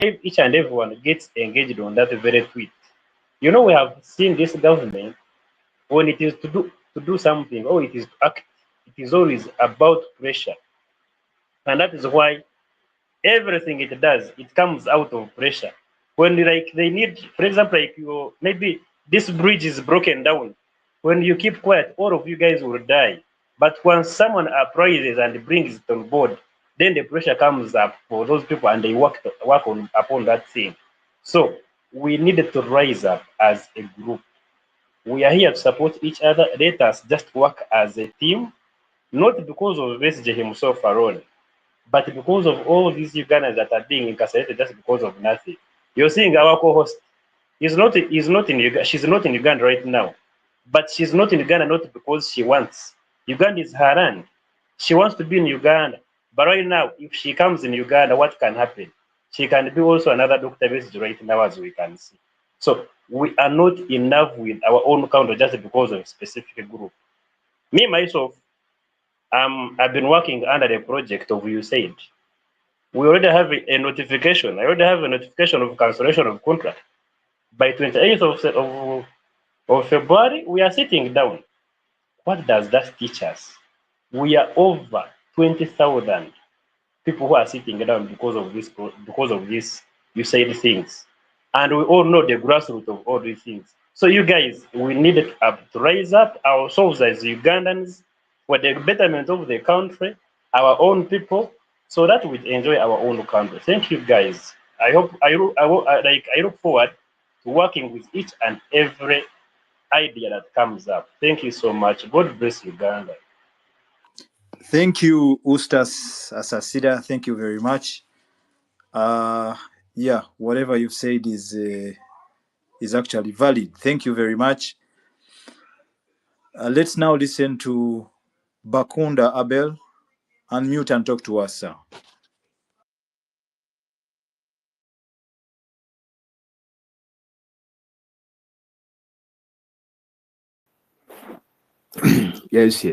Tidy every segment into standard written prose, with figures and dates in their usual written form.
if each and everyone gets engaged on that very tweet. You know, we have seen this government when it is to do something or it is to act, it is always about pressure. And that is why everything it does, it comes out of pressure. When like they need, for example, like you maybe this bridge is broken down. When you keep quiet, all of you guys will die. But when someone appraises and brings it on board, then the pressure comes up for those people and they work on upon that thing. So we needed to rise up as a group. We are here to support each other. Let us just work as a team, not because of Besige himself alone, but because of all these Ugandans that are being incarcerated just because of nothing. You're seeing our co-host is not in Uganda. She's not in Uganda right now, but she's not in Uganda not because she wants. Uganda is her land. She wants to be in Uganda, but right now, if she comes in Uganda, what can happen? She can be also another Dr. Message right now, as we can see. So we are not enough with our own country just because of a specific group. Me myself, I've been working under the project of USAID. We already have a notification. I already have a notification of cancellation of contract. By 28th of February, we are sitting down. What does that teach us? We are over 20,000 people who are sitting down because of this you said things. And we all know the grassroots of all these things. So you guys, we need to raise up ourselves as Ugandans for the betterment of the country, our own people, so that we enjoy our own country. Thank you guys. I look forward to working with each and every idea that comes up. Thank you so much. God bless Uganda. Thank you, Ustas Asasida. Thank you very much. Yeah, whatever you've said is actually valid. Thank you very much. Let's now listen to Bakunda Abel. Unmute and talk to us, sir. Yes.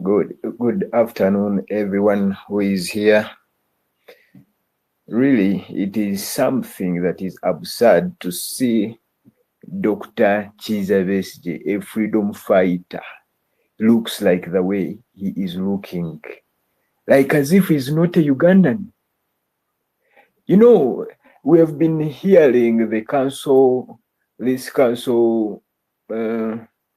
Good afternoon, everyone who is here. Really, it is something that is absurd to see Dr. Kizza Besigye, a freedom fighter, looks like the way he is looking, like as if he's not a Ugandan. You know, we have been hearing this council,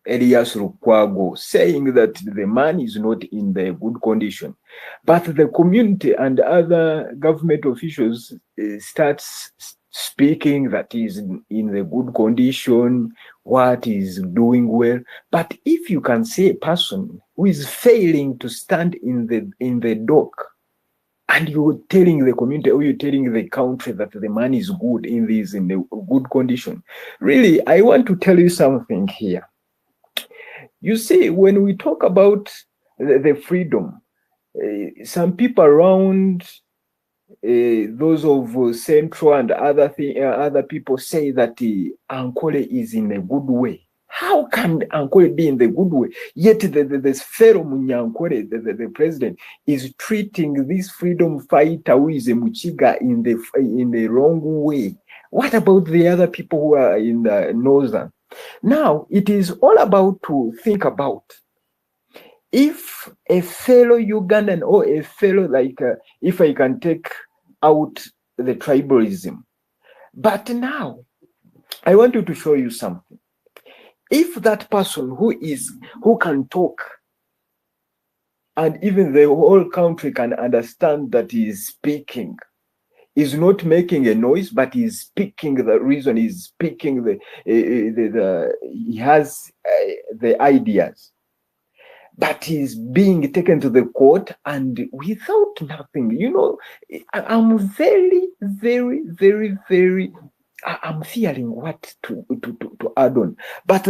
Elias Lukwago, saying that the man is not in the good condition. But the community and other government officials starts speaking that he's in the good condition, what is doing well. But if you can see a person who is failing to stand in the dock, and you're telling the community or you're telling the country that the man is good in the good condition, really, I want to tell you something here. You see, when we talk about the freedom, some people around those of Central and other people say that Ankole is in a good way. How can Ankole be in the good way? Yet the fellow Munyankole, the president, is treating this freedom fighter who is a Muchiga in the wrong way. What about the other people who are in the northern? Now, it is all about to think about if a fellow Ugandan or a fellow, like, if I can take out the tribalism. But now, I want you to show you something. If that person who can talk, and even the whole country can understand that he is speaking, is not making a noise, but he's speaking the reason, he's speaking he has the ideas, but he's being taken to the court and without nothing. You know, I'm very, very, very, very, I'm fearing what to add on. But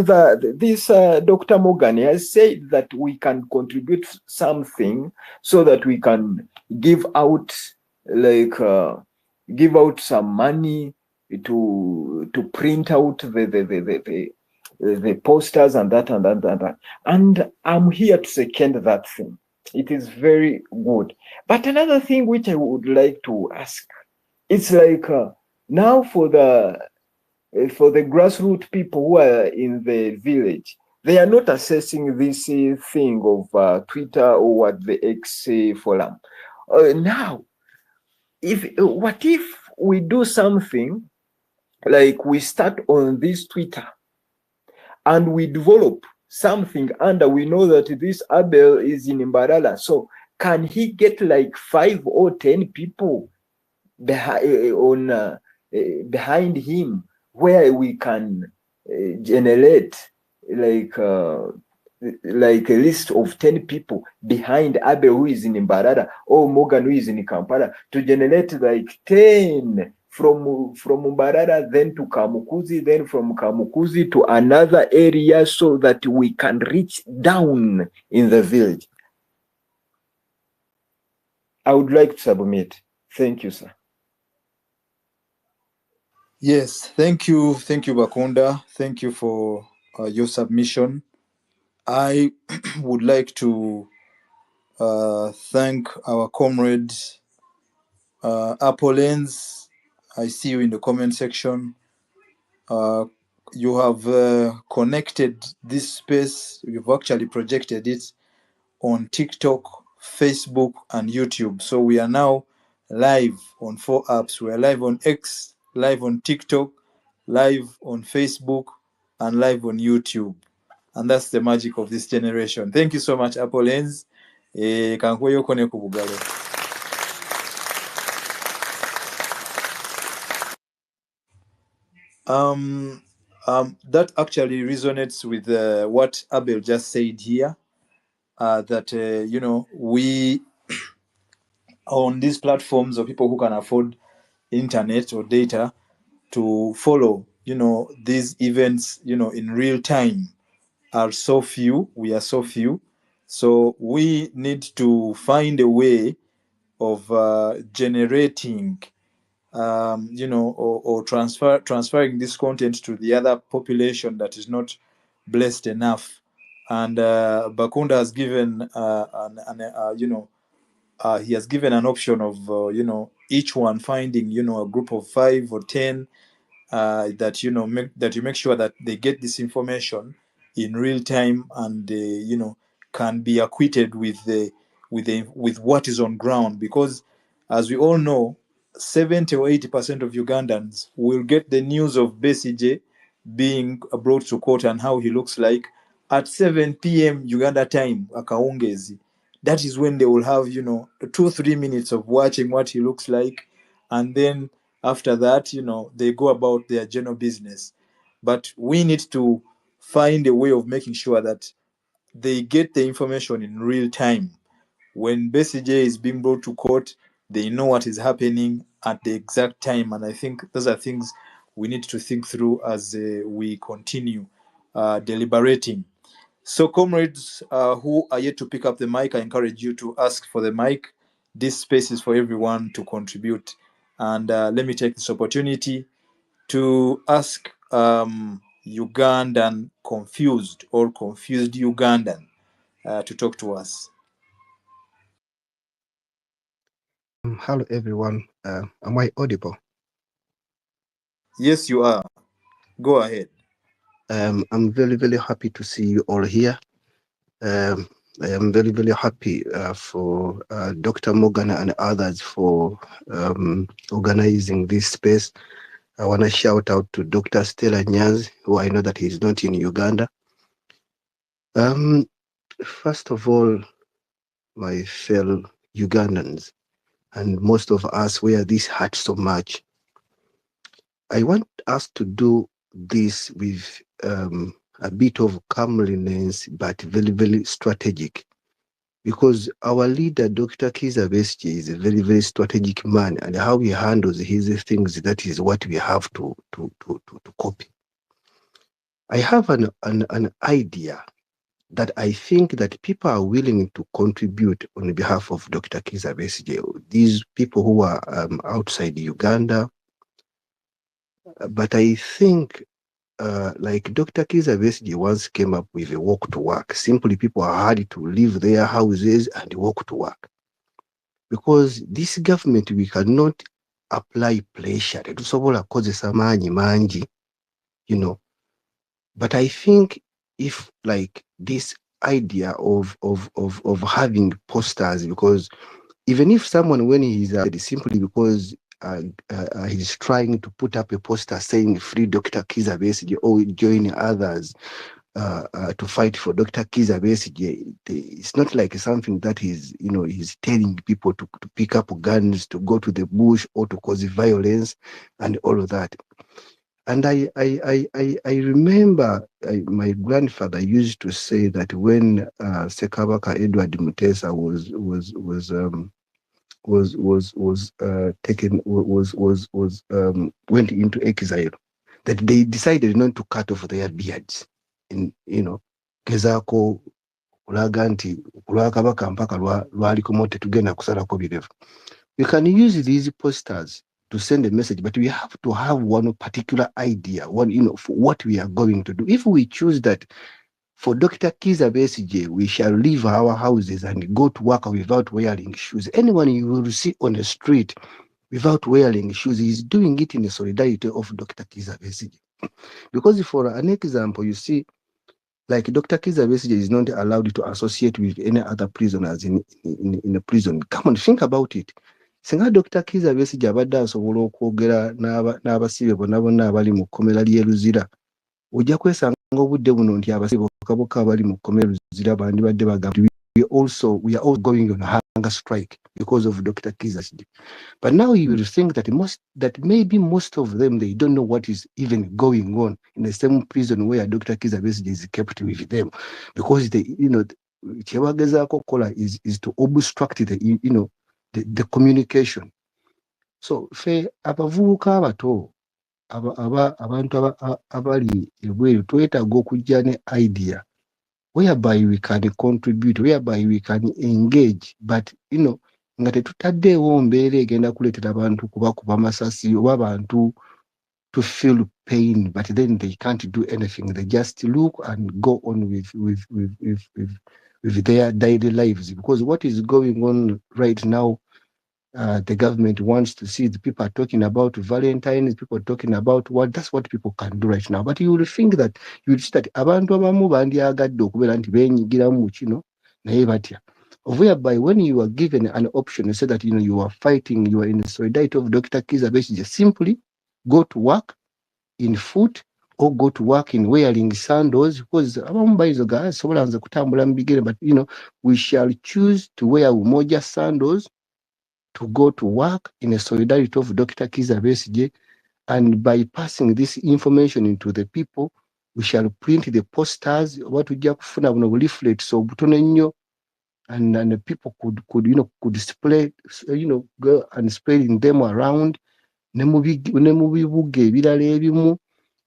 this Dr. Morgan has said that we can contribute something so that we can give out, like, give out some money to print out the posters and that. And I'm here to second that thing. It is very good. But another thing which I would like to ask, it's like now for the grassroots people who are in the village, they are not assessing this thing of Twitter or what the X forum. Now, what if we do something like we start on this Twitter and we develop something under, we know that this Abel is in Mbarara, so can he get like 5 or 10 people behind him, where we can generate like a list of 10 people behind Abel who is in Mbarara or Morgan who is in Kampala, to generate like 10 from Mbarara, then to Kamukuzi, then from Kamukuzi to another area, so that we can reach down in the village. I would like to submit. Thank you, sir. Yes, thank you, Bakunda. Thank you for your submission. I would like to thank our comrade Apollens. I see you in the comment section. You have connected this space. You've actually projected it on TikTok, Facebook, and YouTube. So we are now live on 4 apps. We are live on X, live on TikTok, live on Facebook, and live on YouTube. And that's the magic of this generation. Thank you so much, Apollens. Kankweyo kone ku bugalo. That actually resonates with what Abel just said here. That we on these platforms, or people who can afford internet or data to follow these events in real time are so few. We are so few, so we need to find a way of generating or transferring this content to the other population that is not blessed enough. And Bakunda has given he has given an option of each one finding a group of 5 or 10 that you make sure that they get this information in real time, and can be acquitted with what is on ground. Because as we all know, 70 or 80% of Ugandans will get the news of Besigye being brought to court and how he looks like at 7 p.m. Uganda time, Akaungezi. That is when they will have 2-3 minutes of watching what he looks like, and then after that they go about their general business. But we need to find a way of making sure that they get the information in real time. When Besigye is being brought to court, they know what is happening at the exact time. And I think those are things we need to think through as we continue deliberating. So, comrades who are yet to pick up the mic, I encourage you to ask for the mic. This space is for everyone to contribute. And let me take this opportunity to ask Ugandan confused or confused Ugandan to talk to us. Hello, everyone. Am I audible? Yes, you are. Go ahead. I'm very, very happy to see you all here. I am very, very happy for Dr. Morgan and others for organizing this space. I want to shout out to Dr. Stella Nyaz, who I know that he's not in Uganda. First of all, my fellow Ugandans, and most of us wear this hat so much, I want us to do this with a bit of calmness, but very, very strategic. Because our leader, Dr. Kizza Besigye, is a very, very strategic man, and how he handles his things, that is what we have to copy. I have an idea that I think that people are willing to contribute on behalf of Dr. Kizza Besigye. These people who are outside Uganda, but I think like Dr. Kiza Besigye once came up with a walk to work. Simply, people had to leave their houses and walk to work. Because this government, we cannot apply pressure. Tetusobola kozesa maanyi mangi, you know. But I think if like this idea of having posters, because even if someone, when he's simply because he's trying to put up a poster saying free Dr. Kiza Besigye or join others to fight for Dr. Kiza Besigye, it's not like something that he's telling people to pick up guns, to go to the bush or to cause violence and all of that. And I remember my grandfather used to say that when Sekabaka Edward Mutesa went into exile, that they decided not to cut off their beards. In Kezako kulaga nti kulwakabaka mpaka lwaliko mote tugenda kusalako birevu. We can use these posters to send a message, but we have to have one particular idea, for what we are going to do. If we choose that for Dr. Kiza Besigye, we shall leave our houses and go to work without wearing shoes. Anyone you will see on the street without wearing shoes is doing it in the solidarity of Dr. Kiza Besigye. Because for an example, you see, like Dr. Kiza Besigye is not allowed to associate with any other prisoners in a prison. Come on, think about it. Singa Dr. Kiza Besigye abadde asobola okwogera n'abasibe bonna abali mu kkomera ly'e Luzira, ojja kwesanga obudde buno nti abasibe bokka abali mu kkomera Luzira bandibadde bagamba we are all going on a hunger strike because of Dr. Kiza Besigye. But now you will think that maybe most of them, they don't know what is even going on in the same prison where Dr. Kiza Besigye is kept with them, because kyebagezaako kola is to obstruct the communication. So fe abavubuka abato abantu abali ebweru twetaaga okujja ne idea whereby we can contribute, whereby we can engage, but nga tetutaddeewo mbeera egenda kuleetera abantu kubakuba amasasi oba abantu to feel pain, but then they can't do anything. They just look and go on with their daily lives. Because what is going on right now, the government wants to see the people are talking about Valentine's, people are talking about that's what people can do right now. But you will think that abantu abamu bandyagadde okubeera nti beenyigiramu kino naye batya. Whereby when you are given an option, you say that you are fighting, you are in the solidarity of Dr. Kiza Besigye, simply go to work in foot or go to work in wearing sandals, because abamu baizo guys sobola nze kutambula mu bigere, but we shall choose to wear umoja sandals to go to work in a solidarity of Dr. Kiza Besigye, and by passing this information into the people, we shall print the posters, what we kufuna buno leaflets obutono nnyo, and the people could display, go and spreading them around ne mu bibuga ebirala ebimu.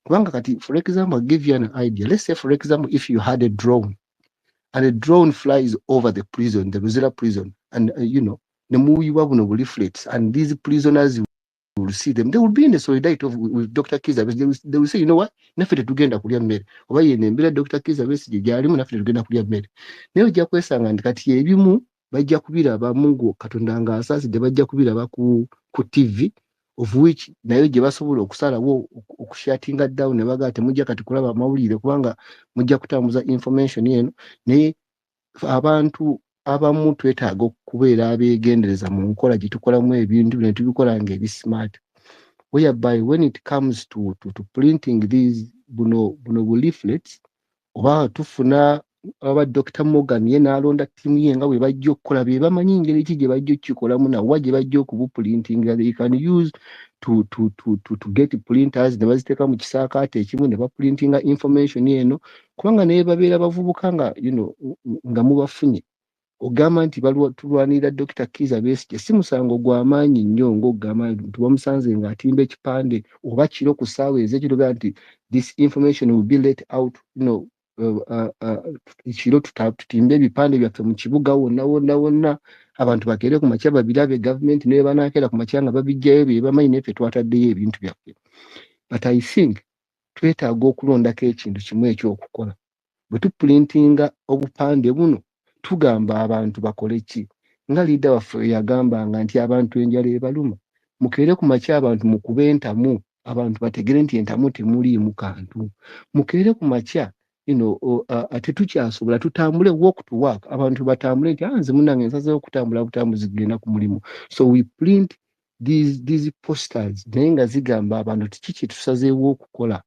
Kubanga kati, for example, I'll give you an idea. Let's say, for example, if you had a drone and a drone flies over the prison, the Luzira prison, and the movie buno leaflets, and these prisoners will see them, they will be in the solidarity with Dr. Kiza Besigye. They will say, you know what, naffe tetugenda kulya mmere, oba yenembera Dr. Kiza Besigye gyalimu naffe tetugenda kulya mmere. Naye ojja kwesanga nti kati ebimu bajja kubiraba ngo Katonda nga asaasidde, bajja kubiraba ku TV, of which naye gye basobola okusalawo okushatinga down ne bagaa temujja kati kulaba amawulire kubanga mujja kutambuza information eno. Naye abantu abamu twetaaga okubeera abeegendereza mu nkola gye tukolamu ebintu ne tubikola ng'ebismart, whereby when it comes to printing these buno leaflets, oba tufuna aba Dr. Morgan ye n'alonda ttiimu ye nga bwe bajja okukola, be bamanyi engeri ki gye bajja okukikolamu nawa gye bajja okubuprintinga. They can use to get printers ne baziteeka mu kisaakaate ekimu ne baprintinga information eno, kubanga naye babeera bavubuka nga mubafunye. Ogamba nti tulwanirira Dr. Kiza Besigye, si musango gw'amaanyi nnyo ng'ogamba nti bamusanze ng'atimba ekipande oba kiro ku ssaawa ez'ekiro nti this information will be let out, kiro tutimbe ebipande byaffe mu kibuga wonna abantu bakeere ku makya babirabe, gavumenti ne banaakera ku makya nga babijjayo be bamanyi neffe twataddeyo ebintu byaffe. But I think twetaaga okulondako ekintu kimu ekyokukola. Bwe tupulintinga obupande buno tugamba abantu bakole ki? Nga liida waffe yagambanga nti abantu enjala ebaluma, mukeere ku makya abantu mukube entamu, abantu bategere nti entamu temuliimu kantu. Mukeere ku makya tetukyasobola tutambule walk to work, abantu batambule nti nze munnange nsazeewo okutambula butambuzi kugenda ku mulimu. So we print these posters naye nga zigamba abantu kiki kye tusazeewo okukola.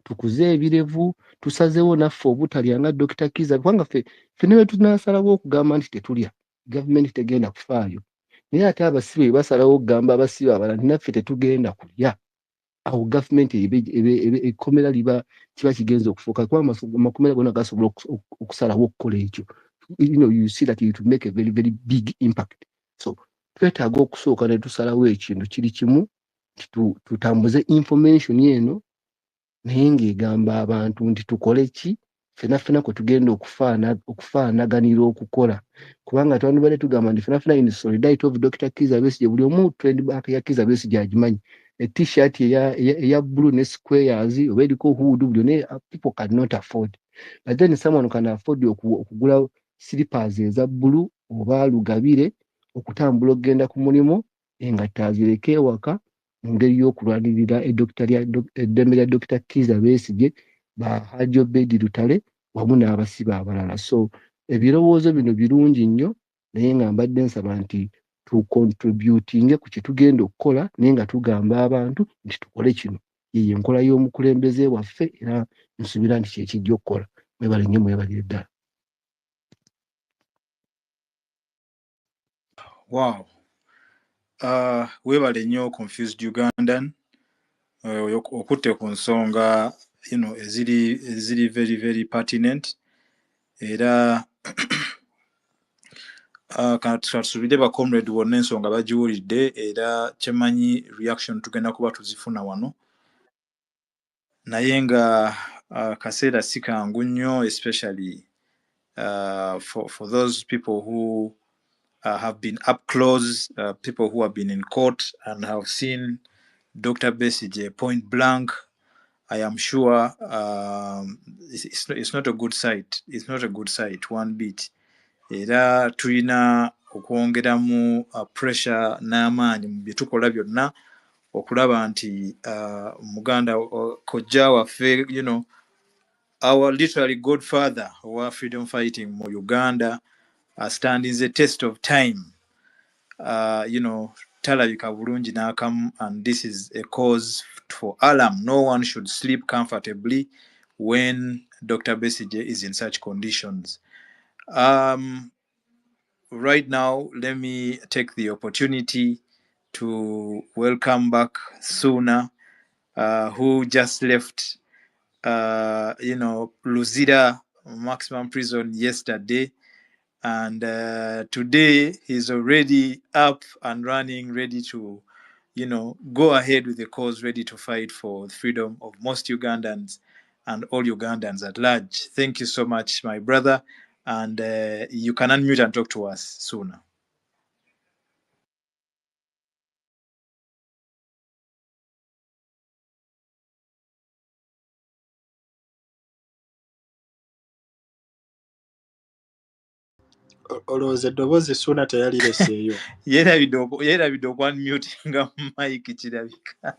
Tukuze ebirevu, tusazeewo naffe obutalya nga Dr. Kiza, kubanga ffe ne bwe tunasalawo okugamba nti tetulya, gavumenti tegenda kufaayo. Naye ate abasibe basalawo okugamba abasibe abalala nti naffe tetugenda kulya. Awo gavumenti ekkomera kiba kigenza okufuuka, kuba amakomera gonna gasobola okusalawo okukola ekyo. You see that it will make a very, very big impact. So twetaaga okusooka ne tusalawo ekintu kiri kimu, tutambuze information eno naye ng'egamba abantu nti tukole ki, ffenna kwe tugenda okufaanaganira okukola. Kubanga twandibadde tugamba nti ffenna in solidarity of Dr. Kiza Besigye, buli omu trademark ya Kiza Besigye agimanyi. T-shirt eya blue ne squares oba eriko hood, buli ne people cannot afford. But then someone can afford okugula slippers eza blue oba lugabire okutambula okgenda ku mulimu, engatta azireke ewaka mu ngeri y'okulwanirira eddembe lya Dr. Kiza Besigye, ba Hajji Obedi Lutale wamu n'abasibe abalala. So ebirowoozo bino birungi nnyo, naye nga mbadde nsaba nti tucontributinge ku kye tugenda okukola, naye nga tugamba abantu nti tukole kino. Yiyo enkola y'omukulembeze waffe era nsuubira nti kyekijja okukola. Mwebale nnyo, mwebalire ddala. Wow. Weebale nnyo Confused Ugandan okutte ku nsonga eziri very, very pertinent era katusuubire bacomrade bonna ensonga bagiwulidde era kyemanyi reaction tugenda kuba tuzifuna wano, naye nga kaseera si kangu nnyo, especially for those people who have been up close, people who have been in court and have seen Dr. Besigye point blank. I am sure it's not a good sight. It's not a good sight one bit. Era tulina okwongeramu pressure n'amaanyi mu bye tukola byonna okulaba nti Muganda kojja waffe, our literally godfather wa freedom fighting mu Uganda standing the test of time. Talabika bulungi n'akamu, and this is a cause for alarm. No one should sleep comfortably when Dr. Besigye is in such conditions. Right now, let me take the opportunity to welcome back Suna, who just left, Luzira maximum prison yesterday. And today he's already up and running, ready to, go ahead with the cause, ready to fight for the freedom of most Ugandans and all Ugandans at large. Thank you so much, my brother. And you can unmute and talk to us sooner. Olowooza eddoboozi Ssuuna teyalireseeyo. Yeerabidde okwanmutinga Mike kirabika.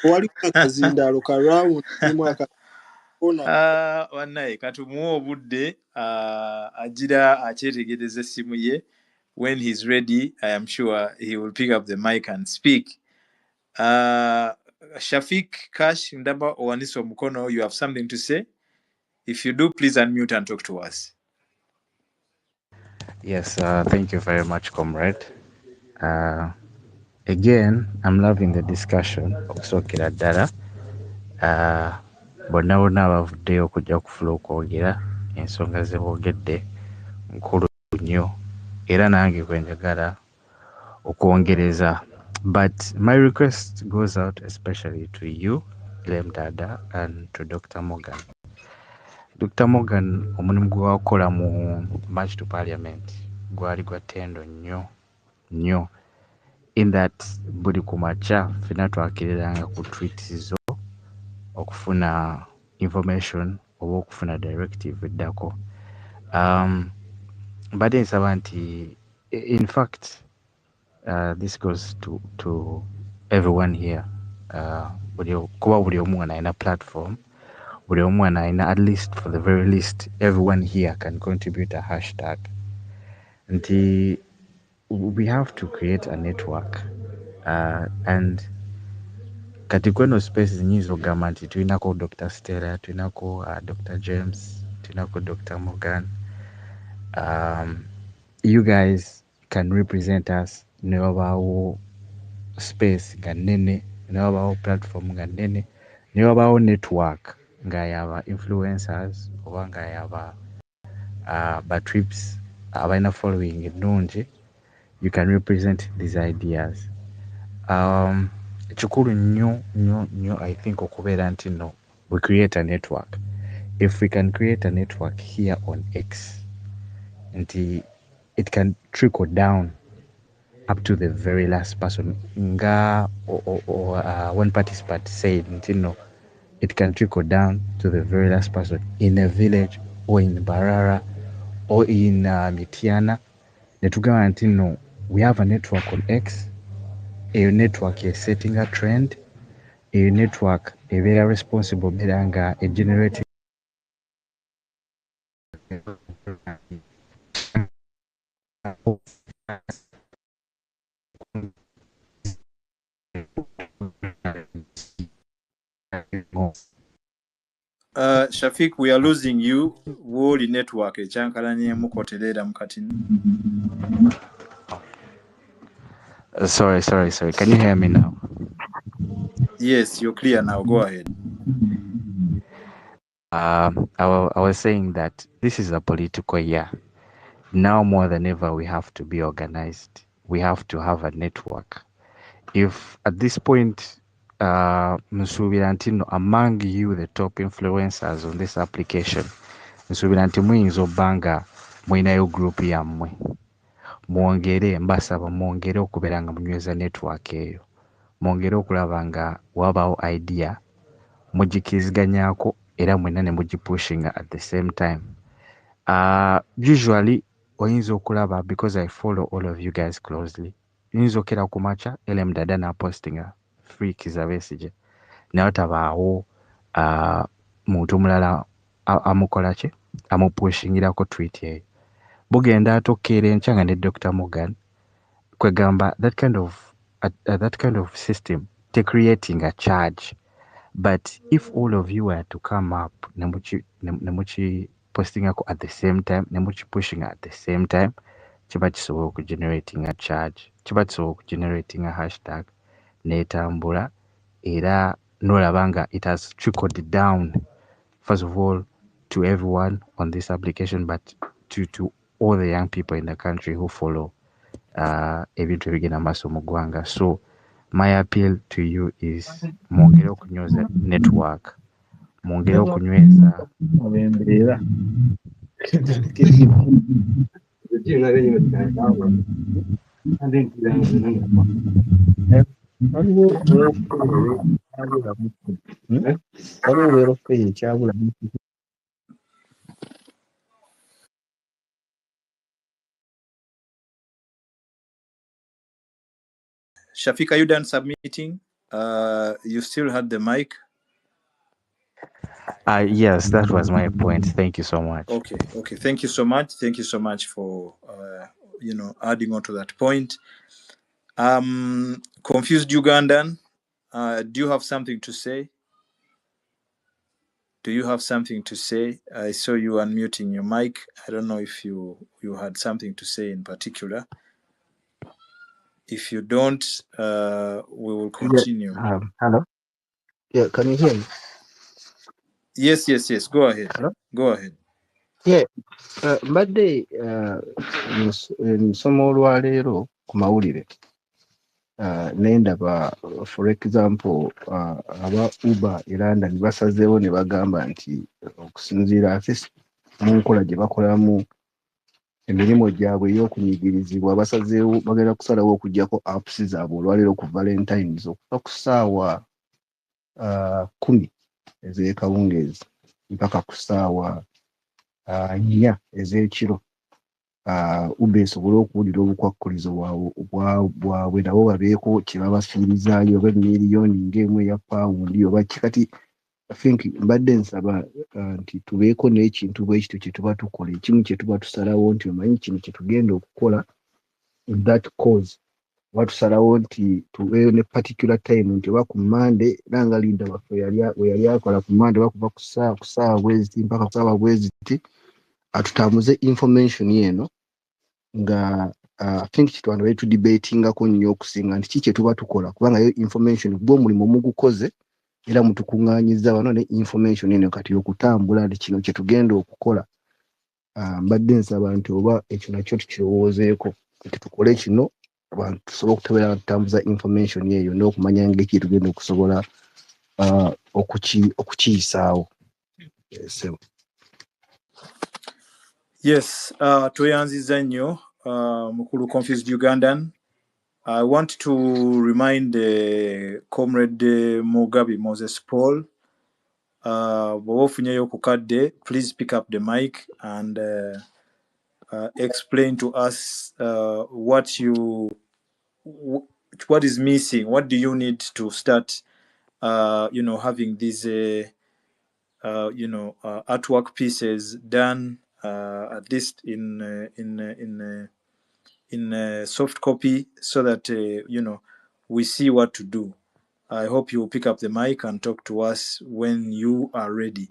Waliwo akazindaalo ka round mulimu akona. Wannaye katumuwa obudde agira akyetegereza essimu ye. When he's ready, I am sure he will pick up the mic and speak. Shafiq Kash Ndaba Owaniso Mukono, you have something to say? If you do, please unmute and talk to us. Yes, thank you very much, comrade. Again, I'm loving the discussion. Okusokera ddala bonna bonna abavuddeyo okujja kufula okwogera ensonga ze boogedde nkulu nnyo era nange kwenjagala okwongereza. But my request goes out especially to you, Lem Dada, and to Dr. Morgan. Dr. Morgan, omulimu gwe wakola mu March to Parliament gwali gwa ttendo nnyo in that buli kumakya ffenna twakeereranga ku tweets zo okufuna information oba okufuna directive eddako. Mbadde nsaba nti in fact this goes to everyone here. Kuba buli omu anaina platform, buli omu anaina, at least for the very least everyone here can contribute a hashtag. Nti we have to create a network and kati kweno space nyinza okugamba nti tulinako Dr. Stella, tulinako Dr. James, tulinako Dr. Morgan. You guys can represent us ne wabaawo space nga nnene, ne wabaawo platform nga nnene, ne wabaawo network nga yaba influencers oba nga yaba ba trips abalina following ennungi. You can represent these ideas. Kikulu nnyo I think okubeera nti no we create a network. If we can create a network here on X, nti it can trickle down up to the very last person. Nga or one participant said, nti no, it can trickle down to the very last person in a village or in Barara or in Mitiana. Netugamba nti no, we have a network on X. A network is setting a trend. A network a very responsible belanga a generating Shafiq, we are losing you. Woli network ekyankalanye mukoterera mukatini. sorry. Can you hear me now? Yes, you're clear now. Go ahead. I was saying that this is a political year. Now more than ever, we have to be organized. We have to have a network. If at this point, Msubi Antino, among you, the top influencers on this application, Msubi Antino muyinza obbanga mwinayo group yammwe. Mwongere mbasaba mwongere okubeera nga munyweza network eyo. Mwongere okulaba nga wabaawo idea mugikirizganyaako era mwenna ne mugipushinga at the same time. Usually oyinza okulaba, because I follow all of you guys closely, oyinza okera ku macha LM Dada na postinga free Kizabesije naye tabaawo muntu mulala amukola ki amupushingirako tweet eyo. Bugenda atokeera enkya nga ne Dr. Morgan kwegamba that kind of system te creating a charge. But if all of you were to come up, nemuchi posting at the same time, nemuchi pushing at the same time, chiba kisobola generating a charge, chiba kisobola generating a hashtag, netambula, era nolabanga it has trickled down, first of all, to everyone on this application, but to all the young people in the country who follow ebintu ebigenda maaso mu ggwanga. So my appeal to you is mwongere okunyweza network, mwongere okunyweza Shafiq, are you done submitting? You still had the mic. Yes, that was my point. Thank you so much. Okay. Thank you so much. Thank you so much for adding on to that point. Confused Ugandan, do you have something to say? I saw you unmuting your mic. I don't know if you had something to say in particular. If you don't, we will continue. Yeah, hello. Yeah, can you hear me? Yes. Go ahead. Hello? Go ahead. Yeah. Mbadde nsoma olwaleero ku mawulire nendaba for example aba Uber e London basazeewo ne bagamba nti okusinziira ate mu nkola gye bakolamu emirimu gyabwe ey'okunyigirizibwa basazeewo bagenda kusalawo okuggyako apps zaabwe olwaleero ku Valentines okuva ku ssaawa 10 ez'ekawungeezi mpaka ku ssaawa 4 ez'ekiro ube esobole okuwulira obukwakkulizo bwabwe nabo babeeko kye babafiirizaayo oba miliyoni ng'emu eya pawundi oba kikati I think mbadde nsaba nti tubeeko n'ekintu bwe kityo kye tuba tukola ekimu kye tuba tusalawo nti omanyi kino kye tugenda okukola in that cause oba tusalawo nti tubeeyo ne particular time nti oba ku Monday nanga Linda waffe we yali akola ku Monday oba kuva ku ssaawa bweziti mpaka ku ssaawa bweziti atutambuze information eno nga I think kitwanda bali tudebatingako nnyo okusinga nti kiki tuba tukola kubanga yo information gwo omulimu mugukoze era mutukuŋŋaanyiza wano ne information eno kati okutambula nti kino kye tugenda okukola mbadde nsaba nti oba ekyo nakyo tukirowoozeeko nti tukole kino abantu tusobola okutebeera tutambuza information eyo n'okumanya ng'eki tugenda okusobola okukiyisaawo. Yes, tweyanziza nnyo mukulu Confused Ugandan. I want to remind Comrade Mugabe Moses Paul, bw'ofunyeyo ku kadde, please pick up the mic and explain to us what is missing. What do you need to start, having these, artwork pieces done, at least in soft copy, so that we see what to do. I hope you will pick up the mic and talk to us when you are ready.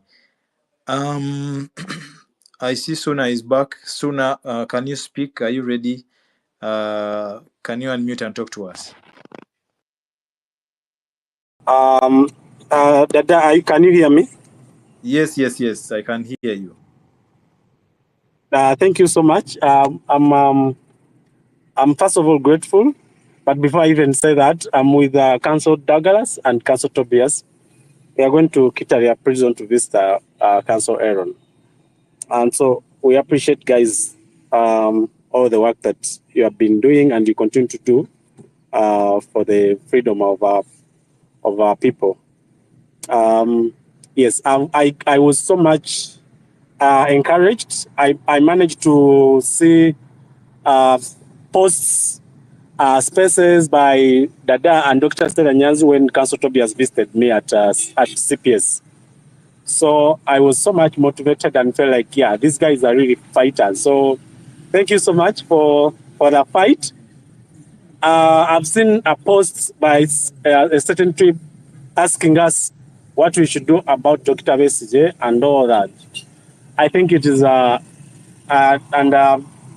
I see Suna is back. Suna, can you speak? Are you ready? Can you unmute and talk to us? Dada, can you hear me? Yes, I can hear you. Thank you so much. I'm first of all grateful, but before I even say that, I'm with Council Douglas and Council Tobias. We are going to Kitaria prison to visit Council Aaron. And so we appreciate, guys, all the work that you have been doing and you continue to do for the freedom of our people. Yes, I was so much encouraged. I managed to see posts, spaces by Dada and Dr. Stella Nyanzi when Council Tobias visited me at CPS. So I was so much motivated and felt like, yeah, these guys are really fighters. So thank you so much for the fight. I've seen a post by a certain trip asking us what we should do about Dr. Besije and all that. I think it is, and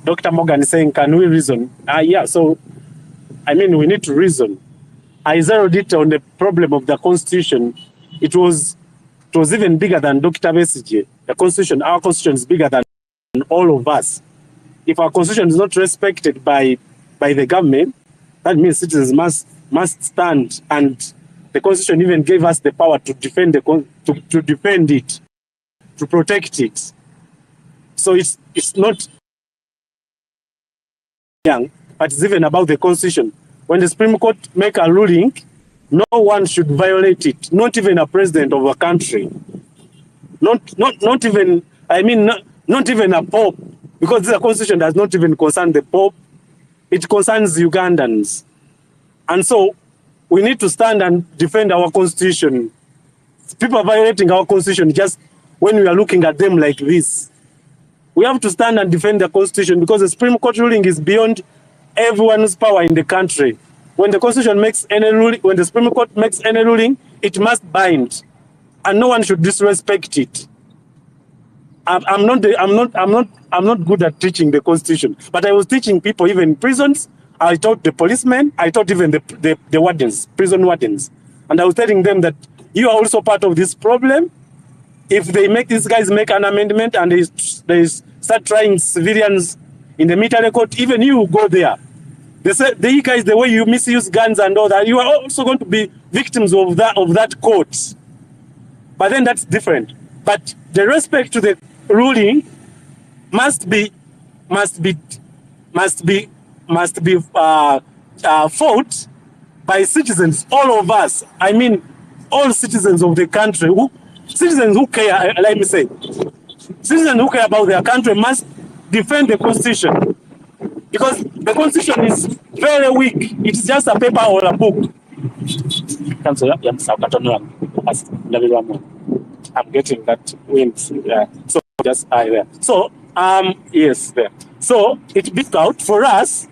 Dr. Morgan is saying, can we reason? Yeah, so, I mean, we need to reason. I zeroed it on the problem of the Constitution. It was even bigger than Dr. Besije. The Constitution, our Constitution is bigger than all of us. If our Constitution is not respected by the government, that means citizens must stand, and the Constitution even gave us the power to defend to defend it, to protect it. So it's not young, but it's even about the Constitution. When the Supreme Court make a ruling, no one should violate it, not even a president of a country. Not even, I mean, not even a pope, because the Constitution does not even concern the pope. It concerns Ugandans. And so we need to stand and defend our Constitution. People are violating our Constitution just when we are looking at them like this. We have to stand and defend the Constitution because the Supreme Court ruling is beyond everyone's power in the country. When the Constitution makes any ruling, when the Supreme Court makes any ruling, it must bind, and no one should disrespect it. I'm not good at teaching the Constitution, but I was teaching people even in prisons. I taught the policemen, I taught even the wardens, prison wardens, and I was telling them that you are also part of this problem. If these guys make an amendment and they start trying civilians in the military court, even you go there. They say, you guys, the way you misuse guns and all that, you are also going to be victims of that court. But then that's different. But the respect to the ruling must be fought by citizens, all of us. I mean, all citizens of the country who Citizens who care, let me say, citizens who care about their country must defend the constitution, because the constitution is very weak. It's just a paper or a book. I'm getting that wind. So just there. So yes, there. So it's difficult for us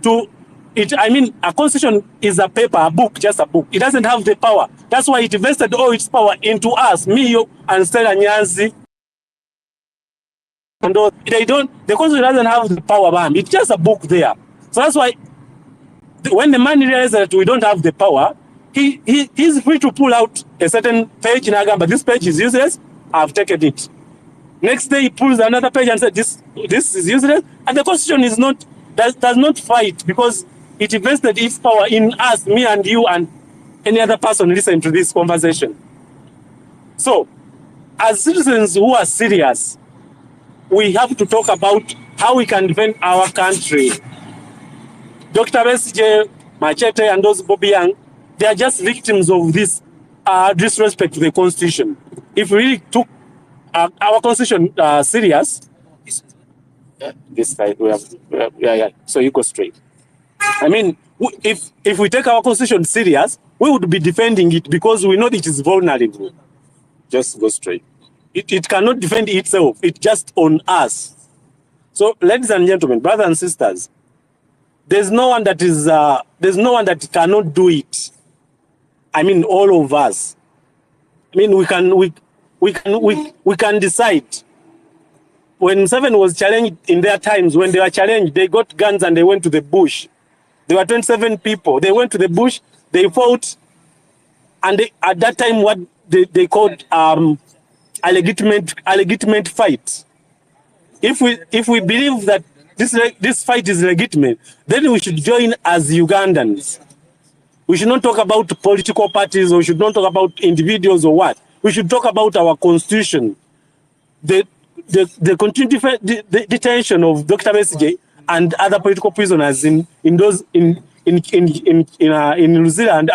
to it. I mean, a constitution is a paper, a book, just a book. It doesn't have the power. That's why it invested all its power into us, me, you, and Stella Nyanzi. And they don't. The constitution doesn't have the power, man. It's just a book there. So that's why when the man realizes that we don't have the power, he's free to pull out a certain page in Agamba. This page is useless. I've taken it. Next day he pulls another page and says this is useless. And the constitution is not does not fight, because it invested its power in us, me and you and any other person listening to this conversation. So, as citizens who are serious, we have to talk about how we can defend our country. Dr. Besije, Machete, and those Bobby Young, they are just victims of this disrespect to the Constitution. If we really took our Constitution serious, this side we have, yeah. So you go straight. I mean, if we take our Constitution serious, we would be defending it because we know it is vulnerable. Just go straight. It cannot defend itself. It's just on us. So, ladies and gentlemen, brothers and sisters, there's no one that is there's no one that cannot do it. I mean, all of us. I mean, we can decide. When Seven was challenged in their times, when they were challenged, they got guns and they went to the bush. There were 27 people. They went to the bush, they fought, and at that time, what they called a legitimate fight. If we believe that this fight is legitimate, then we should join as Ugandans. We should not talk about political parties, or we should not talk about individuals or what. We should talk about our constitution. The continued detention of Dr. Besije and other political prisoners in Luzira and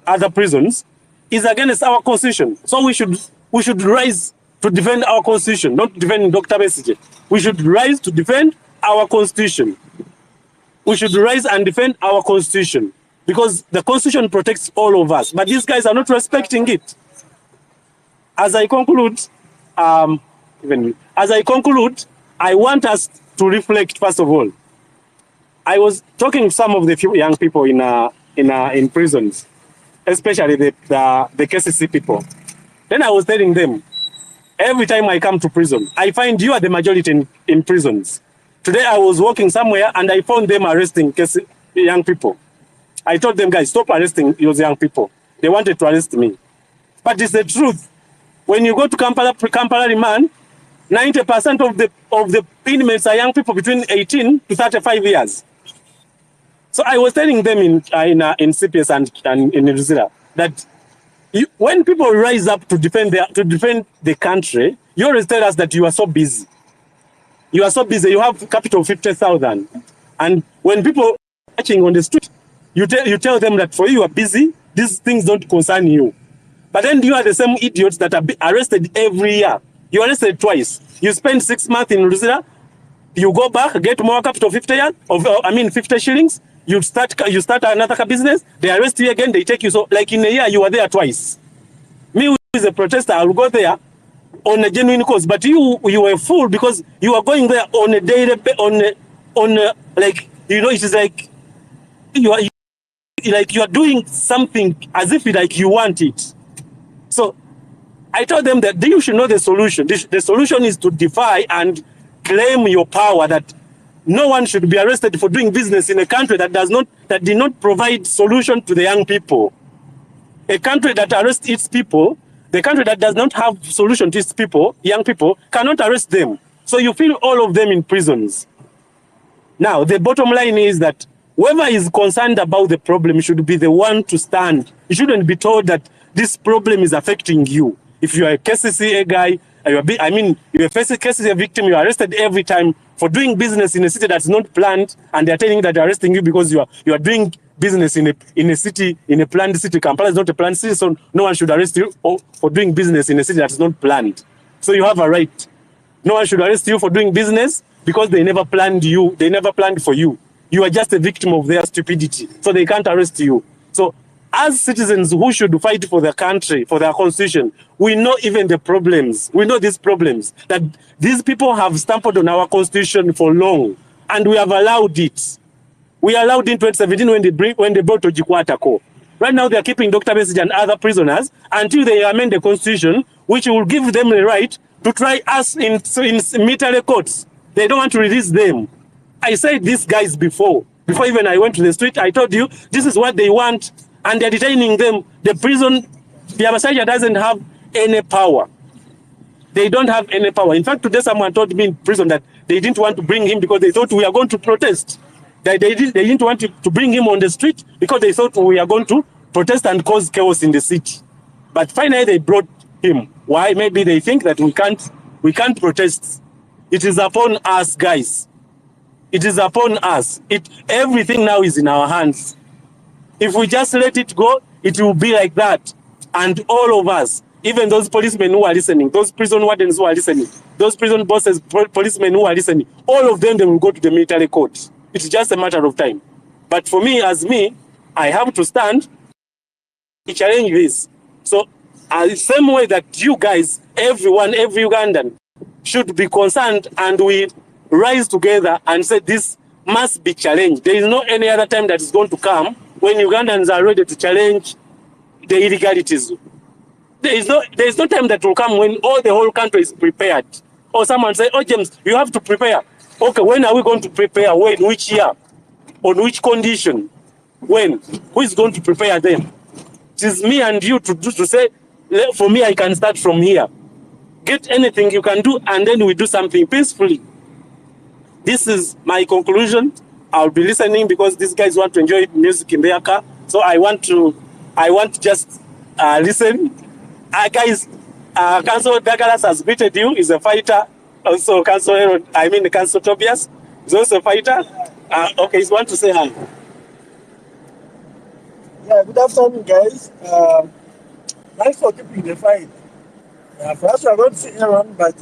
other prisons is against our constitution. So we should rise to defend our constitution, not defend Dr. Besije. We should rise to defend our constitution. We should rise and defend our constitution, because the constitution protects all of us. But these guys are not respecting it. As I conclude, I want us to reflect. First of all, I was talking to some of the few young people in prisons, especially the KCC people. Then I was telling them, every time I come to prison, I find you are the majority in prisons. Today I was walking somewhere and I found them arresting young people. I told them, guys, stop arresting those young people. They wanted to arrest me. But it's the truth. When you go to Kampala remand, 90% of the inmates are young people between 18 to 35 years. So I was telling them in CPS and in Luzira that when people rise up to defend the country, you always tell us that you are so busy. You are so busy. You have capital of 50,000, and when people are watching on the street, you tell them that for you are busy. These things don't concern you. But then you are the same idiots that are arrested every year. You are arrested twice. You spend 6 months in Luzira. You go back, get more capital 50 shillings. You start another business. They arrest you again. They take you. So like in a year, you are there twice. Me, who is a protester, I will go there on a genuine cause. But you were a fool, because you are going there on a daily, like, you know, it is like you are doing something as if like you want it. So I told them that you should know the solution. The solution is to defy and claim your power, that no one should be arrested for doing business in a country that did not provide solution to the young people. A country that arrests its people, the country that does not have solution to its people, young people, cannot arrest them. So you feel all of them in prisons. Now, the bottom line is that whoever is concerned about the problem should be the one to stand. You shouldn't be told that this problem is affecting you. If you are a KCCA guy, you're a KCCA victim, you are arrested every time for doing business in a city that's not planned, and they're telling you that they're arresting you because you are doing business in a city, in a planned city. Kampala is not a planned city, so no one should arrest you for doing business in a city that is not planned. So you have a right. No one should arrest you for doing business because they never planned you. They never planned for you. You are just a victim of their stupidity. So they can't arrest you. So as citizens who should fight for their country, for their constitution, we know even the problems. We know these problems that these people have stamped on our constitution for long, and we have allowed it. We allowed in 2017 when they brought Ojikwata Ko. Right now they are keeping Dr. Besigye and other prisoners until they amend the constitution, which will give them the right to try us in military courts. They don't want to release them. I said these guys before even I went to the street, I told you this is what they want, and they're detaining them. The prison, the Abasaja doesn't have any power. They don't have any power. In fact, today someone told me in prison that they didn't want to bring him because they thought we are going to protest. They didn't want to bring him on the street because they thought we are going to protest and cause chaos in the city. But finally they brought him. Why? Maybe they think that we can't protest. It is upon us, guys. It is upon us. Everything now is in our hands. If we just let it go, it will be like that. And all of us, even those policemen who are listening, those prison wardens who are listening, those prison bosses, policemen who are listening, all of them, they will go to the military court. It's just a matter of time. But for me, I have to stand to challenge this. So, the same way that you guys, everyone, every Ugandan, should be concerned, and we rise together and say this must be challenged. There is no any other time that is going to come when Ugandans are ready to challenge the illegalities. There is no time that will come when the whole country is prepared. Or someone say, oh, James, you have to prepare. Okay, when are we going to prepare? When? Which year? On which condition? When? Who is going to prepare them? It is me and you to say, for me, I can start from here. Get anything you can do, and then we do something peacefully. This is my conclusion. I'll be listening because these guys want to enjoy music in their car. So I want to just listen. Guys, Council Douglas has greeted you. He's a fighter. Also, Council Tobias is also a fighter. Okay, he's want to say hi. Yeah, good afternoon, guys. Thanks for keeping the fight. For us, we are going to see Aaron, but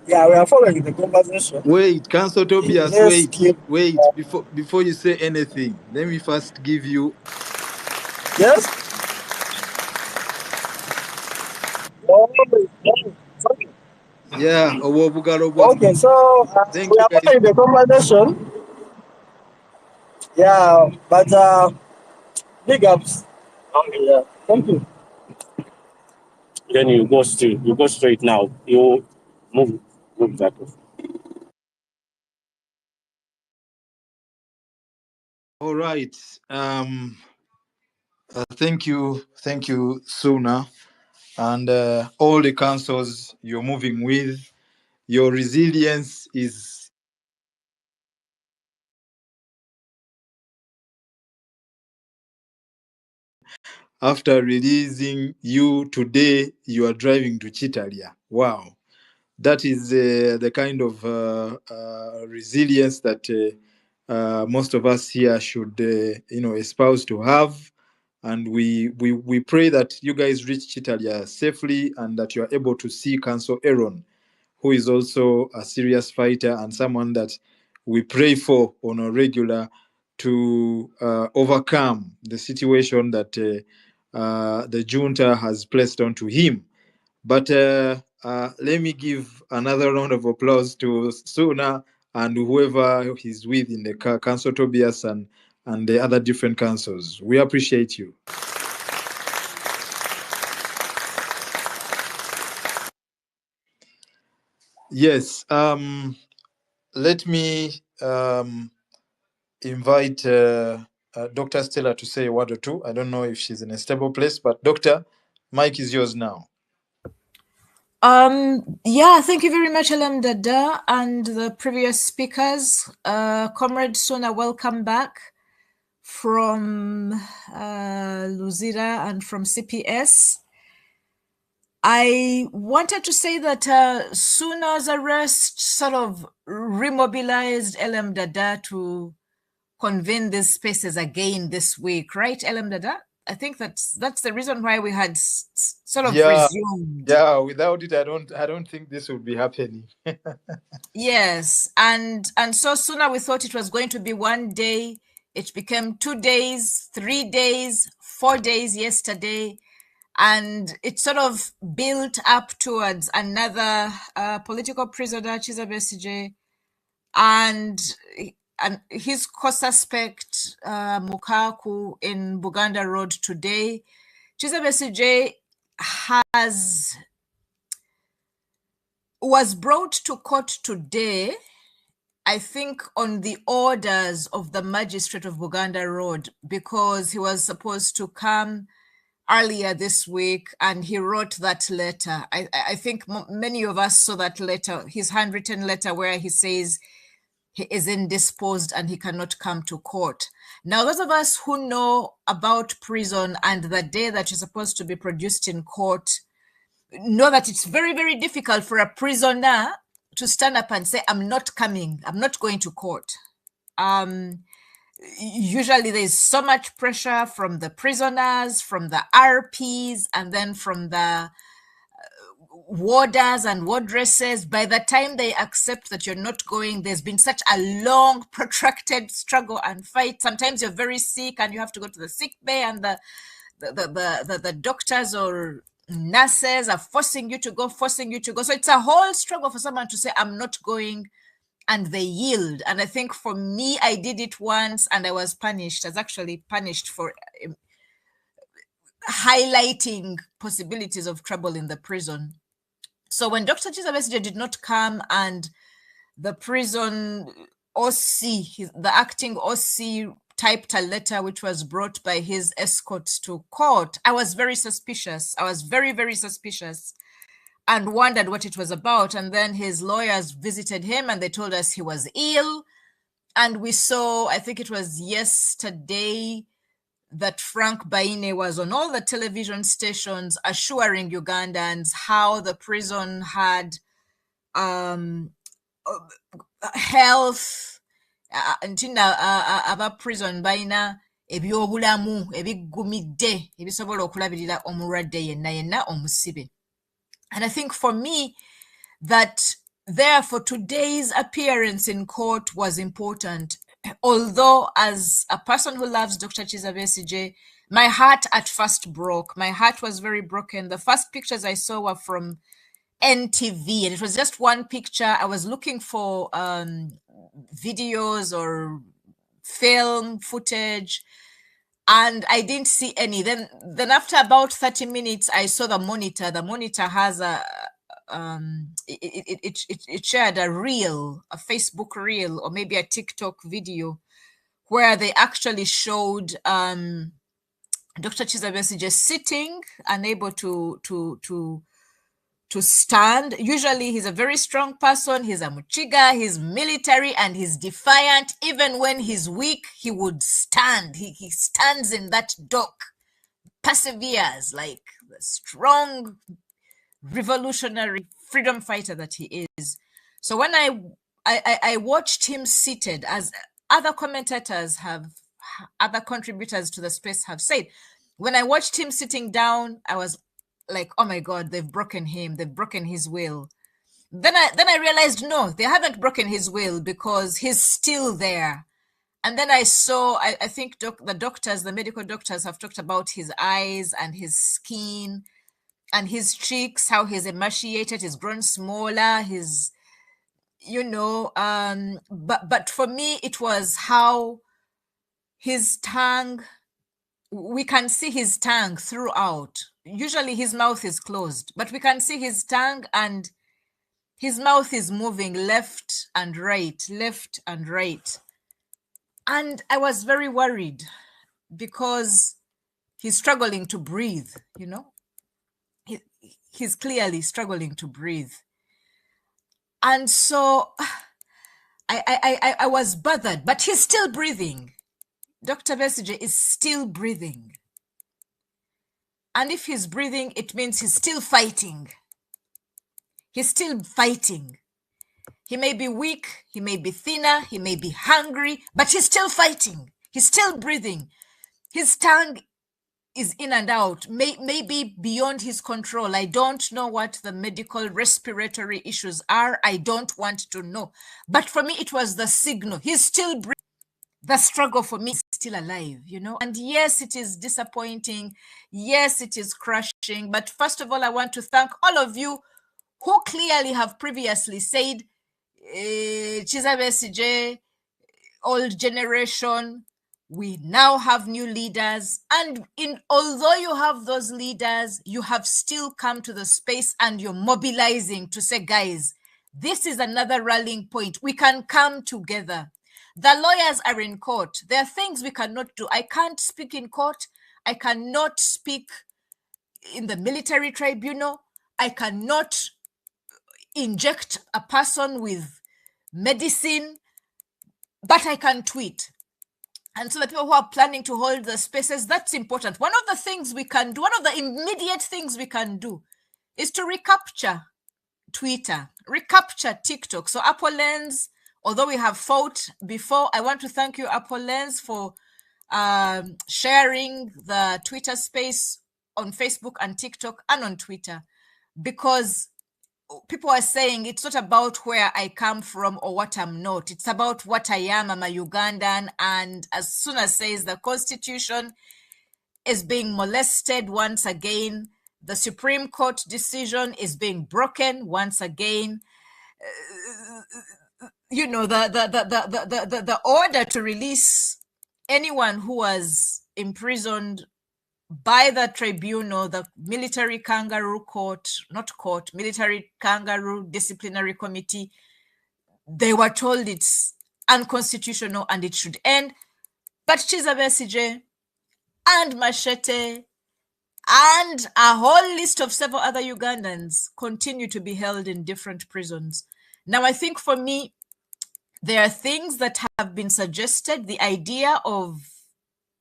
yeah, we are following the conversation. Wait, Council Tobias, Yes, wait. Before you say anything, let me first give you. Yes? Yeah, okay, so we are following the conversation. Yeah, but big ups. Okay, yeah. Thank you. Then you go straight now. You move that way. All right. Thank you, Suna, and all the councils you're moving with. Your resilience is after releasing you today. You are driving to Chitalia. Wow, that is the kind of resilience that most of us here should espouse to have. And we pray that you guys reach Chitalia safely and that you are able to see Council Aaron, who is also a serious fighter and someone that we pray for on a regular to overcome the situation that the junta has placed onto him. But let me give another round of applause to Suna and whoever he's with in the car, Council Tobias and the other different councils. We appreciate you. Yes. Let me invite Dr. Stella to say a word or two. I don't know if she's in a stable place, but Doctor, mic is yours now. Yeah, thank you very much, Alam Dada, and the previous speakers. Comrade Suna, welcome back from Luzira and from CPS. I wanted to say that Suna's arrest sort of remobilized Alam Dada to convene these spaces again this week, right, Elam Dada? I think that's the reason why we had sort of Yeah, resumed. yeah. Without it, I don't think this would be happening. Yes, and so sooner we thought it was going to be one day. It became 2 days, 3 days, 4 days yesterday, and it sort of built up towards another political prisoner, Chiza Besigye, and his co-suspect Mukaku in Buganda Road today. Chiza Besigye was brought to court today, I think, on the orders of the magistrate of Buganda Road, because he was supposed to come earlier this week and he wrote that letter. I think many of us saw that letter, his handwritten letter where he says he is indisposed and he cannot come to court. Now, those of us who know about prison and the day that you're supposed to be produced in court know that it's very, very difficult for a prisoner to stand up and say, I'm not coming, I'm not going to court. Usually there's so much pressure from the prisoners, from the RPs, and then from the warders and wardresses. By the time they accept that you're not going, there's been such a long, protracted struggle and fight. Sometimes you're very sick and you have to go to the sick bay, and the doctors or nurses are forcing you to go. So it's a whole struggle for someone to say, I'm not going, and they yield. And I think for me, I did it once and I was punished. I was actually punished for highlighting possibilities of trouble in the prison. So when Dr. Chiza Besigye did not come and the prison OC, the acting OC, typed a letter which was brought by his escorts to court, I was very suspicious. I was very, very suspicious and wondered what it was about. And then his lawyers visited him and they told us he was ill. And we saw, I think it was yesterday, that Frank Baine was on all the television stations assuring Ugandans how the prison had health, aba prison baina ebyobulamu ebiggumidde ebisobola okulabirira omulwadde yenna omusibe. And I think for me that therefore today's appearance in court was important. Although as a person who loves Dr. Chiza Besigye, my heart at first broke. My heart was very broken. The first pictures I saw were from NTV, and it was just one picture. I was looking for videos or film footage, and I didn't see any. Then after about 30 minutes, I saw the monitor. The monitor has it shared a reel, a Facebook reel, or maybe a TikTok video, where they actually showed Dr. Chiza Besigye sitting, unable to stand. Usually he's a very strong person, he's a Muchiga, he's military, and he's defiant. Even when he's weak, he would stand. He stands in that dock, perseveres like the strong revolutionary freedom fighter that he is. So when I watched him seated, as other commentators have, other contributors to the space have said, when I watched him sitting down, I was like, oh my God, they've broken him. They've broken his will. Then I realized, no, they haven't broken his will, because he's still there. And then I saw, I think the doctors, the medical doctors have talked about his eyes and his skin and his cheeks, how he's emaciated, he's grown smaller, he's, but for me, it was how his tongue, we can see his tongue throughout. Usually his mouth is closed, but we can see his tongue, and his mouth is moving left and right, left and right. And I was very worried because he's struggling to breathe, He's clearly struggling to breathe. And so I was bothered, but he's still breathing. Dr. Besigye is still breathing. And if he's breathing, it means he's still fighting. He's still fighting. He may be weak, he may be thinner, he may be hungry, but he's still fighting. He's still breathing. His tongue is in and out, maybe beyond his control. I don't know what the medical respiratory issues are. I don't want to know. But for me, it was the signal. He's still breathing. The struggle for me is still alive, you know. And yes, it is disappointing. Yes, it is crushing. But first of all, I want to thank all of you who clearly have previously said, Chiza Besigye, old generation, we now have new leaders. And although you have those leaders, you have still come to the space and you're mobilizing to say, guys, this is another rallying point. We can come together. The lawyers are in court. There are things we cannot do. I can't speak in court. I cannot speak in the military tribunal. I cannot inject a person with medicine, but I can tweet. And so the people who are planning to hold the spaces, that's important. One of the things we can do, one of the immediate things we can do is to recapture Twitter, recapture TikTok. So Apple Lens, although we have fought before, I want to thank you, Apple Lens, for sharing the Twitter space on Facebook and TikTok and on Twitter, because people are saying it's not about where I come from or what I'm not. It's about what I am. I'm a Ugandan. And as soon as says the Constitution is being molested once again, the Supreme Court decision is being broken once again. You know, the order to release anyone who was imprisoned by the tribunal, the military kangaroo court, military kangaroo disciplinary committee, they were told it's unconstitutional and it should end. But Chiza Besigye and Machete and a whole list of several other Ugandans continue to be held in different prisons. Now, I think for me, there are things that have been suggested. The idea of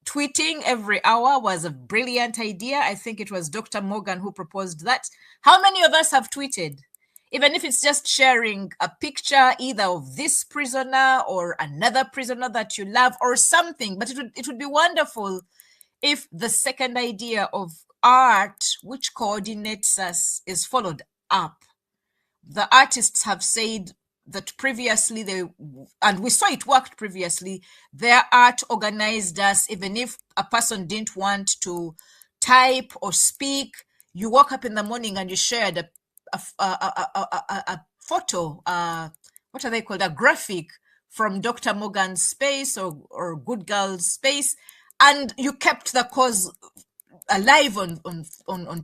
tweeting every hour was a brilliant idea. I think it was Dr. Morgan who proposed that. How many of us have tweeted? Even if it's just sharing a picture either of this prisoner or another prisoner that you love or something. But it would be wonderful if the second idea of art, which coordinates us, is followed up. The artists have said that previously and we saw it worked previously, their art organized us. Even if a person didn't want to type or speak, you woke up in the morning and you shared a photo, what are they called, a graphic from Dr. Morgan's space or Good Girl's space, and you kept the cause alive on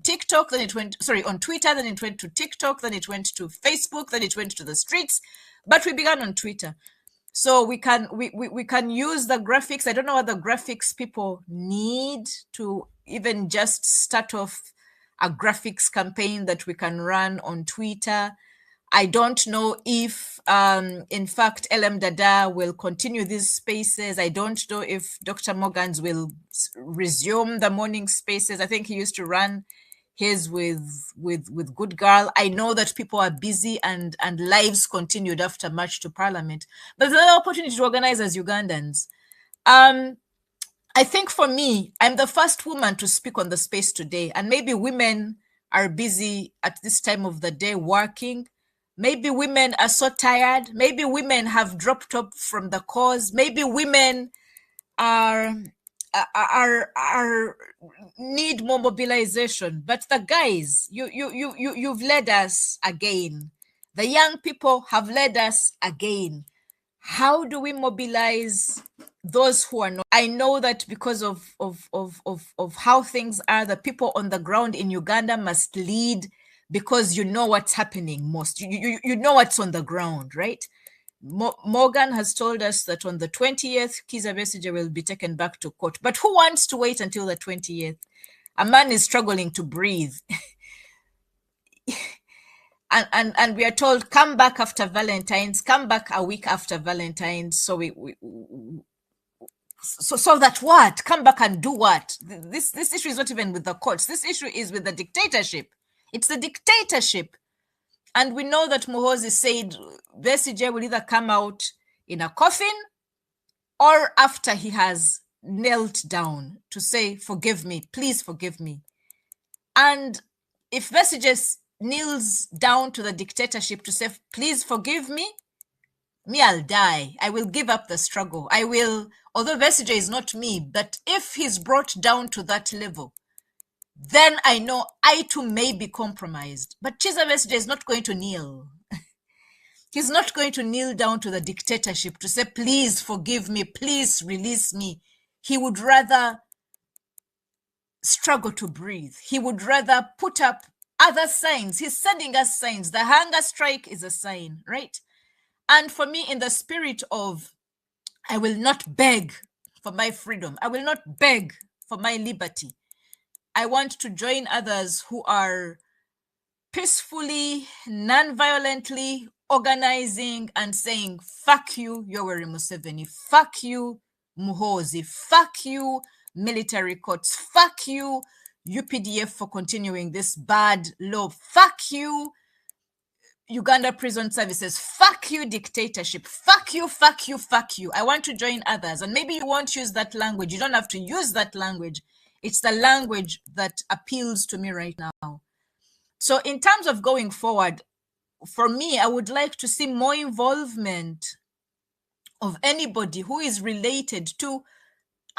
TikTok, then it went, on Twitter, then it went to TikTok, then it went to Facebook, then it went to the streets, but we began on Twitter. So we can use the graphics. I don't know what the graphics people need to even just start off a graphics campaign that we can run on Twitter. I don't know if, in fact, LM Dada will continue these spaces. I don't know if Dr. Morgans will resume the morning spaces. I think he used to run his with Good Girl. I know that people are busy and lives continued after March to Parliament. But there's an opportunity to organize as Ugandans. I think for me, I'm the first woman to speak on the space today. And maybe women are busy at this time of the day working. Maybe women are so tired. Maybe women have dropped off from the cause. Maybe women need more mobilization. But the guys, you've led us again. The young people have led us again. How do we mobilize those who are not? I know that because of how things are, the people on the ground in Uganda must lead, because you know what's happening most. You know what's on the ground, right? Morgan has told us that on the 20th, Kizza Besigye will be taken back to court. But who wants to wait until the 20th? A man is struggling to breathe. And we are told, come back after Valentine's, come back a week after Valentine's. So so that what? Come back and do what? This issue is not even with the courts. This issue is with the dictatorship. It's the dictatorship. And we know that Muhoozi said Besigye will either come out in a coffin or after he has knelt down to say, forgive me, please forgive me. And if Besigye kneels down to the dictatorship to say, please forgive me, I'll die. I will give up the struggle. I will, although Besigye is not me, but if he's brought down to that level, then I know I too may be compromised. But Kizza Besigye is not going to kneel. He's not going to kneel down to the dictatorship to say, please forgive me, please release me. He would rather struggle to breathe. He would rather put up other signs. He's sending us signs. The hunger strike is a sign, right? And for me, in the spirit of, I will not beg for my freedom. I will not beg for my liberty. I want to join others who are peacefully, non-violently organizing and saying, fuck you, Yoweri Museveni, fuck you, Muhoozi, fuck you, military courts, fuck you, UPDF for continuing this bad law, fuck you, Uganda Prison Services, fuck you, dictatorship, fuck you, fuck you, fuck you. I want to join others. And maybe you won't use that language. You don't have to use that language. It's the language that appeals to me right now. So in terms of going forward, for me, I would like to see more involvement of anybody who is related to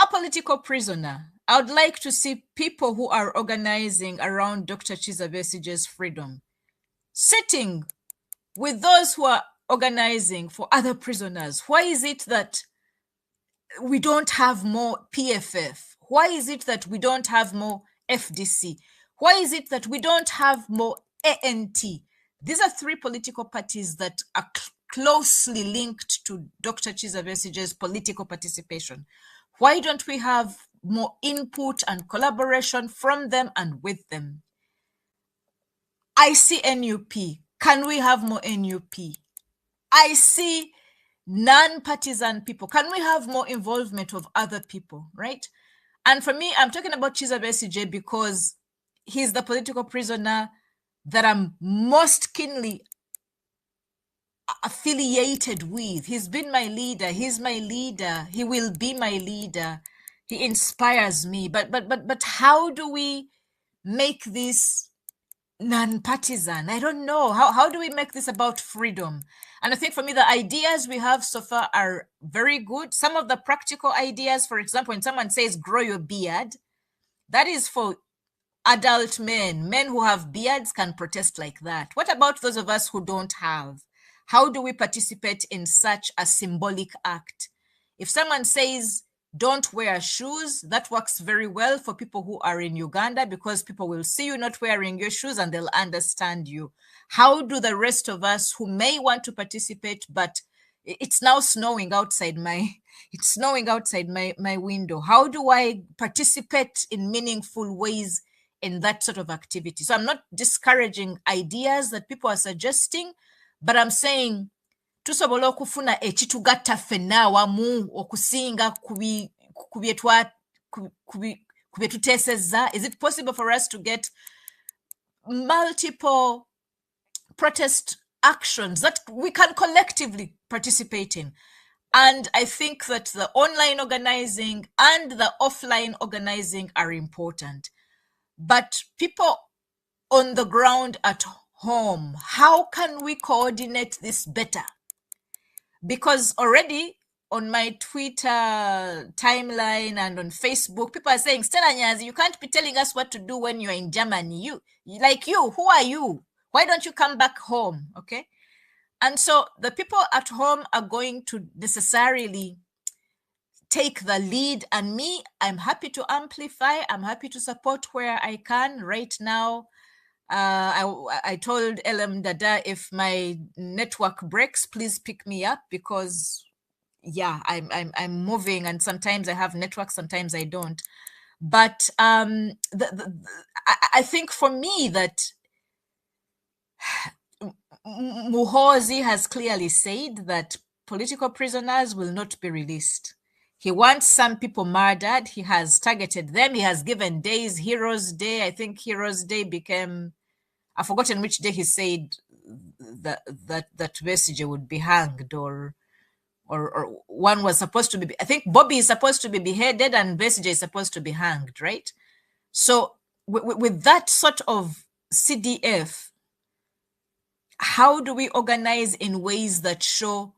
a political prisoner. I would like to see people who are organizing around Dr. Kizza Besigye's freedom, sitting with those who are organizing for other prisoners. Why is it that we don't have more PFF? Why is it that we don't have more FDC? Why is it that we don't have more ANT? These are three political parties that are closely linked to Dr. Kizza Besigye's political participation. Why don't we have more input and collaboration from them and with them? I see NUP. Can we have more NUP? I see non-partisan people. Can we have more involvement of other people, right? And for me, I'm talking about Kizza Besigye because he's the political prisoner that I'm most keenly affiliated with. He's been my leader. He's my leader. He will be my leader. He inspires me. But how do we make this non-partisan? I don't know. How do we make this about freedom? And I think for me, the ideas we have so far are very good. Some of the practical ideas, for example, when someone says grow your beard, that is for adult men. Men who have beards can protest like that. What about those of us who don't have? How do we participate in such a symbolic act? If someone says, don't wear shoes, that works very well for people who are in Uganda because people will see you not wearing your shoes and they'll understand you. How do the rest of us who may want to participate, but it's now snowing outside my window. How do I participate in meaningful ways in that sort of activity? So I'm not discouraging ideas that people are suggesting, but I'm saying tusobola okufuna ekitugatta ffenna awamu okusinga ku bye tuteesezza. Is it possible for us to get multiple protest actions that we can collectively participate in? And I think that the online organizing and the offline organizing are important. But people on the ground at home, how can we coordinate this better? Because already on my Twitter timeline and on Facebook, people are saying, Stella Nyazi, you can't be telling us what to do when you're in Germany. Who are you? Why don't you come back home? Okay. And so the people at home are going to necessarily take the lead, and me, I'm happy to amplify. I'm happy to support where I can. Right now, I told LM Dada, if my network breaks, please pick me up because, yeah, I'm moving, and sometimes I have network, sometimes I don't. But I think for me that Muhoozi has clearly said that political prisoners will not be released. He wants some people murdered. He has targeted them. He has given days, Heroes Day. I think Heroes Day became, I've forgotten which day he said that Besigye would be hanged, or one was supposed to be, I think Bobby is supposed to be beheaded and Besigye is supposed to be hanged, right? So with that sort of CDF, how do we organize in ways that show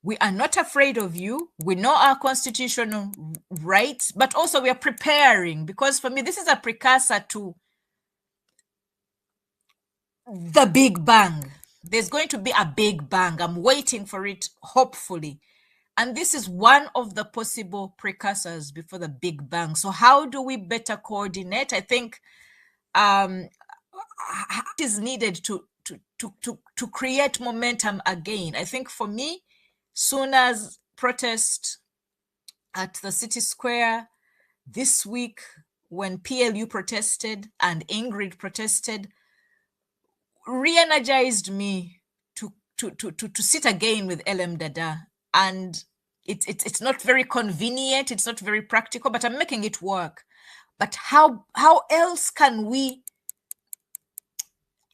we are not afraid of you, we know our constitutional rights, but also we are preparing? Because for me, this is a precursor to the big bang. There's going to be a big bang. I'm waiting for it, hopefully. And this is one of the possible precursors before the big bang. So how do we better coordinate? I think it is needed to create momentum again. I think for me, soon as protest at the city square this week, when PLU protested and Ingrid protested, re-energized me to sit again with LM Dada. And it's not very convenient, it's not very practical, but I'm making it work. But how else can we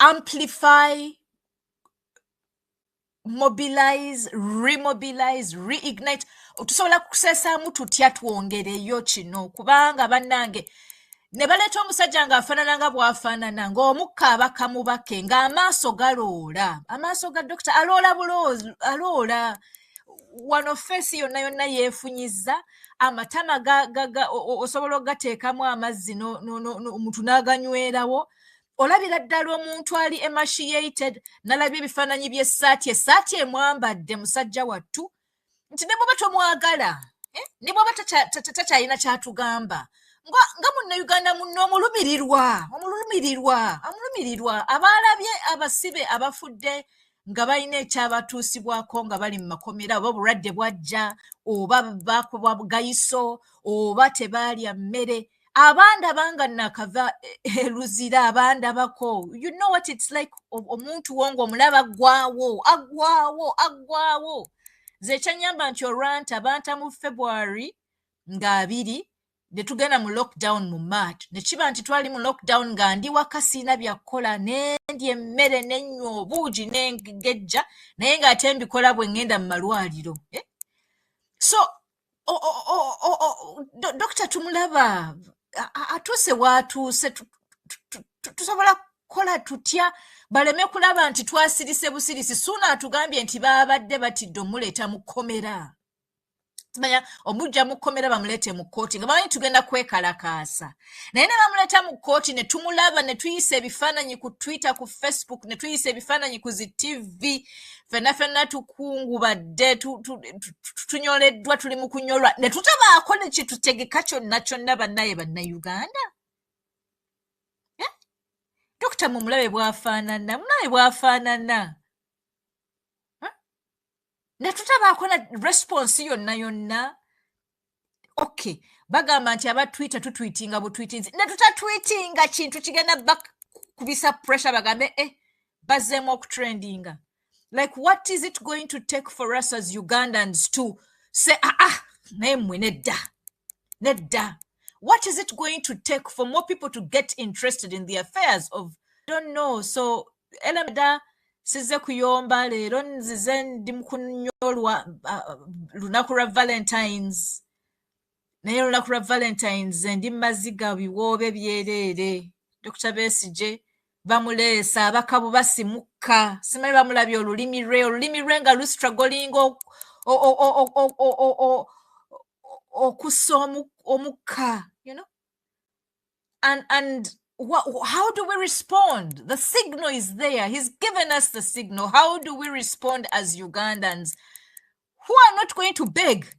amplify, mobilize, remobilize, reignite, tusobola kusesaamu tutya twongereyo kino? Kubanga bannange ne baleeta omusajja ng'afaanana nga bw'afaanana, ng'omukka abaka mubake, ng'amaaso galoola, amaaso ga dokita aloola buloozi, aloola wano feesi yonna yonna yeefunyizza, amatama osobola okugateekamu amazzi omuntu n'aganywerawo. Olabira ddala omuntu ali emaciated, nalabye ebifaananyi by'essaati emwambadde musajja wattu, nti ne bw'oba tomwagala, ne bw'oba takyalina kyatugamba, nga munnayuganda munno omulumirirwa abaalabye abasibe abafudde nga balina ekyabatuusibwako nga bali mu makomera, oba obulwadde bwajja, oba baakubwa gayiso, oba tebaalya mmere, abandaba nakava eluzira, abandabako. You know what it's like, omuntu wo ng'omulaba aggwaawo. Nze kyanyamba nti olwanta banta mu February nga 2 ne tugenda mu lockdown mu March, ne kiba nti twali mu lockdown nga ndi waka siina byakukola, nendi emmere nenywa obuugi n'engejja, naye ng'ate mbikola bwe ngenda mu malwaliro. So Dr. tumulaba atuuse waatuuse, tusobola kukola tutya baleme kulaba nti twasirise busirisi? Suuna atugambye nti baabadde batidde omuleeta mu kkomera. Tumanya omujja mu kkomera bamuleete mu kkooti nga bamanyi tugenda kwekalakaasa, naye ne bamuleeta mu kkooti ne tumulaba, ne tuyisa ebifaananyi ku Twitter, ku Facebook, ne tuyisa ebifaananyi ku zi TV, ffenna tukungubadde, tunyoleddwa, tuli mu kunyolwa, ne tutabaako ne kitutegeka kyonna bannaye bannayuganda. Dokita mumulabe bw'afaanana, ne tutabaako na response yonna. Okay, bagamba nti abatwita tutwitinga butwitinzi, ne tutatwitinga kintu kigenda bakubisa pressure bagambe bazzeemu okutrendinga. Like, what is it going to take for us as Ugandans to say, naye mmwe nedda? What is it going to take for more people to get interested in the affairs of, I don't know. So LMDA sizze kuyomba, leero nzize ndi mu kunyolwa lunaku lwa Valentines, naye lunaku lwa Valentines ndi maziga biwoobe byereere. Dr. Besigye bamuleesa, abakabu basimukka, simanyi bamulabye olulimi lwe nga lustragolinga okussa omukka, you know. And how do we respond? The signal is there. He's given us the signal. How do we respond as Ugandans who are not going to beg?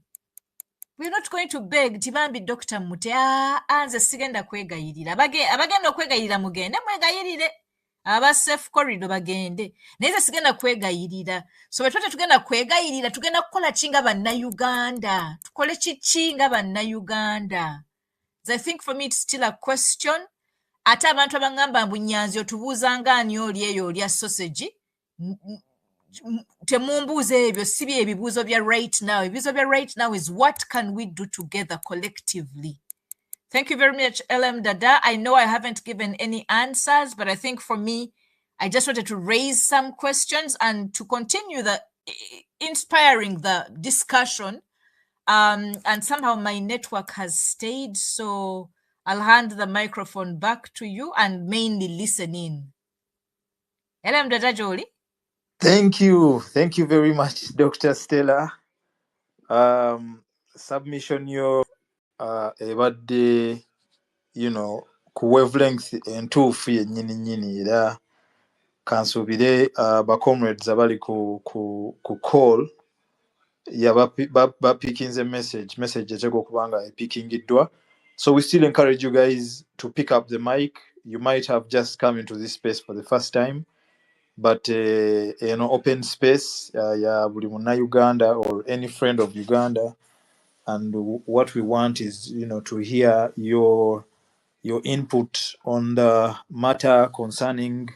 We're not going to beg. Tibambi Dr. Mute, nze sigenda kwegayirira. Abagenda okwegayirira mugende mwegayirire. Aba safe corridor bagende. Neze sigenda kwegayirira. So bwe tugenda kwegayirira, tugenda kukola kinga bannayuganda. Tukole kinga bannayuganda. I think for me it's still a question. Ate abantu abangamba mbu Nyanzi otubuuzanga ani oli eyo olya sausage, temumbuuza ebyo, si bye ebibuuzo bya right now. Ebibuuzo bya right now is what can we do together collectively? Thank you very much, LM Dada. I know I haven't given any answers, but I think for me, I just wanted to raise some questions and to continue the inspiring the discussion. And somehow my network has stayed, so I'll hand the microphone back to you and mainly listen in. Hello, Mdada Jolie. Thank you very much, Dr. Stella. Submission your ebadde, ku wavelength entuufu yennyini era kansuubire ba comrades abali ku call bapikinze message eteeka okuba nga epikingiddwa. So we still encourage you guys to pick up the mic. You might have just come into this space for the first time, but open space ya buli munna Uganda or any friend of Uganda, and what we want is to hear your input on the matter concerning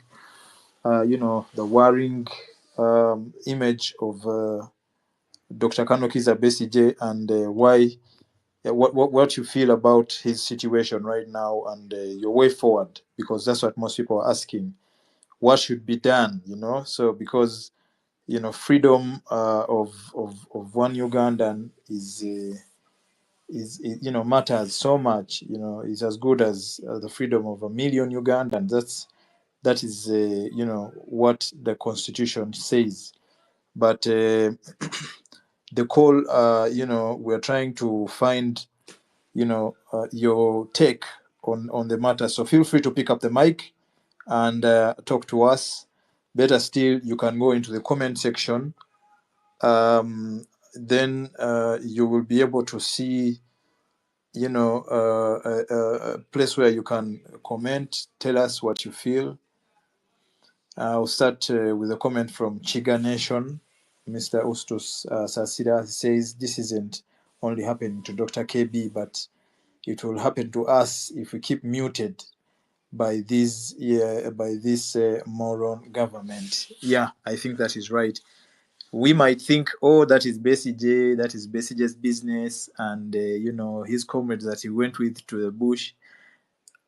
the worrying image of Dr. Kanokiza Besigye and why what you feel about his situation right now and your way forward, because that's what most people are asking. What should be done, So because freedom of one Ugandan is matters so much. Is as good as the freedom of 1 million Ugandans. That is what the Constitution says. But the call, we're trying to find your take on the matter. So feel free to pick up the mic and talk to us. Better still, you can go into the comment section. Then you will be able to see, a place where you can comment, tell us what you feel. I'll start with a comment from Chiga Nation. Mr. Ustus Sasida says, this isn't only happening to Dr. KB, but it will happen to us if we keep muted by this moron government. Yeah, I think that is right. We might think, oh, that is Besigye's business, and his comrades that he went with to the bush.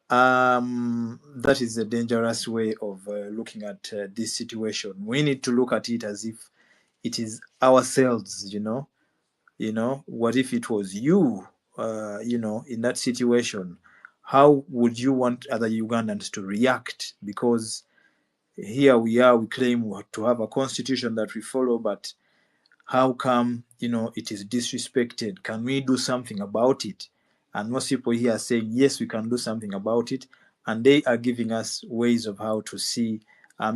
That is a dangerous way of looking at this situation. We need to look at it as if it is ourselves. What if it was you? In that situation, how would you want other Ugandans to react? Because here we are, we claim to have a constitution that we follow, but how come, it is disrespected? Can we do something about it? And most people here are saying, yes, we can do something about it. And they are giving us ways of how to see, how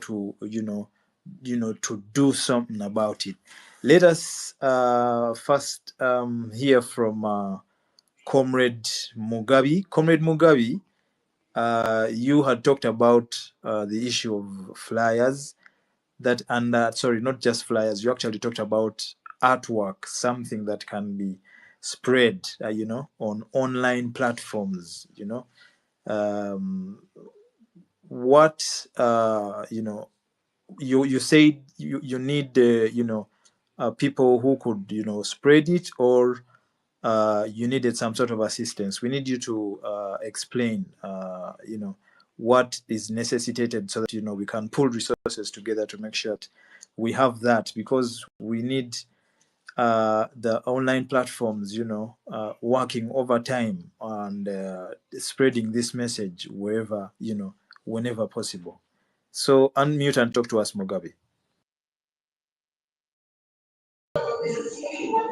to, to do something about it. Let us first hear from Comrade Mugabe. Comrade Mugabe, you had talked about the issue of flyers. Sorry, not just flyers. You actually talked about artwork, something that can be spread, on online platforms. What you said you need people who could spread it, or you needed some sort of assistance. We need you to explain what is necessitated so that we can pull resources together to make sure that we have that, because we need the online platforms working overtime and spreading this message wherever, whenever possible. So unmute and talk to us, Mugabe.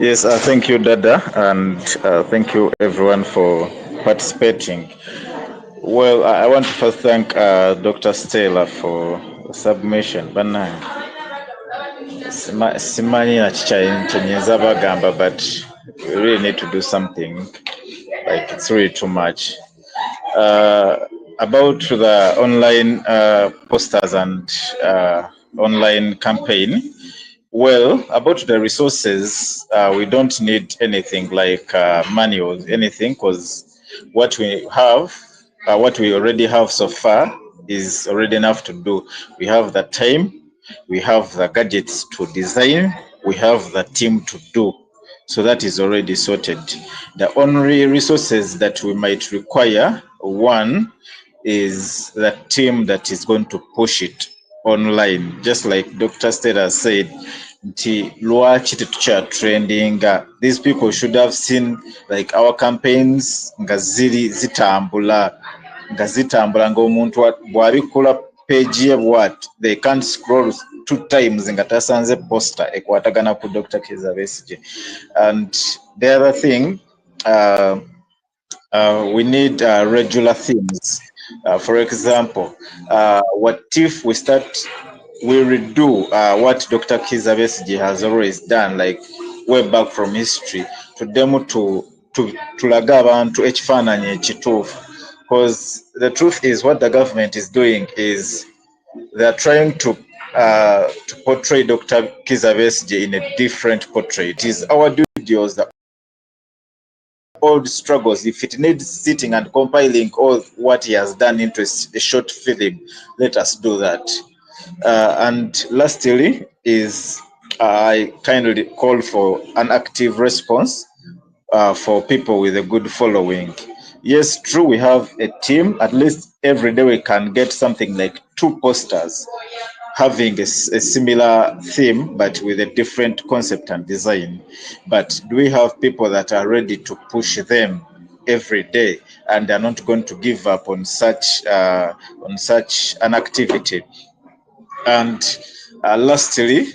Yes, thank you, Dada, and thank you everyone for participating. Well, I want to first thank Dr. Stella for the submission. Simani na chicha bagamba, but we really need to do something. Like, it's really too much. About the online posters and online campaign. Well, about the resources, we don't need anything like money or anything, because what we have, what we already have so far is already enough to do. We have the time, we have the gadgets to design, we have the team to do. So that is already sorted. The only resources that we might require, one, is the team that is going to push it online. Just like Dr. Stead has said, nti lwaki tetukya trendinga. These people should have seen like our campaigns nga zitambula ng'omuntu bw'abikula page ye bw'ati, they can't scroll 2 times nga tasanze poster ekwatagana ku Dr. Kizza Besigye. And the other thing, we need regular themes. For example, what if we redo what Dr. Kizza Besigye has always done, like way back from history, tulaga abantu ekifaananyi ekituufu. Because the truth is, what the government is doing is they are trying to portray Dr. Kizza Besigye in a different portrait. It is our duty as the old struggles. If it needs sitting and compiling all what he has done into a short film, let us do that. And lastly is I kindly call for an active response for people with a good following. Yes, true, we have a team. At least every day we can get something like 2 posters having a similar theme but with a different concept and design. But do we have people that are ready to push them every day and are not going to give up on such an activity? And lastly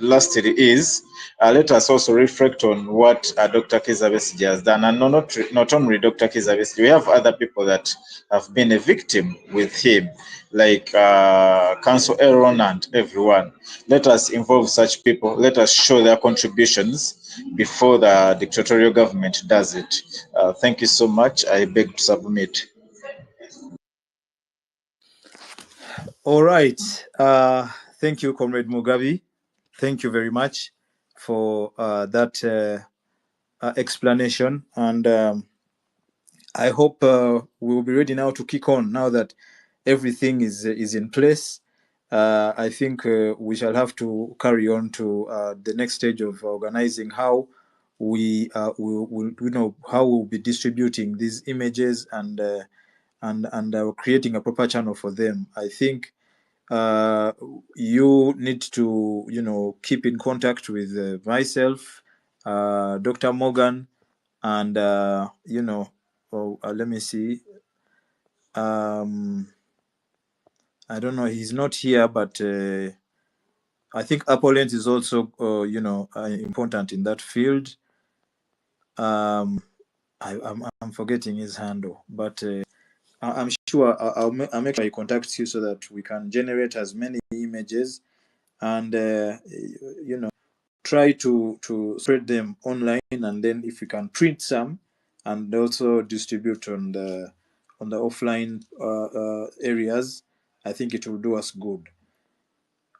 is let us also reflect on what Dr. Kizza Besigye has done, and not only Dr. Kizza Besigye. We have other people that have been a victim with him, like Council Aaron and everyone. Let us involve such people. Let us show their contributions before the dictatorial government does it. Thank you so much. I beg to submit. All right. Thank you, Comrade Mugabe. Thank you very much for that explanation. And I hope we will be ready now to kick on now that everything is in place. I think we shall have to carry on to the next stage of organizing how we will how we'll be distributing these images and creating a proper channel for them. I think you need to keep in contact with myself, Dr. Morgan, and let me see. I don't know. He's not here, but I think Appolent is also important in that field. I'm forgetting his handle, but I'm sure I'll make sure I contact you so that we can generate as many images and try to spread them online, and then if we can print some and also distribute on the offline areas, I think it will do us good.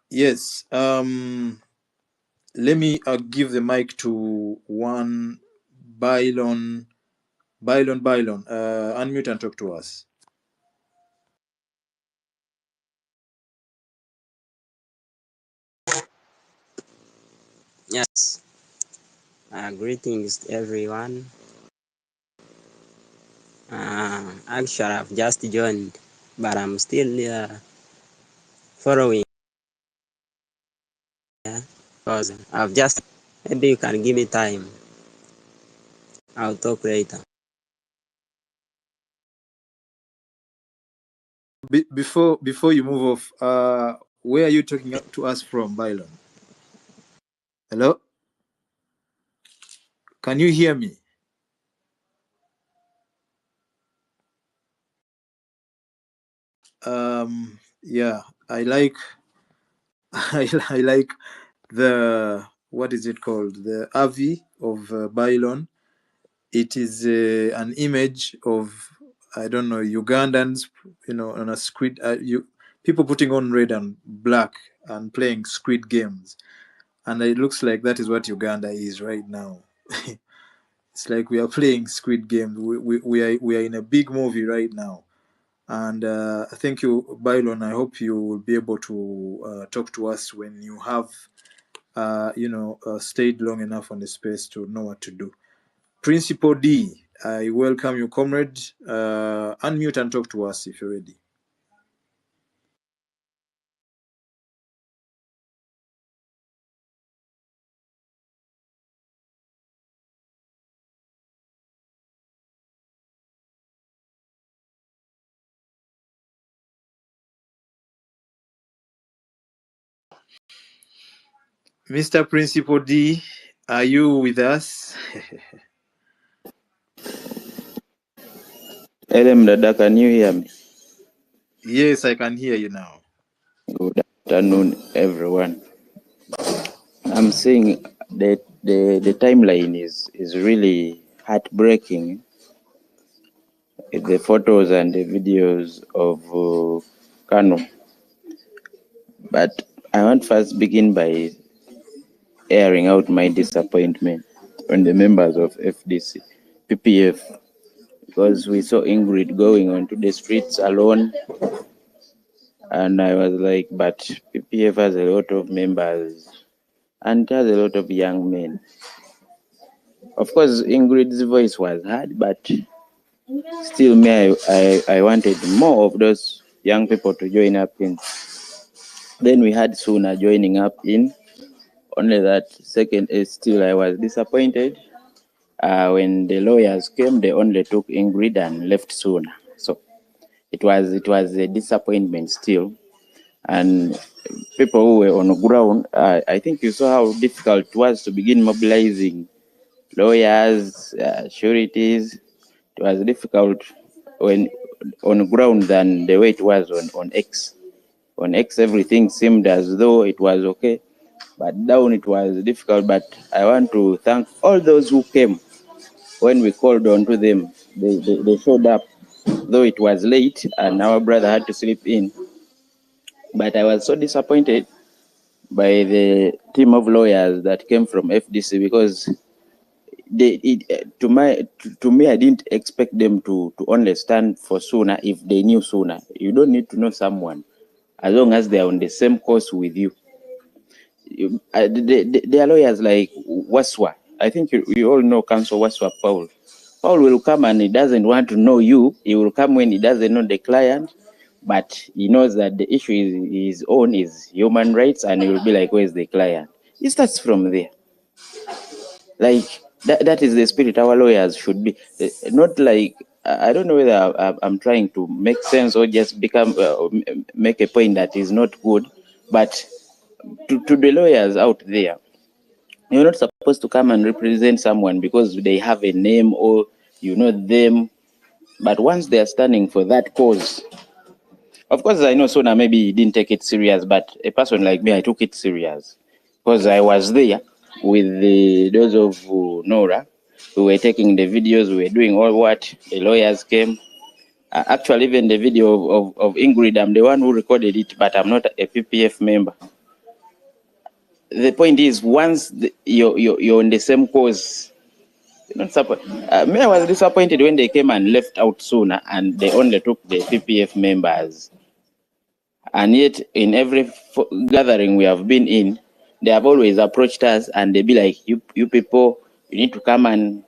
Yes. Let me give the mic to one Bylon. Unmute and talk to us. Yes. Greetings to everyone. Actually, I've just joined, but I'm still following. Because I've just, maybe you can give me time. I'll talk later. Before you move off, where are you talking to us from, Bylon? Hello? Can you hear me? Yeah, I like I like the, what is it called, the AVI of Bylon. It is an image of, I don't know, Ugandans, on a squid, people putting on red and black and playing squid games, and it looks like that is what Uganda is right now. It's like we are playing squid games. We are in a big movie right now. And thank you, Bylon. I hope you will be able to talk to us when you have, stayed long enough on the space to know what to do. Principal D, I welcome you, comrade. Unmute and talk to us if you're ready. Mr. Principal D, are you with us? Elem Dada, can you hear me? Yes, I can hear you now. Good afternoon, everyone. I'm saying that the timeline is really heartbreaking. The photos and the videos of Kano. But I want first begin by airing out my disappointment on the members of FDC, PPF, because we saw Ingrid going onto the streets alone. And I was like, but PPF has a lot of members and it has a lot of young men. Of course, Ingrid's voice was heard, but still, I wanted more of those young people to join up in. Then we had Suna joining up in. Only that second is still I was disappointed. When the lawyers came, they only took Ingrid and left Suna. So it was a disappointment still. And people who were on the ground, I think you saw how difficult it was to begin mobilizing lawyers, sureties. It was difficult when on the ground than the way it was on X. On X, everything seemed as though it was okay, but down it was difficult. But I want to thank all those who came when we called on to them. They showed up, though it was late and our brother had to sleep in. But I was so disappointed by the team of lawyers that came from FDC because to me, I didn't expect them to only stand for Suna if they knew Suna. You don't need to know someone as long as they are on the same course with you. They are lawyers like Waswa. I think you all know Counsel Waswa Paul. Paul will come and he doesn't want to know you. He will come when he doesn't know the client, but he knows that the issue is his own, is human rights, and he will be like, where's the client? It starts from there. Like that is the spirit our lawyers should be. Not like, I don't know whether I'm trying to make sense or just make a point that is not good, but to the lawyers out there, you're not supposed to come and represent someone because they have a name or you know them. But once they are standing for that cause, of course, I know Sona maybe he didn't take it serious, but a person like me, I took it serious because I was there with those of Nora who were taking the videos, we were doing all what the lawyers came. Actually, even the video of Ingrid, I'm the one who recorded it, but I'm not a PPF member. The point is, once you're on the same cause, you're not me, I was disappointed when they came and left out sooner, and they only took the PPF members. And yet, in every gathering we have been in, they have always approached us, and they be like, "You people, you need to come on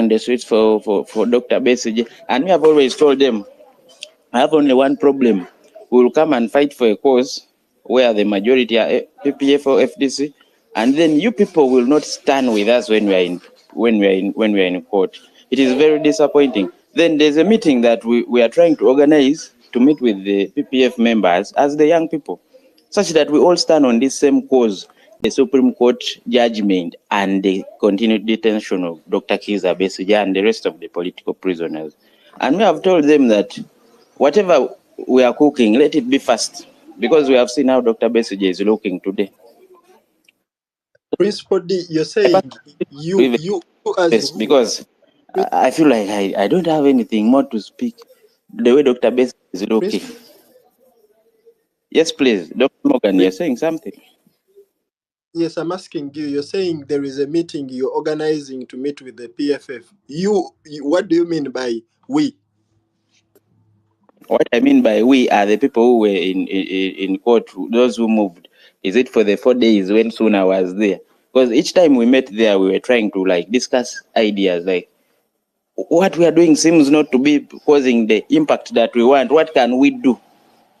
the streets for Dr. Besige." And we have always told them, I have only one problem. We will come and fight for a cause where the majority are PPF or FDC, and then you people will not stand with us when we are in court. It is very disappointing. Then there's a meeting that we are trying to organize to meet with the PPF members as the young people, such that we all stand on this same cause, the Supreme Court judgment and the continued detention of Dr. Kiza Besigye and the rest of the political prisoners. And we have told them that whatever we are cooking, let it be fast, because we have seen how Dr. Besigye is looking today. Principal D, you're saying you as who? Because I feel like I don't have anything more to speak. The way Dr. Besigye is looking. Yes, please, Dr. Morgan, you're saying something. Yes, I'm asking you. You're saying there is a meeting you're organizing to meet with the PFF. What do you mean by we? What I mean by we are the people who were in court, those who moved. Is it for the 4 days when Suna was there? Because each time we met there, we were trying to like discuss ideas like, what we are doing seems not to be causing the impact that we want. What can we do?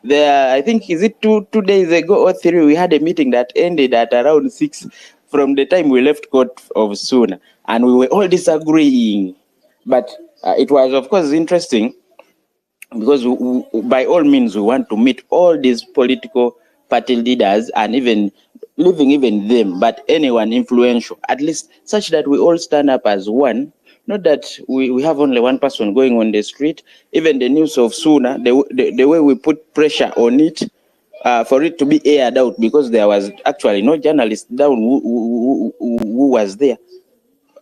There, I think, is it two days ago or 3, we had a meeting that ended at around 6 from the time we left court of Suna, and we were all disagreeing. But it was, of course, interesting because by all means we want to meet all these political party leaders and even leaving even them, but anyone influential, at least such that we all stand up as one. Not that we have only one person going on the street. Even the news of Suna, the way we put pressure on it for it to be aired out, because there was actually no journalist down who was there,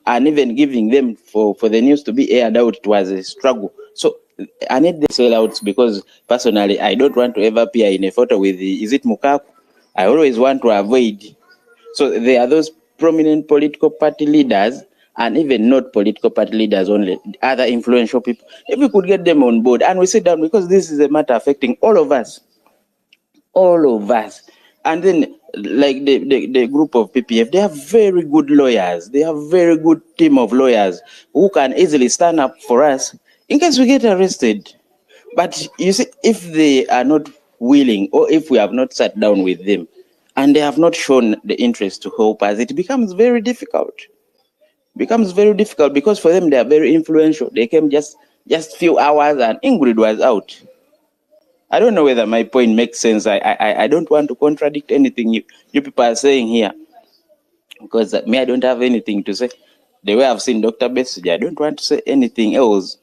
and even giving them for the news to be aired out, it was a struggle. So I need the sellouts because personally I don't want to ever appear in a photo with is it Mukaku? I always want to avoid. So there are those prominent political party leaders and even not political party leaders only, other influential people. If we could get them on board and we sit down, because this is a matter affecting all of us. And then, like the group of PPF, they have very good lawyers. They have very good team of lawyers who can easily stand up for us in case we get arrested. But you see, if they are not willing, or if we have not sat down with them and they have not shown the interest to help us, it becomes very difficult. Because for them, they are very influential. They came just few hours and Ingrid was out. I don't know whether my point makes sense. I don't want to contradict anything you people are saying here, because me, I don't have anything to say. The way I've seen Dr. Besuji, I don't want to say anything else.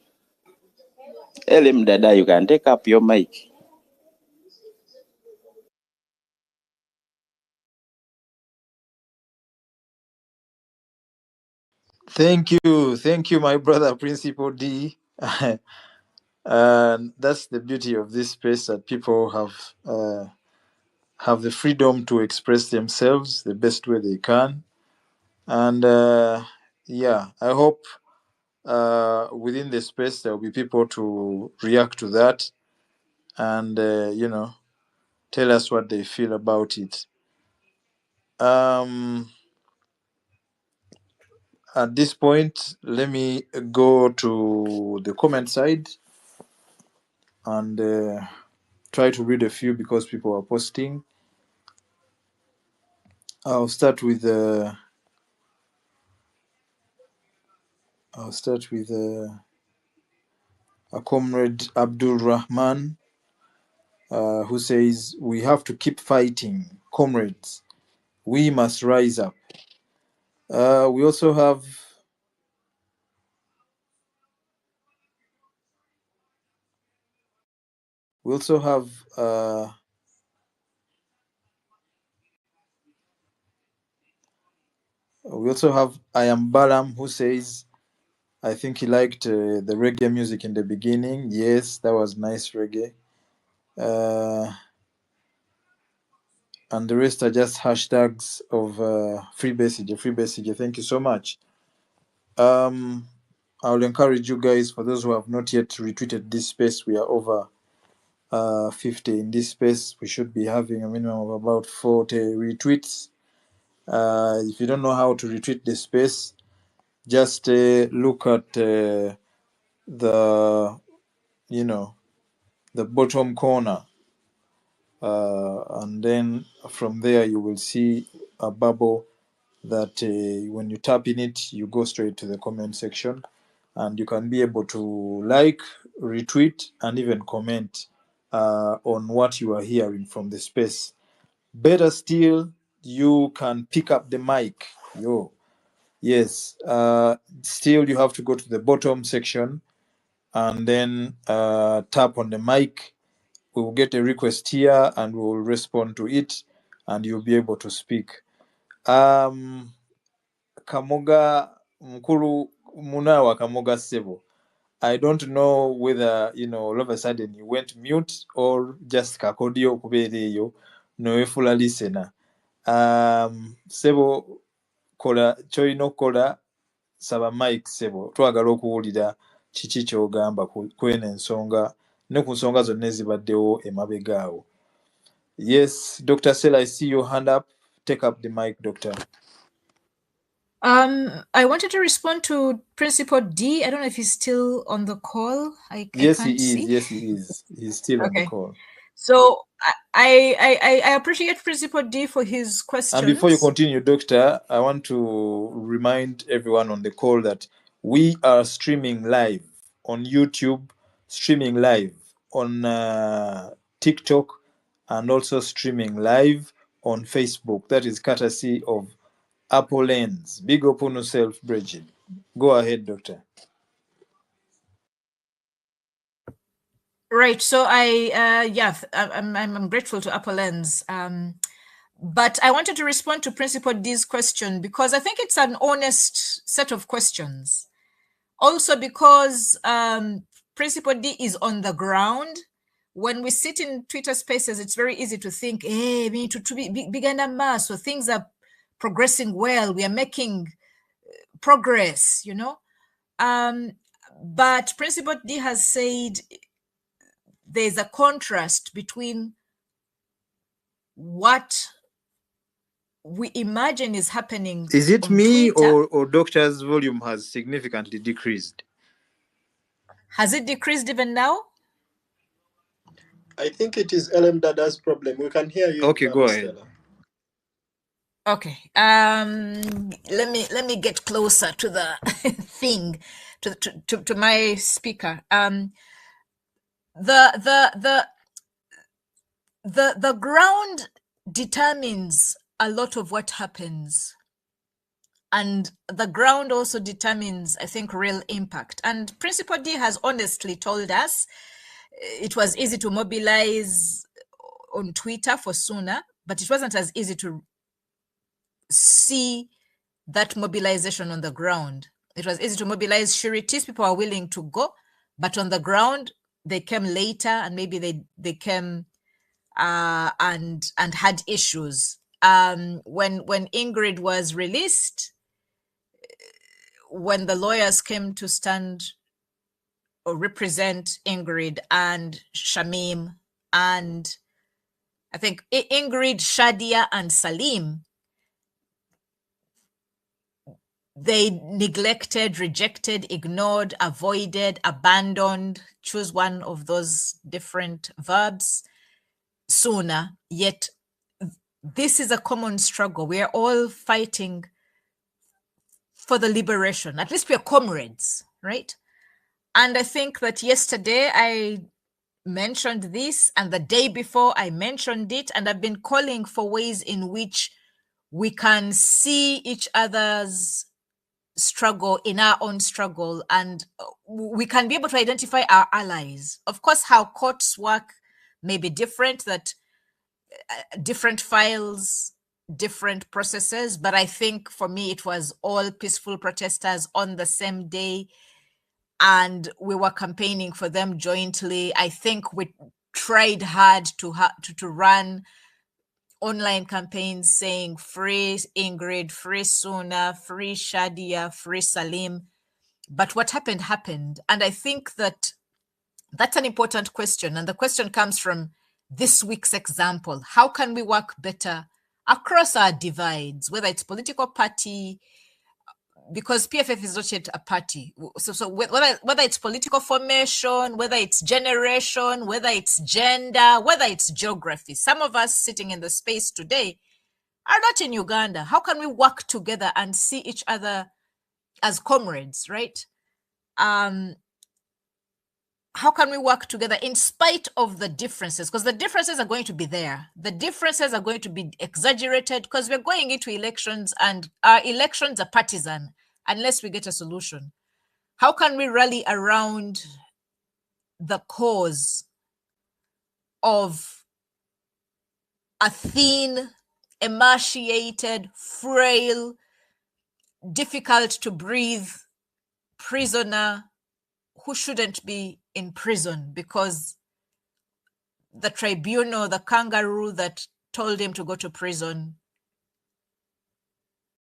Elim Dada, you can take up your mic. Thank you, my brother, Principal D. And that's the beauty of this space, that people have the freedom to express themselves the best way they can. And yeah, I hope within the space there will be people to react to that and tell us what they feel about it. At this point, let me go to the comment side and try to read a few because people are posting. I'll start with a comrade Abdul Rahman, who says, "We have to keep fighting, comrades. We must rise up." We also have I am Balam, who says, I think he liked the reggae music in the beginning. Yes, that was nice reggae. And the rest are just hashtags of free Besigye. Thank you so much. I would encourage you guys, for those who have not yet retweeted this space, we are over 50 in this space. We should be having a minimum of about 40 retweets. If you don't know how to retweet the space, just look at the bottom corner, and then from there you will see a bubble that when you tap in it, you go straight to the comment section, and you can be able to like, retweet, and even comment on what you are hearing from the space. Better still, you can pick up the mic. Yes. Still, you have to go to the bottom section and then tap on the mic. We will get a request here and we will respond to it, and you'll be able to speak. Kamoga Mkulu Munawa Kamoga Sebo. I don't know whether, all of a sudden you went mute or just kakodio kubereyo noefula listener. Sebo kola choino kola saba Mike Sebo twagala okuwulira kiki ky'ogamba kweno ensonga ne ku nsonga zonna ezibaddewo emabega awo. Yes, Dr. Sel, I see your hand up. Take up the mic, Doctor. I wanted to respond to Principal D. I don't know if he's still on the call. I Yes, can't he is. see. Yes, he is. He's still on the Okay. call. So I appreciate Principal D for his questions. And before you continue, Doctor, I want to remind everyone on the call that we are streaming live on YouTube, streaming live on TikTok, and also streaming live on Facebook. That is courtesy of Apple Lens. Big up on yourself, Bridget. Go ahead, Doctor. Right. So I'm grateful to Apple Lens. But I wanted to respond to Principal D's question because I think it's an honest set of questions. Also because Principal D is on the ground. When we sit in Twitter spaces, it's very easy to think, hey, we need to be bigger than mass. So things are progressing well. We are making progress, you know. But Principal D has said there's a contrast between what we imagine is happening. Is it on me Twitter. or Doctor's volume has significantly decreased? Has it decreased even now? I think it is LM Dada's problem. We can hear you. Okay, go ahead. Stella. Okay. Let me get closer to the thing, to my speaker. The ground determines a lot of what happens. And the ground also determines, I think, real impact. And Principal D has honestly told us it was easy to mobilize on Twitter for Sooner, but it wasn't as easy to see that mobilization on the ground. It was easy to mobilize sureties. People are willing to go, but on the ground, they came later and maybe they came and had issues. When Ingrid was released, when the lawyers came to stand or represent Ingrid and Shamim and I think Ingrid, Shadia, and Salim, they neglected, rejected, ignored, avoided, abandoned, choose one of those different verbs, Sooner. Yet this is a common struggle. We are all fighting for the liberation. At least we are comrades, right? And I think that yesterday I mentioned this, and the day before I mentioned it, and I've been calling for ways in which we can see each other's struggle in our own struggle, and we can be able to identify our allies. Of course, how courts work may be different, that different files, different processes, but I think for me it was all peaceful protesters on the same day, and we were campaigning for them jointly. I think we tried hard to run online campaigns saying free Ingrid, free Suna, free Shadia, free Salim. But what happened. And I think that that's an important question. And the question comes from this week's example. How can we work better across our divides, whether it's political party, because PFF is not yet a party. So whether it's political formation, whether it's generation, whether it's gender, whether it's geography, some of us sitting in the space today are not in Uganda. How can we work together and see each other as comrades, right? How can we work together in spite of the differences? Because the differences are going to be there. The differences are going to be exaggerated because we're going into elections and our elections are partisan unless we get a solution. How can we rally around the cause of a thin, emaciated, frail, difficult to breathe prisoner who shouldn't be in prison because the tribunal, the kangaroo that told him to go to prison,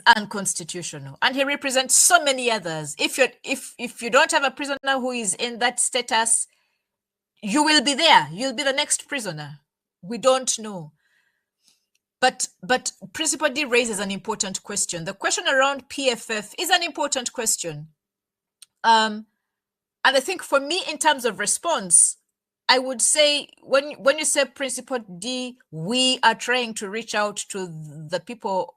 unconstitutional, and he represents so many others. If you don't have a prisoner who is in that status, you will be there. You'll be the next prisoner. We don't know. But Principal D raises an important question. The question around PFF is an important question. And I think for me, in terms of response, I would say when you say Principal D, we are trying to reach out to the people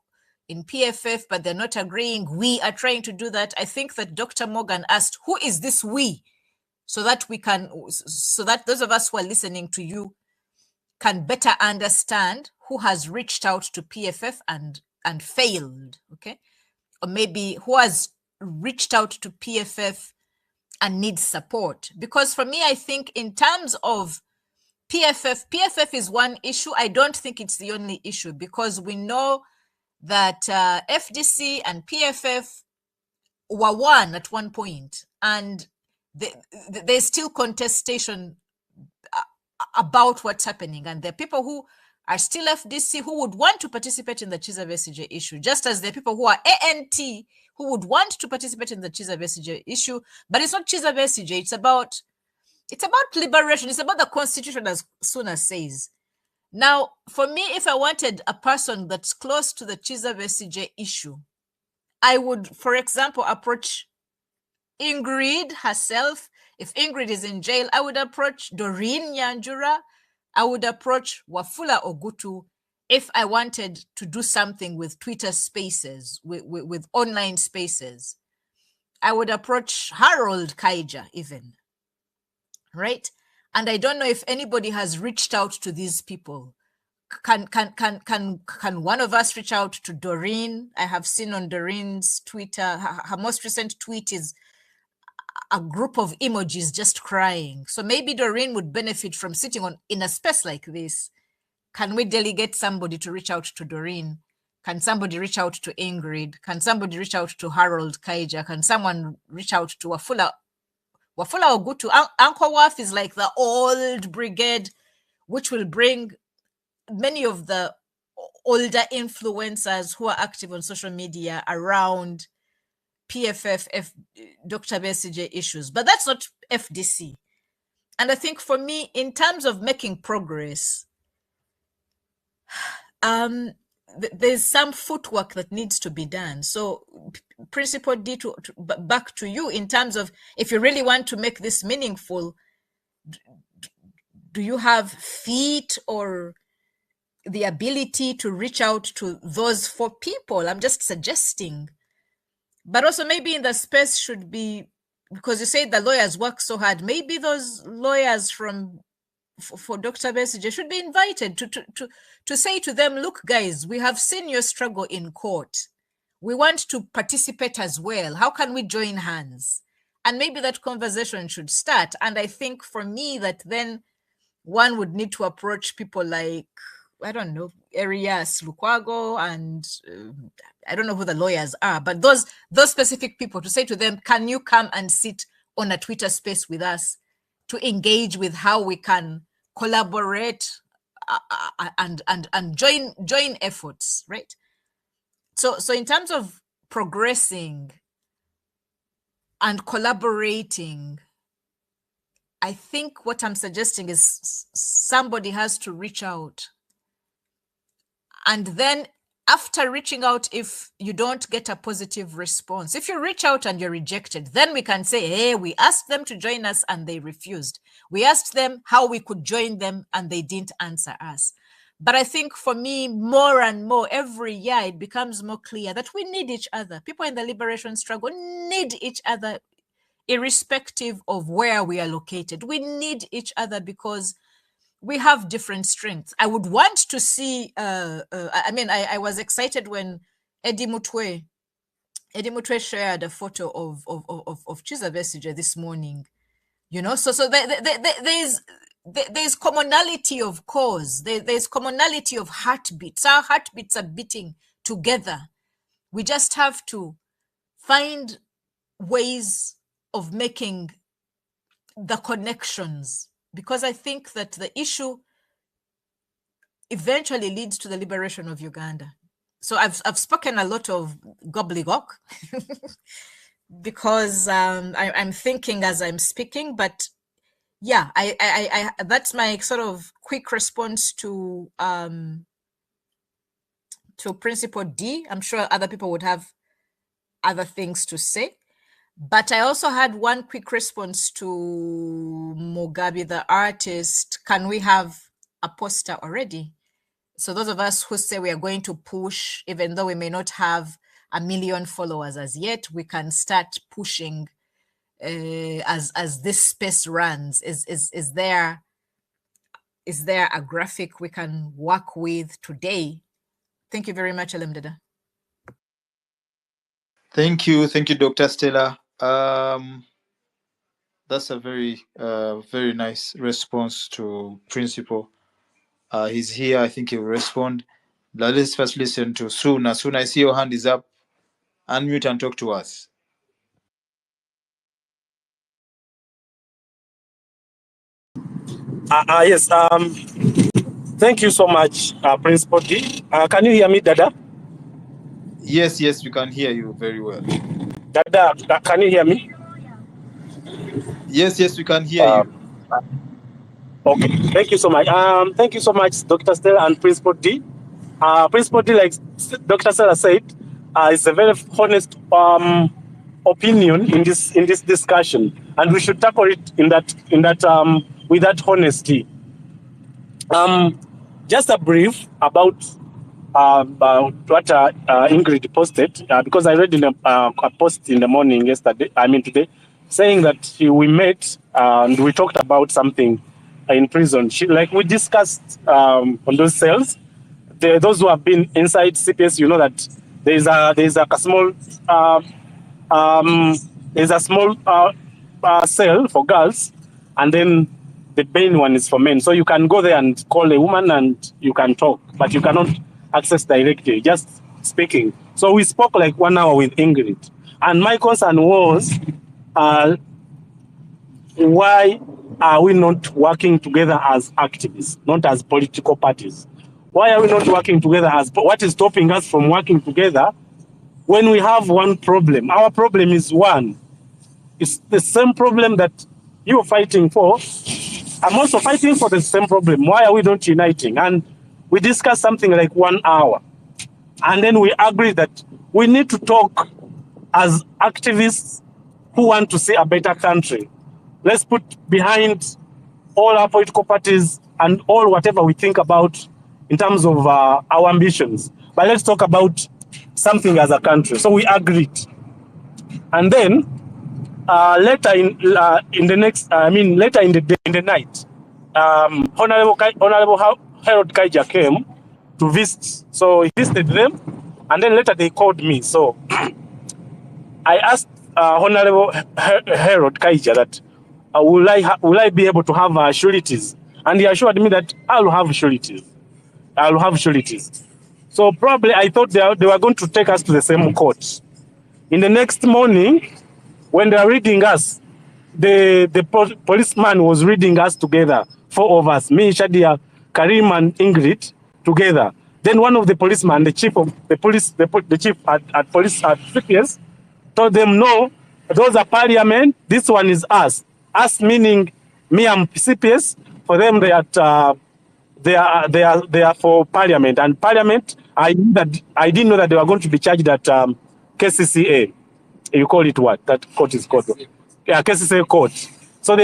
in PFF, but they're not agreeing. We are trying to do that. I think that Dr. Morgan asked, who is this we? So that those of us who are listening to you can better understand who has reached out to PFF and failed, okay? Or maybe who has reached out to PFF and needs support. Because for me, I think in terms of PFF is one issue. I don't think it's the only issue, because we know that FDC and PFF were one at one point, and there's still contestation about what's happening. And there are people who are still FDC who would want to participate in the Chiza Besigye issue, just as there are people who are ANT who would want to participate in the Chiza Besigye issue. But it's not Chiza Besigye, it's about liberation. It's about the constitution, as Suna says. Now, for me, if I wanted a person that's close to the Chiza Besigye issue, I would, for example, approach Ingrid herself. If Ingrid is in jail, I would approach Doreen Nyanjura. I would approach Wafula Ogutu if I wanted to do something with Twitter spaces, with online spaces. I would approach Harold Kaija even, right? And I don't know if anybody has reached out to these people. Can one of us reach out to Doreen? I have seen on Doreen's Twitter, her most recent tweet is a group of emojis just crying. So maybe Doreen would benefit from sitting in a space like this. Can we delegate somebody to reach out to Doreen? Can somebody reach out to Ingrid? Can somebody reach out to Harold Kaija? Can someone reach out to Wafula Ogutu? Uncle Waf is like the old brigade, which will bring many of the older influencers who are active on social media around PFF, Dr. Besigye issues. But that's not FDC. And I think for me, in terms of making progress, there's some footwork that needs to be done. So Principal D, back to you in terms of, if you really want to make this meaningful, do you have feet or the ability to reach out to those 4 people? I'm just suggesting. But also maybe in the space should be, because you say the lawyers work so hard, maybe those lawyers for Dr. Besigye should be invited to say to them, look, guys, we have seen your struggle in court. We want to participate as well. How can we join hands? And maybe that conversation should start. And I think for me that then one would need to approach people like, I don't know, Arias Lukwago, and I don't know who the lawyers are, but those specific people, to say to them, can you come and sit on a Twitter space with us to engage with how we can collaborate and join efforts, right? So in terms of progressing and collaborating, I think what I'm suggesting is somebody has to reach out. And then after reaching out, if you don't get a positive response, if you reach out and you're rejected, then we can say, hey, we asked them to join us and they refused. We asked them how we could join them and they didn't answer us. But I think for me, more and more, every year, it becomes more clear that we need each other. People in the liberation struggle need each other, irrespective of where we are located. We need each other because we have different strengths. I would want to see, I was excited when Eddie Mutwe shared a photo of Chiza Besigye this morning, you know, so there's commonality of cause, there's commonality of heartbeats. Our heartbeats are beating together. We just have to find ways of making the connections, because I think that the issue eventually leads to the liberation of Uganda. So I've spoken a lot of gobbledygook because I'm thinking as I'm speaking, but yeah, I that's my sort of quick response to to Principal D. I'm sure other people would have other things to say. But I also had one quick response to Mugabe, the artist. Can we have a poster already? So those of us who say we are going to push, even though we may not have 1 million followers as yet, we can start pushing as this space runs. Is there a graphic we can work with today? Thank you very much, Alemdada. Thank you, Dr. Stella. That's a very nice response to Principal. He's here. I think he will respond. Let's first listen to Suna. Suna, I see your hand is up. Unmute and talk to us. Yes. Thank you so much, Principal D. Can you hear me, Dada? Yes, we can hear you very well. Dada, can you hear me? Yes, we can hear you. Okay, thank you so much. Thank you so much, Dr. Stella and Principal D. Principal D, like Dr. Stella said, is a very honest opinion in this discussion, and we should tackle it in that with that honesty. Just a brief about what Ingrid posted, because I read in a post in the morning today, saying that we met and we talked about something in prison. We discussed on those cells. Those who have been inside CPS, you know that there's a small cell for girls, and then the main one is for men. So you can go there and call a woman and you can talk, but you cannot access directly, just speaking. So we spoke like 1 hour with Ingrid. And my concern was, why are we not working together as activists, not as political parties? Why are we not working together what is stopping us from working together when we have one problem? Our problem is one. It's the same problem that you're fighting for. I'm also fighting for the same problem. Why are we not uniting? And we discussed something like 1 hour. And then we agreed that we need to talk as activists who want to see a better country. Let's put behind all our political parties and all whatever we think about in terms of our ambitions. But let's talk about something as a country. So we agreed. And then later in the night, Honorable Harold Kaija came to visit. So he visited them, and then later they called me. So I asked Honorable Harold Kaija that will I be able to have sureties, and he assured me that I'll have sureties. So probably I thought they were going to take us to the same court. In the next morning, when they are reading us, the policeman was reading us together, 4 of us, me, Shadia, Karim, and Ingrid, together. Then one of the policemen, the chief of the police, the chief at police at CPS, told them, no, those are parliament, this one is us. Us meaning me and CPS, for them they are for parliament. And parliament, I didn't know that they were going to be charged at KCCA. You call it what? That court is called. Yeah, KCCA court. So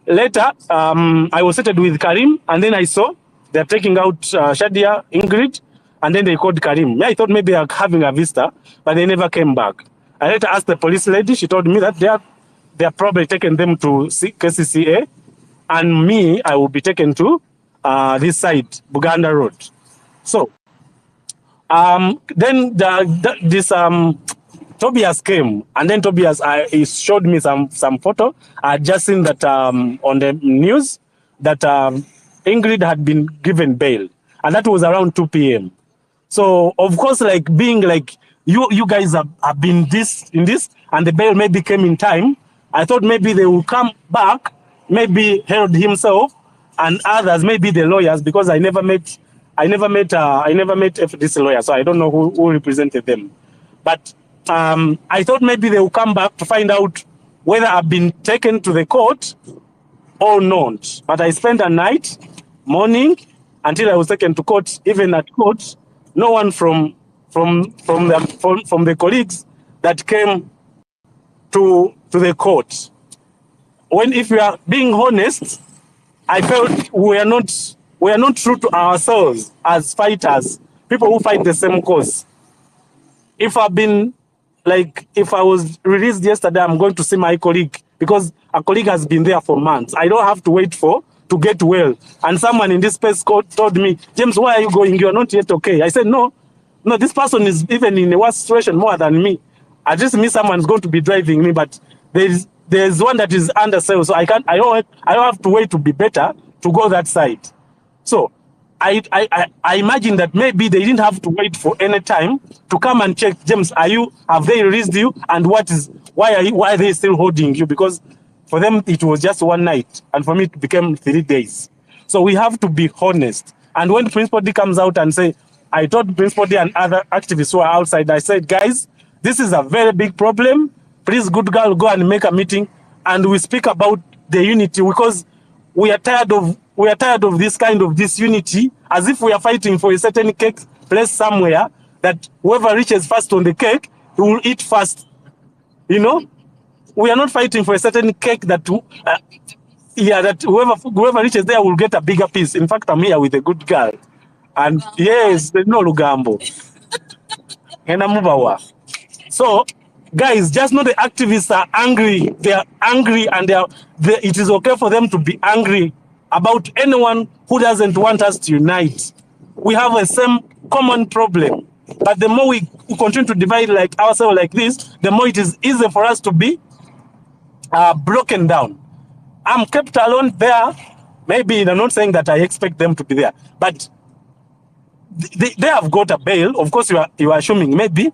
later, I was seated with Karim, and then I saw they're taking out Shadia, Ingrid, and then they called Karim. I thought maybe they're having a vista, but they never came back. I later asked the police lady. She told me that they are probably taking them to KCCA, and me, I will be taken to this side, Uganda Road. So then this Tobias came, and then Tobias he showed me some photo. I had just seen that on the news that Ingrid had been given bail, and that was around 2 p.m. So of course, like being like you guys have been in this, and the bail maybe came in time. I thought maybe they will come back, maybe Harold himself and others, maybe the lawyers, because I never met FDC lawyer, so I don't know who represented them. But I thought maybe they will come back to find out whether I've been taken to the court or not. But I spent a night, morning, until I was taken to court. Even at court, no one from from the colleagues that came to the court. If we are being honest, I felt we are not true to ourselves as fighters, people who fight the same cause. If I was released yesterday, I'm going to see my colleague because a colleague has been there for months. I don't have to wait to get well. And someone in this space told me, James, why are you going? You're not yet okay. I said, no, this person is even in a worse situation more than me. I just mean someone's going to be driving me, but there's one that is under sale, so I don't have to wait to be better to go that side. So I imagine that maybe they didn't have to wait for any time to come and check, James, have they released you, and why are they still holding you? Because for them it was just one night, and for me it became 3 days. So we have to be honest. And when Principal D comes out and say, I told Principal D and other activists who are outside, I said, guys, this is a very big problem. Please, good girl, go and make a meeting and we speak about the unity, because we are tired of this kind of disunity, as if we are fighting for a certain cake placed somewhere that whoever reaches first on the cake will eat first. You know, we are not fighting for a certain cake that that whoever reaches there will get a bigger piece. In fact, I'm here with a good girl, and yes, no Lugambo, and I'm over. So, guys, just know the activists are angry. They are angry, and it is okay for them to be angry about anyone who doesn't want us to unite. We have a same common problem. But the more we continue to divide like ourselves like this, the more it is easy for us to be broken down. I'm kept alone there. Maybe I'm not saying that I expect them to be there, but they have got a bail. Of course, you are assuming maybe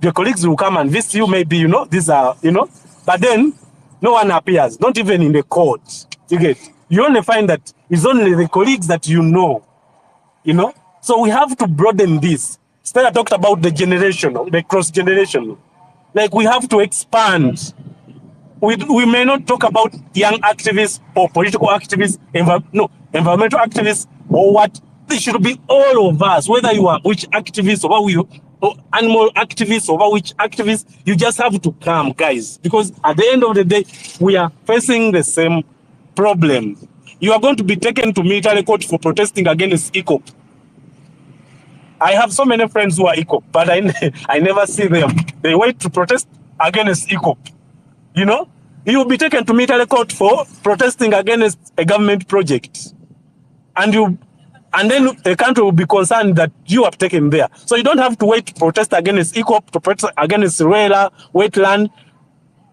your colleagues will come and visit you. Maybe these are but then no one appears, not even in the court. You only find that it's only the colleagues that So we have to broaden this. Stella talked about the generational, the cross-generational. Like, we have to expand. We may not talk about young activists or political activists, environmental activists or what. They should be all of us, whether you are which activist or animal activists or which activists, you just have to come, guys. Because at the end of the day, we are facing the same problem. You are going to be taken to military court for protesting against ECOP. I have so many friends who are ECOP, but I never see them. They wait to protest against ECOP. You will be taken to military court for protesting against a government project. And then the country will be concerned that you have taken there. So you don't have to wait to protest against ECOP, to protest against Rela, wetland,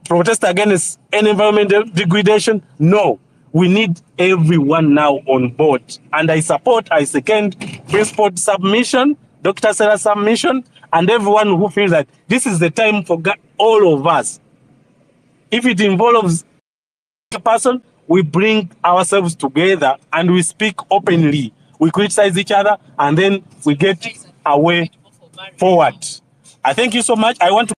protest against any environmental degradation. No, we need everyone now on board. And I second Principal submission, Dr. Sarah's submission, and everyone who feels that this is the time for all of us. If it involves a person, we bring ourselves together and we speak openly. We criticize each other, and then we get our way forward. I thank you so much. I want to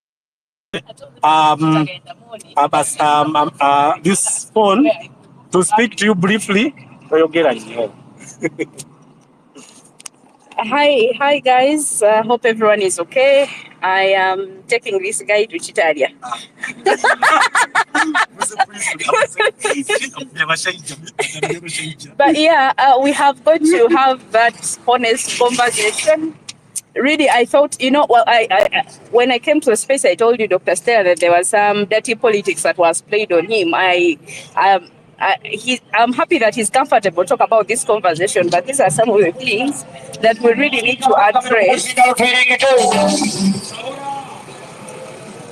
this phone to speak to you briefly. Hi guys. Hope everyone is okay. I am taking this guy to Chitalia. But yeah, we have got to have that honest conversation. Really, I thought, I when I came to the space, I told you, Dr. Stella, that there was some dirty politics that was played on him. I'm happy that he's comfortable to talk about this conversation, but these are some of the things that we really need to address.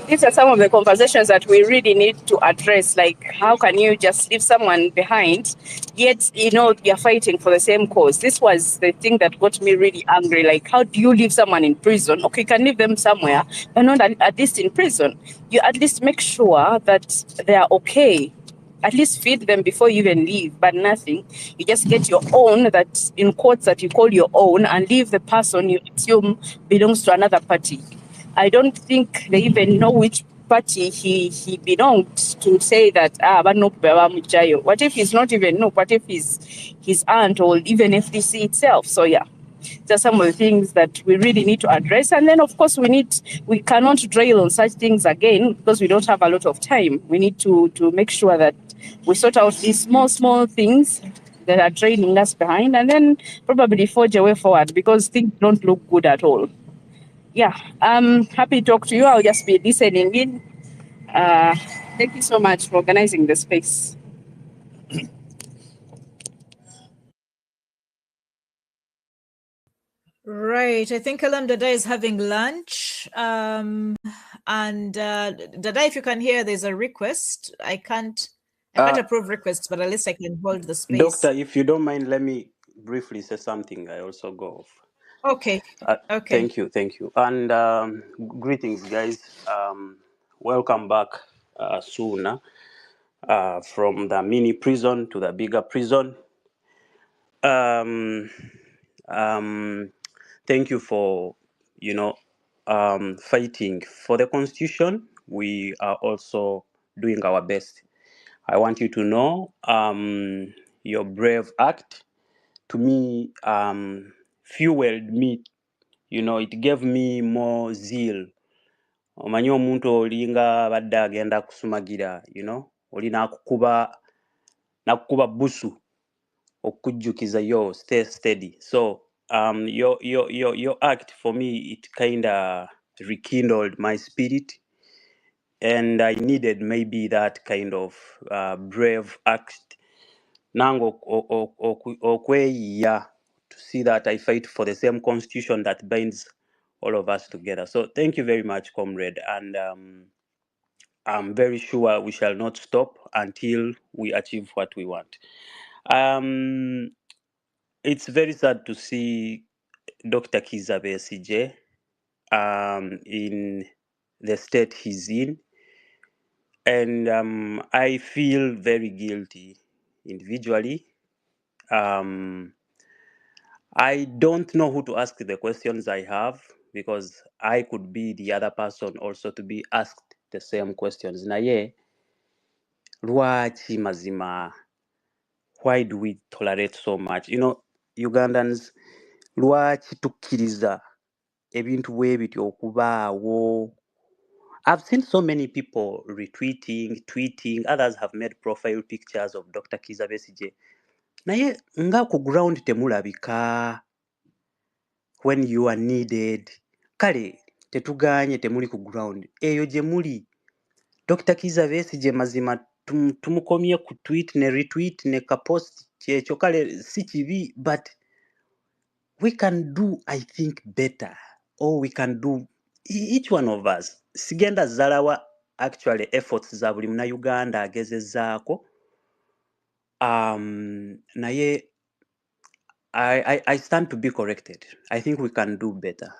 These are some of the conversations that we really need to address. Like, how can you just leave someone behind, yet, you're fighting for the same cause? This was the thing that got me really angry. Like, how do you leave someone in prison? Okay, you can leave them somewhere, but not at least in prison. You at least make sure that they are okay. At least feed them before you even leave, but nothing. You just get your own, that in quotes that you call your own, and leave the person you assume belongs to another party. I don't think they even know which party he belonged to say that, but no, what if he's not even, no, what if he's his aunt or even FDC itself? So yeah, are some of the things that we really need to address. And then, of course, we cannot drill on such things again because we don't have a lot of time. We need to make sure that we sort out these small things that are draining us behind, and then probably forge a way forward because things don't look good at all. Yeah, I'm happy to talk to you. I'll just be listening in. Thank you so much for organizing the space. Right. I think Alam Dada is having lunch. And Dada, if you can hear, there's a request. I can't approve requests, but at least I can hold the space. Doctor, if you don't mind, let me briefly say something. I also go off. Okay. Okay. Thank you. And greetings, guys. Welcome back soon from the mini prison to the bigger prison. Thank you for, fighting for the Constitution. We are also doing our best. I want you to know your brave act, to me, fueled me. It gave me more zeal. Omanyi omuntu olinga badde agenda kusumagira, oli nakukuba busu okujjukiza yo stay steady. So your act for me, it kind of rekindled my spirit, and I needed maybe that kind of brave act nango okweyiya to see that I fight for the same constitution that binds all of us together. So thank you very much, comrade, and I'm very sure we shall not stop until we achieve what we want. It's very sad to see Dr. Kizza Besigye in the state he's in, and I feel very guilty individually. I don't know who to ask the questions I have, because I could be the other person also to be asked the same questions. Naye, lwaki mazima? Why do we tolerate so much? Ugandans, lwaki tukkiriza ebintu bwe bityo okubaawo? I've seen so many people retweeting, tweeting, others have made profile pictures of Dr. Kizza Besigye. Naye nga ku ground temulabika when you are needed. Kale tetuganye temuli ku ground. Eyo gye muli. Dr. Kizza Besigye mazima tumukomye ku tweet ne retweet ne ka post kyekyo, kale si kibi, but we can do, I think, better, or we can do, each one of us. Sigenda zalawa actually efforts za buli muna Uganda agezezzaako, naye I stand to be corrected. I think we can do better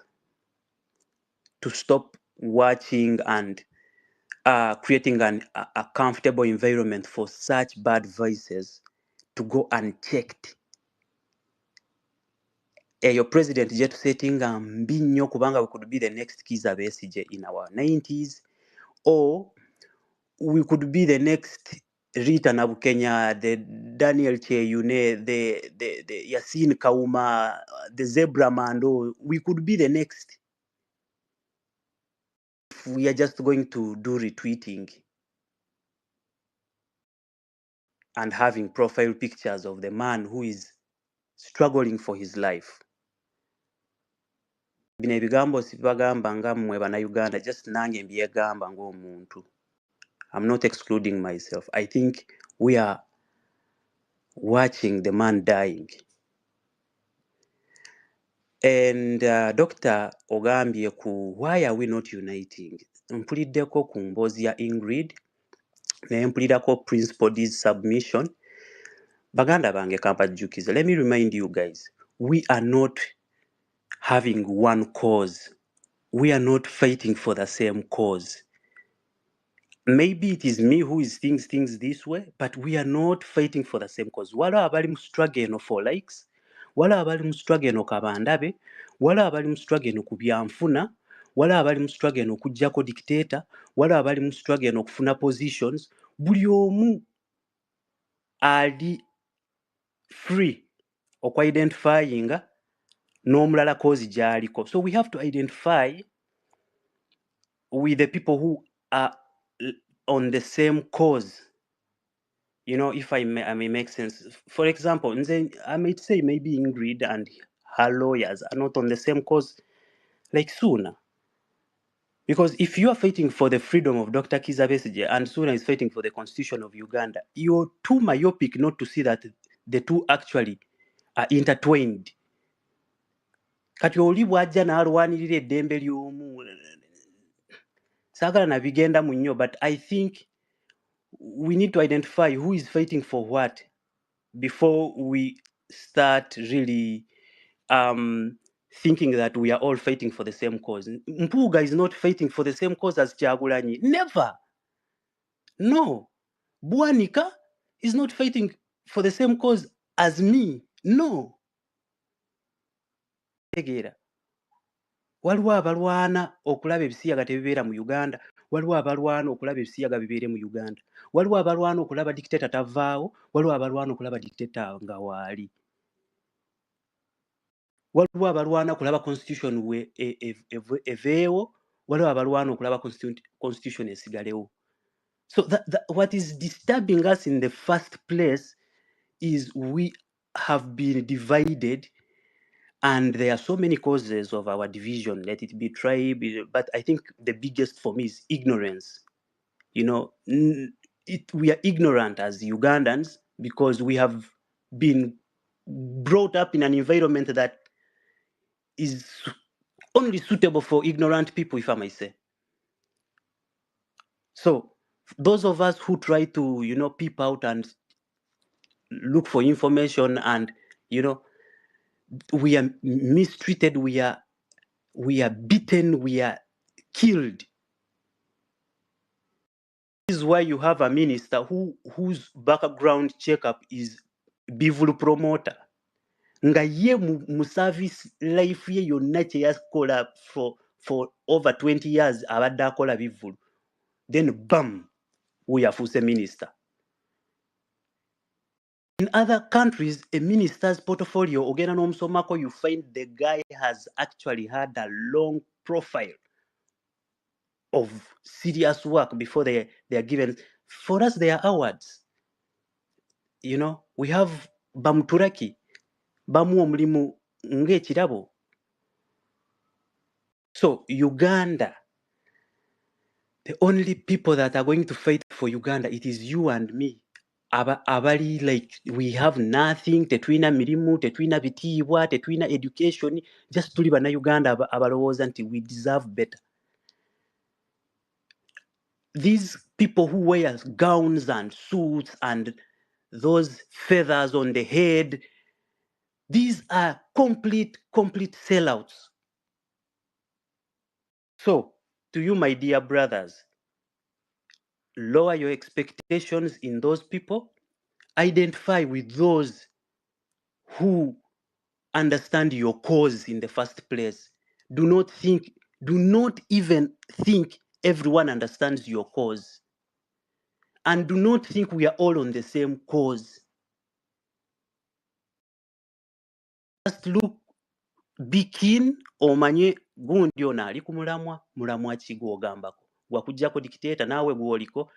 to stop watching and creating a comfortable environment for such bad voices to go unchecked. Your president jet setting mbi nnyo kubanga we could be the next Kizza Besigye in our 90s, or we could be the next Rita Nabukenya, the Daniel Cheyune, the Yasin Kauma, the Zebra Mando. We could be the next. If we are just going to do retweeting and having profile pictures of the man who is struggling for his life. Bino ebigambo sibagamba nga mmwe bannayuganda, just nange mbyegamba ng'omuntu. I'm not excluding myself. I think we are watching the man dying. And Dr. ogambye ku why are we not uniting? Mpuliddeko ku mboozi ya Ingrid, naye mpulirako Principal D's submission. Baganda bange kampajjukize. Let me remind you guys, we are not having one cause. We are not fighting for the same cause. Maybe it is me who is thinks things this way, but we are not fighting for the same cause. Wala abali mu struggle eno for likes, wala abali mu struggle eno kabandabe, wala abali mu struggle eno ku byanfuna, wala abali mu struggle eno okuggyako dictator, wala abali mu struggle eno okufuna positions. Buli omu ali free okwa identifying n'omulala cause gy'aliko. So we have to identify with the people who are on the same cause. You know, if I may make sense. For example, I might say maybe Ingrid and her lawyers are not on the same cause like Suna. Because if you are fighting for the freedom of Dr. Kizza Besigye and Suna is fighting for the constitution of Uganda, you're too myopic not to see that the two actually are intertwined. Kati oli bw'ajja n'alwanirira eddembe ly'omu saagala nabigenda mu nnyo, but I think we need to identify who is fighting for what before we start really thinking that we are all fighting for the same cause. Mpuuga is not fighting for the same cause as Kyagulanyi. Never. No. Bwanika is not fighting for the same cause as me. No. Tegeera. Waliwo abalwana okulaba ebisiyaga tebibeera mu Uganda. Waliwo abalwana okulaba ebisiyaga bibeere mu Uganda. Waliwo abalwana okulaba dictator tavaawo. Waliwo abalwana okulaba dictator nga waali. Waliwo abalwana okulaba constitution eveewo. Waliwo abalwana okulaba constitution esigalewo. So what is disturbing us in the first place is we have been divided, and there are so many causes of our division. Let it be tribe, but I think the biggest for me is ignorance. You know, we are ignorant as Ugandans because we have been brought up in an environment that is only suitable for ignorant people, if I may say. So those of us who try to, you know, peep out and look for information, and, you know, we are mistreated, we are beaten, we are killed. This is why you have a minister whose background checkup is bivulu promoter. Nga ye mu service life ye yonna kye yakola for over 20 years abadde akola bivulu. Then bam, we yafuuse minister. In other countries, a minister's portfolio, ogenda n'omusomako, you find the guy has actually had a long profile of serious work before they are given. For us, they are awards. You know, we have bamuturaki, bamu omulimu ng'ekirabo. So Uganda, the only people that are going to fight for Uganda, it is you and me. Abali, like, we have nothing, tetwina mirimu, tetwina bitiibwa, tetwina education, just tuli bannayuganda abalowooza nti we deserve better. These people who wear gowns and suits and those feathers on the head, these are complete sellouts. So, to you, my dear brothers, lower your expectations in those people. Identify with those who understand your cause in the first place. Do not even think everyone understands your cause. And do not think we are all on the same cause. Just look, be keen, omanye gundi ono ali ku mulamwa ki gw'ogambako. Wakujjako dictator naawe gw'oliko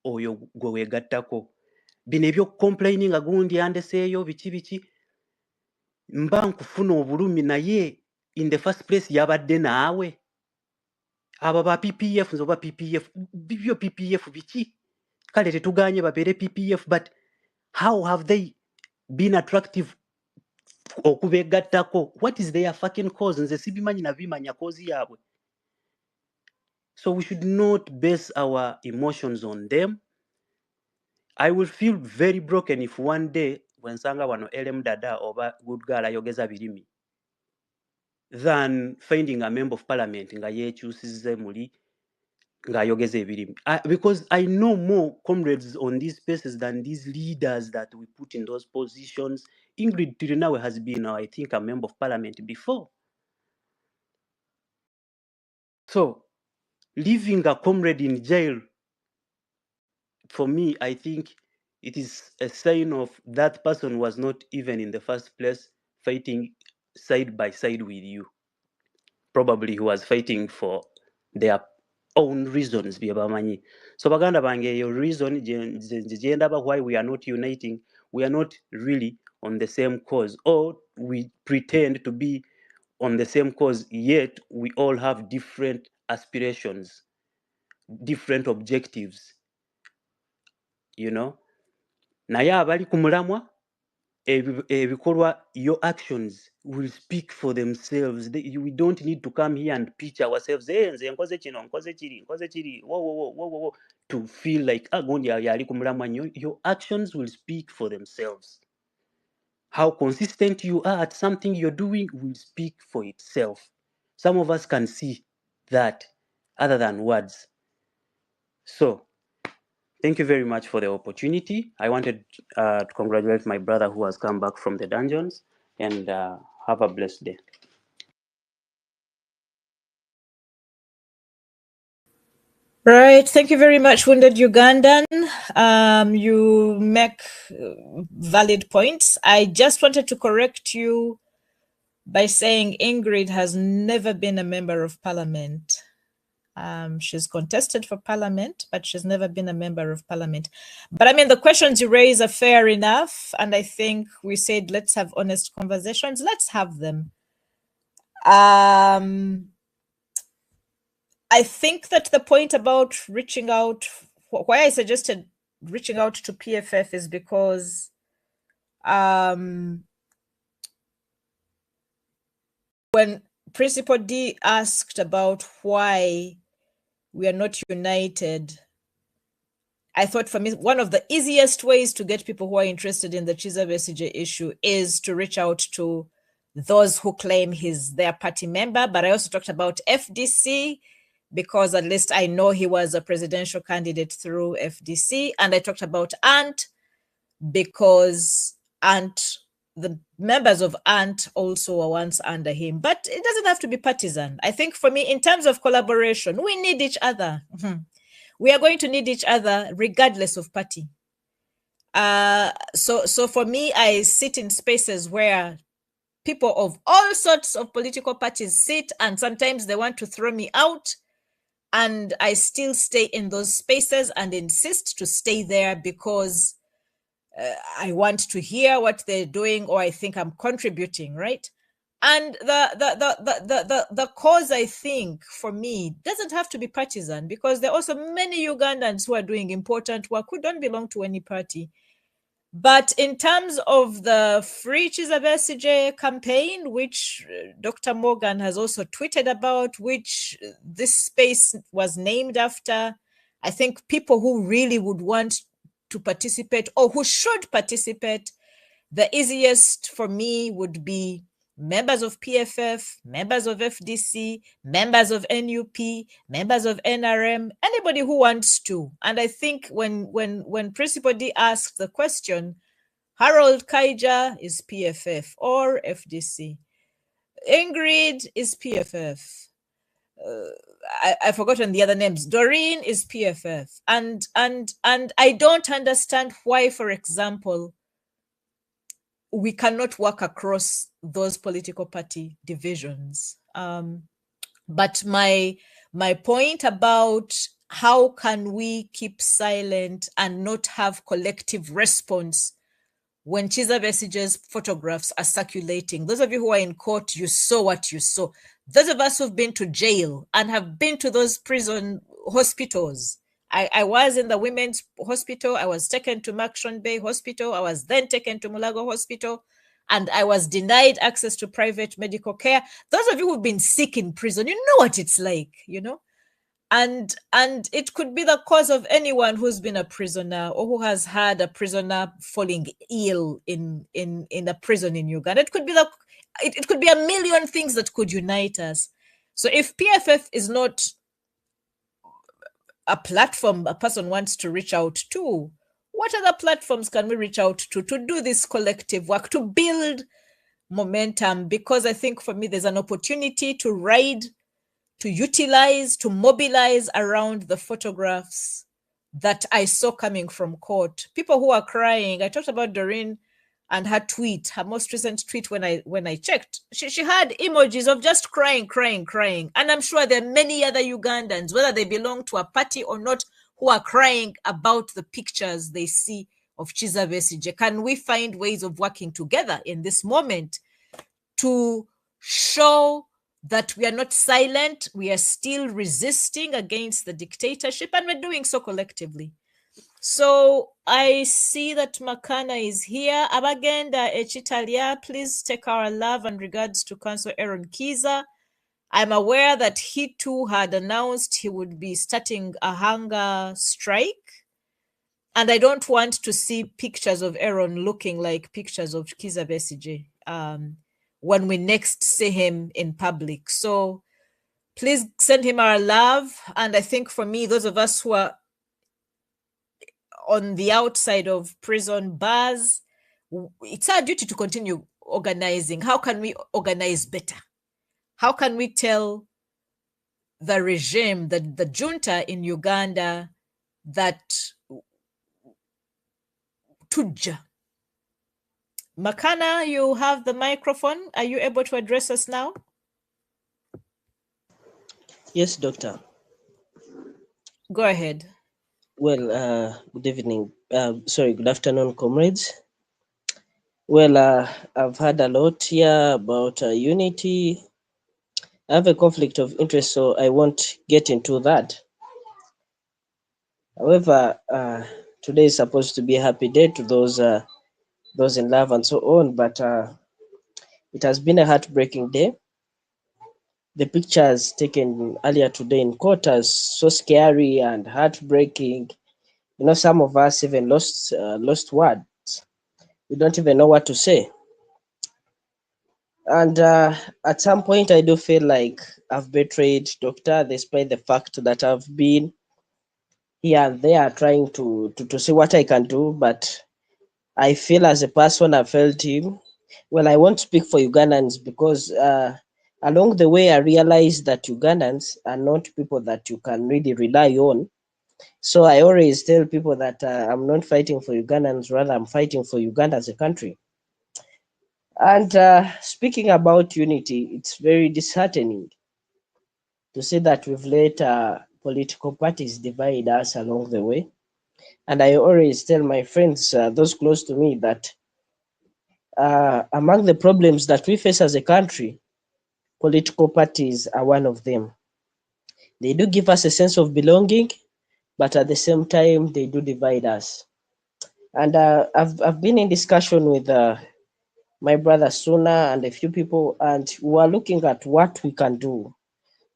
oyo gwe weegattako. Bino eby'okucomplaininga gundi yandeseeyo biki mba nkufuna obulumi, naye in the first place yabadde naawe. Abo ba PPF nzoba PPF, bibyo PPF biki? Kale tetuganye babeere PPF, but how have they been attractive okubeegattako? What is their fucking cause? Nze sibimanyi nabimanya cause yaabwe. So we should not base our emotions on them. I will feel very broken if one day when nsanga wano LM Dada oba Good Girl ayogeza birimi than finding a member of parliament nga yeekyusizze muli ng'ayogeza ebirimi. Because I know more comrades on these spaces than these leaders that we put in those positions. Ingrid Tirinawe has been, I think, a member of parliament before. So, leaving a comrade in jail, for me, I think it is a sign of that person was not even in the first place fighting side by side with you. Probably he was fighting for their own reasons bye bamanyi. So baganda bange, your reason why we are not uniting, we are not really on the same cause, or we pretend to be on the same cause, yet we all have different aspirations, different objectives, you know. Naye abali ku mulamwa, ebikolwa, your actions will speak for themselves. We don't need to come here and pitch ourselves, nze nkoze kino, nkoze kiri, whoa, to feel like gondi yali ku mulamwa nnyo. Your actions will speak for themselves. How consistent you are at something you're doing will speak for itself. Some of us can see that other than words. So thank you very much for the opportunity. I wanted to congratulate my brother who has come back from the dungeons, and have a blessed day. Right. Thank you very much, Wounded Ugandan. You make valid points. I just wanted to correct you by saying Ingrid has never been a member of parliament. She's contested for parliament, but she's never been a member of parliament. But I mean, the questions you raise are fair enough. And I think we said, let's have honest conversations. Let's have them. I think that the point about reaching out, why I suggested reaching out to PFF is because when Principal D asked about why we are not united, I thought for me, one of the easiest ways to get people who are interested in the Chiza Besigye issue is to reach out to those who claim he's their party member. But I also talked about FDC, because at least I know he was a presidential candidate through FDC. And I talked about ANT because the members of ANT also were once under him. But it doesn't have to be partisan. I think for me, in terms of collaboration, we need each other. We are going to need each other regardless of party. So for me, I sit in spaces where people of all sorts of political parties sit, and sometimes they want to throw me out. And I still stay in those spaces and insist to stay there because I want to hear what they're doing, or I think I'm contributing, right? And the cause, I think, for me, doesn't have to be partisan, because there are also many Ugandans who are doing important work who don't belong to any party. But in terms of the Free Chiza Besigye campaign, which Dr. Morgan has also tweeted about, which this space was named after, I think people who really would want to participate, or who should participate, the easiest for me would be members of PFF, members of FDC, members of NUP, members of NRM, anybody who wants to. And I think when Principal D asked the question, Harold Kaija is PFF or FDC. Ingrid is PFF. I've forgotten the other names. Doreen is PFF. And I don't understand why, for example, we cannot work across those political party divisions. But my point about how can we keep silent and not have collective response when Chiza Besigye's photographs are circulating. Those of you who are in court, you saw what you saw. Those of us who've been to jail and have been to those prison hospitals. I was in the women's hospital. I was taken to Makshon Bay Hospital. I was then taken to Mulago Hospital, and I was denied access to private medical care. Those of you who've been sick in prison, you know what it's like, you know? And it could be the cause of anyone who's been a prisoner or who has had a prisoner falling ill in a prison in Uganda. It could be it could be a million things that could unite us. So if PFF is not a platform a person wants to reach out to, what other platforms can we reach out to do this collective work, to build momentum? Because I think for me, there's an opportunity to ride, to utilize, to mobilize around the photographs that I saw coming from court. People who are crying. I talked about Doreen and her tweet, her most recent tweet, when I checked, she had emojis of just crying. And I'm sure there are many other Ugandans, whether they belong to a party or not, who are crying about the pictures they see of Kizza Besigye. Can we find ways of working together in this moment to show that we are not silent, we are still resisting against the dictatorship, and we're doing so collectively? So I see that Makana is here. Abagenda Echitalia, please take our love and regards to Councillor Aaron Kizza. I'm aware that he too had announced he would be starting a hunger strike. And I don't want to see pictures of Aaron looking like pictures of Kizza Besigye when we next see him in public. So please send him our love. And I think for me, those of us who are on the outside of prison bars, it's our duty to continue organizing. How can we organize better? How can we tell the regime, the junta in Uganda, that Tuja? Makana, you have the microphone. Are you able to address us now? Yes, Doctor. Go ahead. Well, good evening. Good afternoon, comrades. Well, I've heard a lot here about unity. I have a conflict of interest, so I won't get into that. However, today is supposed to be a happy day to those in love and so on, but it has been a heartbreaking day. The pictures taken earlier today in court are so scary and heartbreaking. You know, some of us even lost words. We don't even know what to say. And at some point, I do feel like I've betrayed Doctor, despite the fact that I've been here and there trying to see what I can do. But I feel as a person, I felt him. Well, I won't speak for Ugandans because along the way, I realized that Ugandans are not people that you can really rely on. So I always tell people that I'm not fighting for Ugandans, rather I'm fighting for Uganda as a country. And speaking about unity, it's very disheartening to see that we've let political parties divide us along the way. And I always tell my friends, those close to me, that among the problems that we face as a country, political parties are one of them. They do give us a sense of belonging, but at the same time, they do divide us. And I've been in discussion with my brother Suna and a few people, and we are looking at what we can do.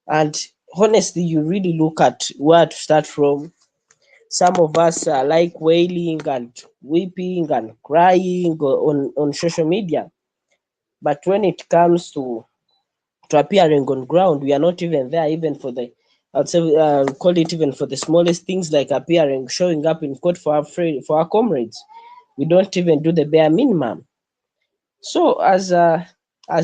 And honestly, you really look at where to start from. Some of us like wailing and weeping and crying on social media. But when it comes to appearing on ground, we are not even there, even for the, I'd say, call it even for the smallest things like appearing, showing up in court for our comrades. We don't even do the bare minimum. So as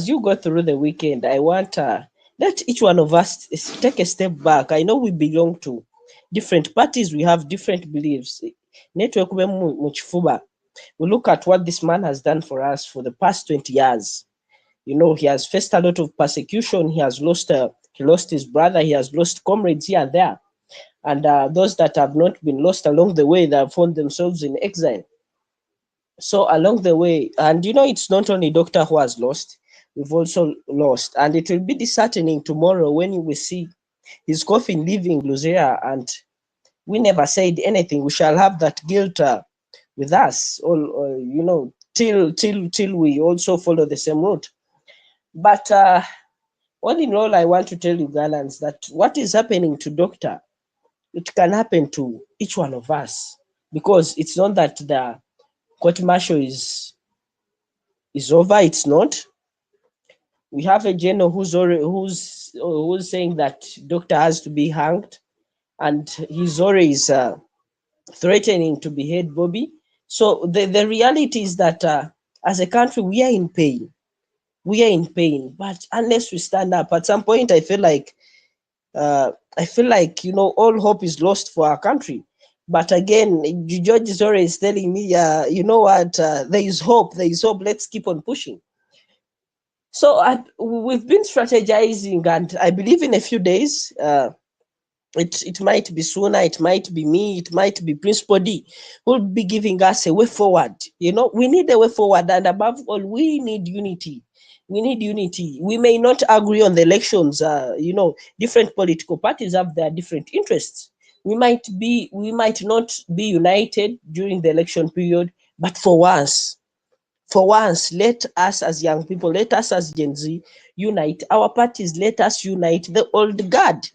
you go through the weekend, I want let each one of us take a step back. I know we belong to different parties, we have different beliefs. Network we look at what this man has done for us for the past 20 years. You know, he has faced a lot of persecution. He has lost his brother. He has lost comrades here and there. And those that have not been lost along the way, they have found themselves in exile. So along the way, and you know, it's not only Doctor who has lost, we've also lost. And it will be disheartening tomorrow when you will see his coffin leaving Luzera and we never said anything. We shall have that guilt with us, or you know, till we also follow the same route. But all in all, I want to tell Ugandans that what is happening to Doctor, it can happen to each one of us, because it's not that the court martial is over. It's not. We have a general who's saying that Doctor has to be hanged, and he's always threatening to behead Bobby. So the reality is that as a country, we are in pain. We are in pain, but unless we stand up, at some point, I feel like you know, all hope is lost for our country. But again, George is always telling me, you know what, there is hope, let's keep on pushing. So we've been strategizing, and I believe in a few days, it might be sooner, it might be me, it might be Principal D, who'll be giving us a way forward. You know, we need a way forward, and above all, we need unity. We need unity. We may not agree on the elections. You know, different political parties have their different interests. We might not be united during the election period, but for once, let us as young people, let us as Gen Z unite our parties. Let us unite the old guard.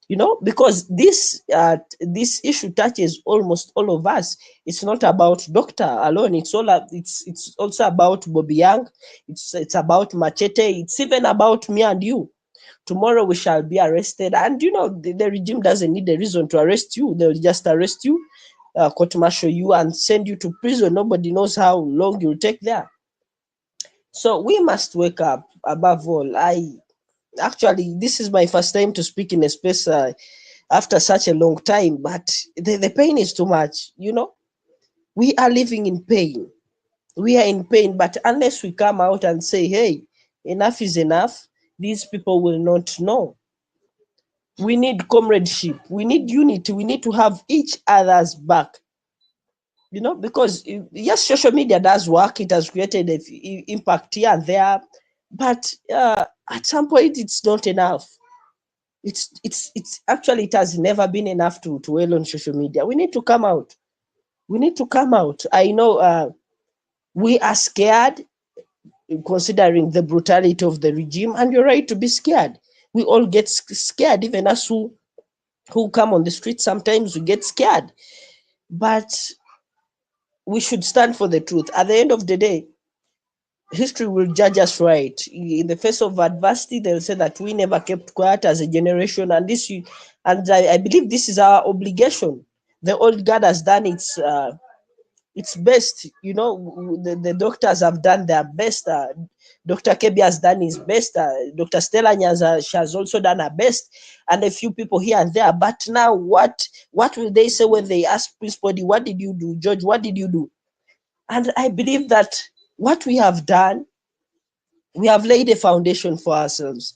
You know, because this issue touches almost all of us. It's not about Doctor alone. It's also about Bobby Young. It's about Machete. It's even about me and you. Tomorrow we shall be arrested, and you know the regime doesn't need a reason to arrest you. They'll just arrest you, court-martial you, and send you to prison. Nobody knows how long you'll take there. So we must wake up. Above all, actually, this is my first time to speak in a space after such a long time, but the pain is too much. You know, we are living in pain. We are in pain, but unless we come out and say, hey, enough is enough, these people will not know. We need comradeship. We need unity. We need to have each other's back. You know, because yes, social media does work. It has created an impact here and there, but at some point, it's not enough. It's actually, it has never been enough to wail on social media. We need to come out. We need to come out. I know we are scared considering the brutality of the regime, and you're right to be scared. We all get scared, even us who come on the street. Sometimes we get scared, but we should stand for the truth. At the end of the day, history will judge us right. In the face of adversity, they'll say that we never kept quiet as a generation, and I believe this is our obligation. The old guard has done its best. You know, the doctors have done their best. Dr. Kebi has done his best. Dr. Stella Nyanza, she has also done her best, and a few people here and there. But now, what will they say when they ask Principal D, what did you do? George, what did you do? And I believe that what we have done, we have laid a foundation for ourselves,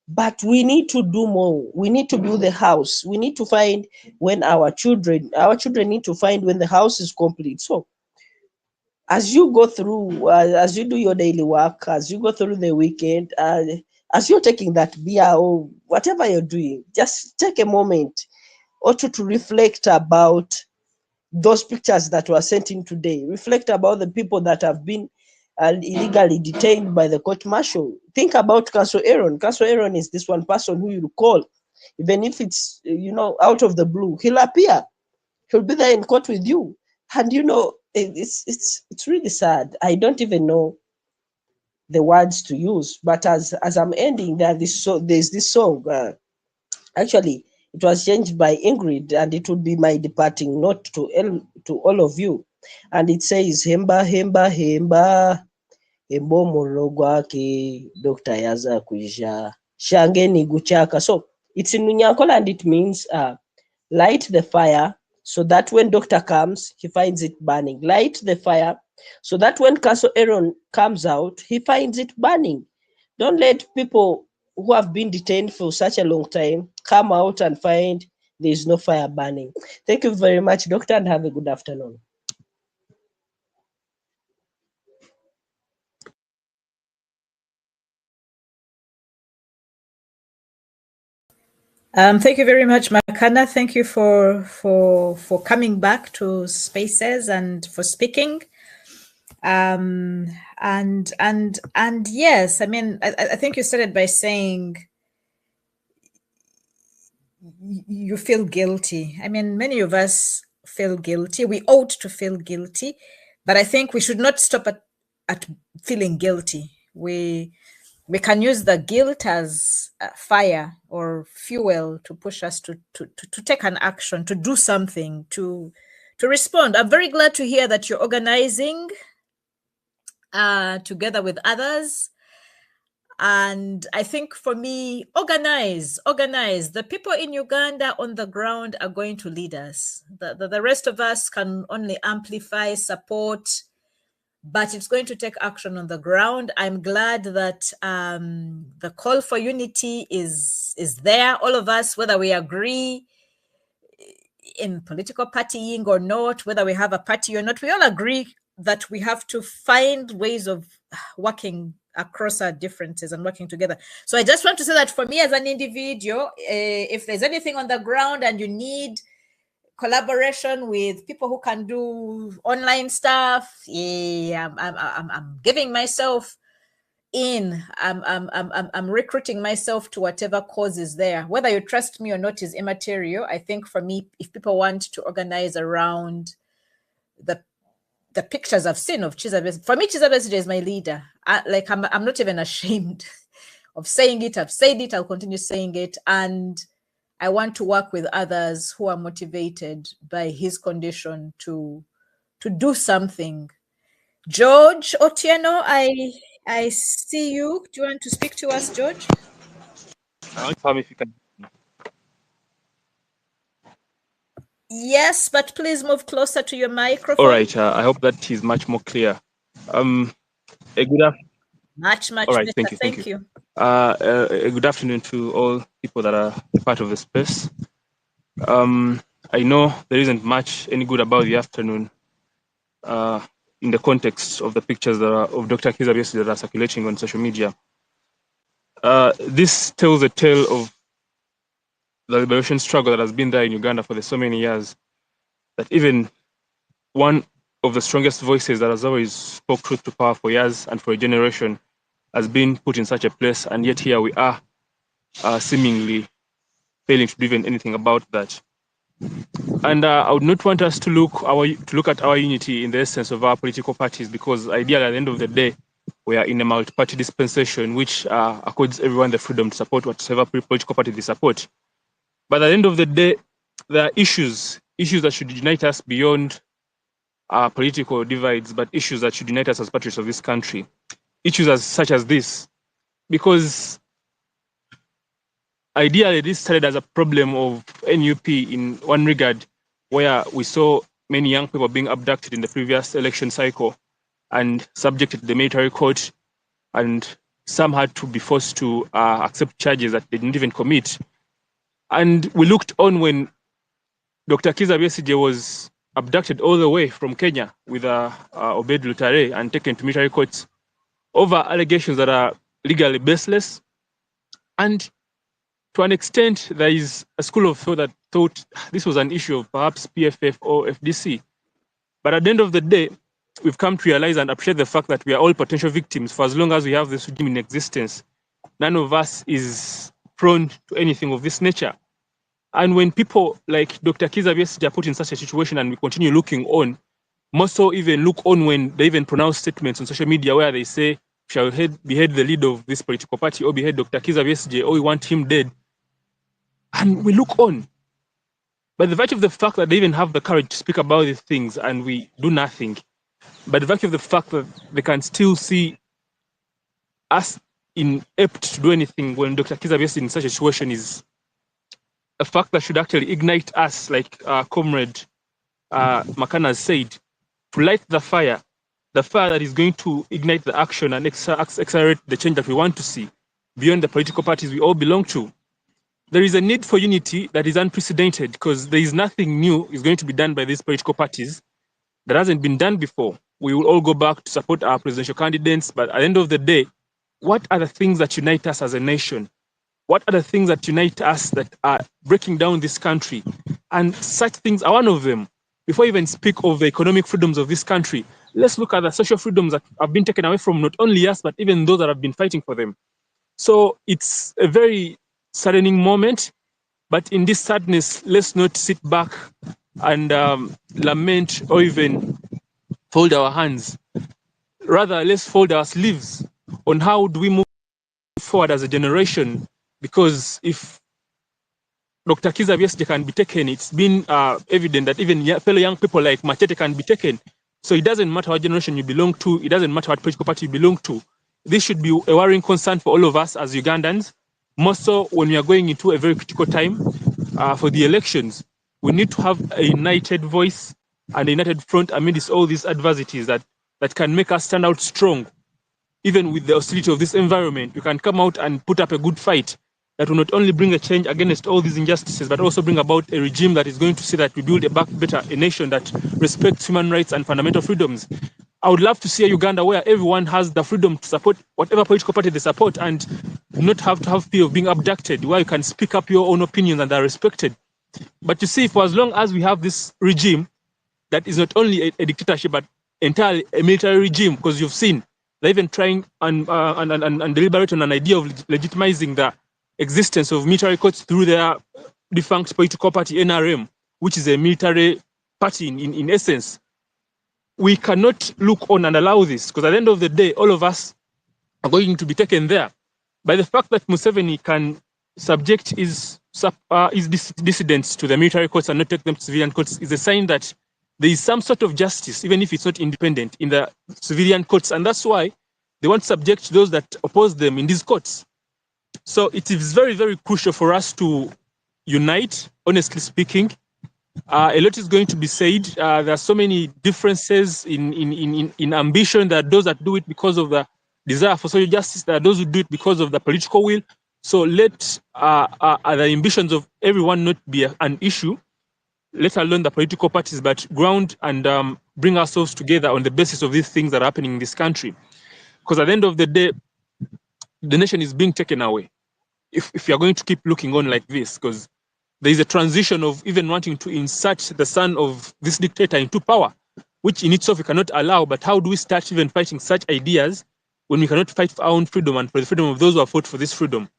but we need to do more. We need to build the house. We need to find when our children need to find when the house is complete. So as you go through, as you do your daily work, as you go through the weekend, as you're taking that beer or whatever you're doing, just take a moment or two to reflect about those pictures that were sent in today. Reflect about the people that have been illegally detained by the court martial. Think about Council Aaron. Council Aaron is this one person who you call, even if it's out of the blue, he'll appear. He'll be there in court with you, and it's really sad. I don't even know the words to use. But as I'm ending, there's this song. Actually, it was changed by Ingrid, and it would be my departing note to all of you. And it says, Hemba, Hemba, Hemba, Hembo Morogwake, Dr. Yaza Kuisha, Shangeni Guchaka. So it's in Nunyakola, and it means light the fire so that when Doctor comes, he finds it burning. Light the fire so that when Castle Aaron comes out, he finds it burning. Don't let people who have been detained for such a long time come out and find there is no fire burning. Thank you very much, Doctor, and have a good afternoon. Thank you very much, Makana. Thank you for coming back to Spaces and for speaking. And yes, I mean, I think you started by saying you feel guilty. I mean, many of us feel guilty. We ought to feel guilty, but I think we should not stop at feeling guilty. We can use the guilt as fire or fuel to push us to take an action, to do something, to respond. I'm very glad to hear that you're organizing together with others. And I think for me, organize. The people in Uganda on the ground are going to lead us. The rest of us can only amplify, support, but it's going to take action on the ground. I'm glad that the call for unity is there. All of us, whether we agree in political partying or not, whether we have a party or not, we all agree that we have to find ways of working across our differences and working together. So I just want to say that for me as an individual, if there's anything on the ground and you need collaboration with people who can do online stuff, I'm giving myself in. I'm recruiting myself to whatever cause is there. Whether you trust me or not is immaterial. I think for me, if people want to organize around the pictures I've seen of Chizabes, for me, Chizabes is my leader. I'm not even ashamed of saying it. I've said it. I'll continue saying it. And I want to work with others who are motivated by his condition to do something. George Otieno, I see you. Do you want to speak to us, George? If you can. Yes, but please move closer to your microphone. All right. I hope that is much more clear. A good afternoon. Much all right, better. Thank you. A good afternoon to all people that are part of the space. I know there isn't much any good about the afternoon in the context of the pictures that are of Dr. Kizza Besigye that are circulating on social media. This tells a tale of the liberation struggle that has been there in Uganda for so many years, that even one of the strongest voices that has always spoke truth to power for years and for a generation has been put in such a place, and yet here we are seemingly failing to do even anything about that. And I would not want us to look at our unity in the essence of our political parties, because ideally at the end of the day, we are in a multi-party dispensation which accords everyone the freedom to support whatever political party they support. But at the end of the day, there are issues that should unite us beyond our political divides, but issues that should unite us as patriots of this country. Issues such as this, because ideally this started as a problem of NUP in one regard, where we saw many young people being abducted in the previous election cycle and subjected to the military court, and some had to be forced to accept charges that they didn't even commit. And we looked on when Dr. Kizza Besigye was abducted all the way from Kenya with Obed Lutare and taken to military courts over allegations that are legally baseless. And to an extent, there is a school of thought that thought this was an issue of perhaps PFF or FDC. But at the end of the day, we've come to realize and appreciate the fact that we are all potential victims. For as long as we have this regime in existence, none of us is prone to anything of this nature. And when people like Dr. Kizza Besigye are put in such a situation and we continue looking on, more so even look on when they even pronounce statements on social media where they say, shall behead the leader of this political party, or behead Dr. Kizza Besigye, or we want him dead. And we look on. By the virtue of the fact that they even have the courage to speak about these things and we do nothing, by the virtue of the fact that they can still see us inept to do anything when Dr. Kizza Besigye in such a situation is a fact that should actually ignite us, like Comrade Makana has said, to light the fire that is going to ignite the action and accelerate the change that we want to see beyond the political parties we all belong to. There is a need for unity that is unprecedented, because there is nothing new is going to be done by these political parties that hasn't been done before. We will all go back to support our presidential candidates, but at the end of the day, what are the things that unite us as a nation? What are the things that unite us that are breaking down this country? And such things are one of them. Before I even speak of the economic freedoms of this country, let's look at the social freedoms that have been taken away from not only us, but even those that have been fighting for them. So it's a very saddening moment, but in this sadness, let's not sit back and lament or even fold our hands. Rather, let's fold our sleeves on how do we move forward as a generation. Because if Dr. Kizza Besigye can be taken, it's been evident that even fellow young people like Machete can be taken. So it doesn't matter what generation you belong to, it doesn't matter what political party you belong to. this should be a worrying concern for all of us as Ugandans, more so when we are going into a very critical time for the elections. We need to have a united voice and a united front amidst all these adversities that can make us stand out strong. Even with the hostility of this environment, we can come out and put up a good fight that will not only bring a change against all these injustices, but also bring about a regime that is going to see that we build a nation that respects human rights and fundamental freedoms. I would love to see a Uganda where everyone has the freedom to support whatever political party they support and not have to have fear of being abducted, where you can speak up your own opinions and are respected. But you see, for as long as we have this regime that is not only a dictatorship, but entirely a military regime, because you've seen they're even trying and deliberate on an idea of legitimizing the existence of military courts through their defunct political party, NRM, which is a military party in essence. We cannot look on and allow this, because at the end of the day, all of us are going to be taken there. By the fact that Museveni can subject his dissidents to the military courts and not take them to civilian courts is a sign that there is some sort of justice, even if it's not independent, in the civilian courts. And that's why they want to subject those that oppose them in these courts. So it is very, very crucial for us to unite, honestly speaking. A lot is going to be said. There are so many differences in ambition. There are those that do it because of the desire for social justice. There are those who do it because of the political will. So let the ambitions of everyone not be an issue, let alone the political parties, but ground and bring ourselves together on the basis of these things that are happening in this country. Because at the end of the day, the nation is being taken away. If you're going to keep looking on like this, because there is a transition of even wanting to insert the son of this dictator into power, which in itself we cannot allow. But how do we start even fighting such ideas when we cannot fight for our own freedom and for the freedom of those who have fought for this freedom?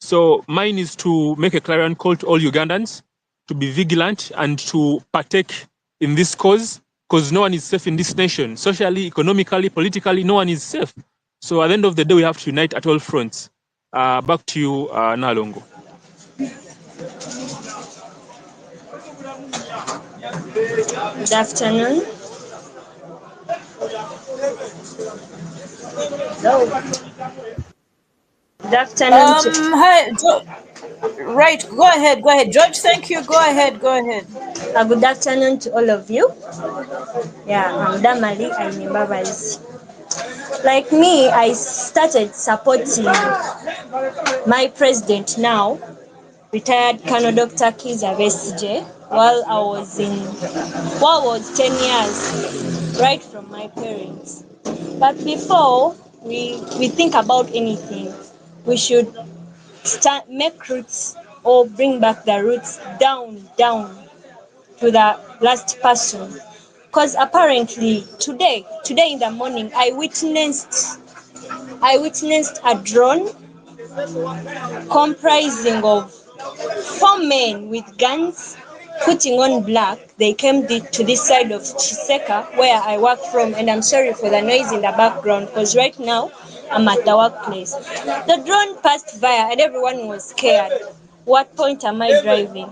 So mine is to make a clarion call to all Ugandans to be vigilant and to partake in this cause, because no one is safe in this nation. Socially, economically, politically, no one is safe. So at the end of the day, we have to unite at all fronts. Back to you, Nalongo. Good afternoon. Good afternoon. Hi, right, go ahead, George. Thank you. Go ahead. Good afternoon to all of you. Yeah, I'm Damali. I'm in Babazi. Like me, I started supporting my president now, retired Colonel Dr. Kiza Besigye, while I was 10 years, right from my parents. But before we think about anything, we should make roots or bring back the roots down to the last person. Because apparently today in the morning, I witnessed a drone comprising of 4 men with guns putting on black. They came to this side of Chiseka, where I work from, and I'm sorry for the noise in the background because right now I'm at the workplace. The drone passed via and everyone was scared. What point am I driving?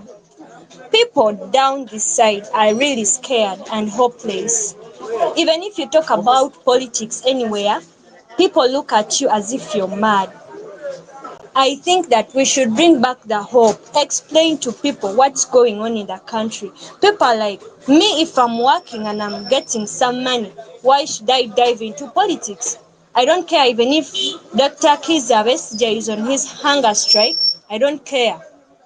People down this side are really scared and hopeless. Even if you talk about politics anywhere, people look at you as if you're mad. I think that we should bring back the hope, explain to people what's going on in the country. People are like, me, if I'm working and I'm getting some money, why should I dive into politics? I don't care even if Dr. Kiza Besigye is on his hunger strike. I don't care.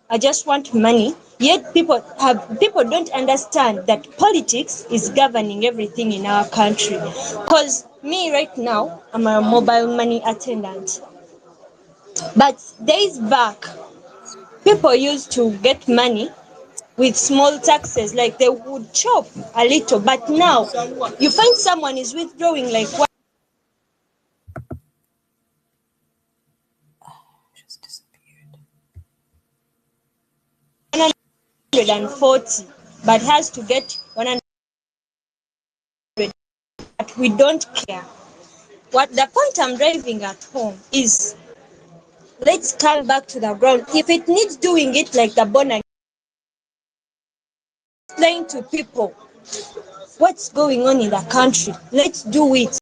I just want money. Yet people don't understand that politics is governing everything in our country. Because me right now, I'm a mobile money attendant. But days back, people used to get money with small taxes, like they would chop a little. But now, you find someone is withdrawing like what? Just disappeared. 140, but has to get 100. But we don't care. What the point I'm driving at home is, let's come back to the ground. If it needs doing it like the born, explain to people what's going on in the country. Let's do it.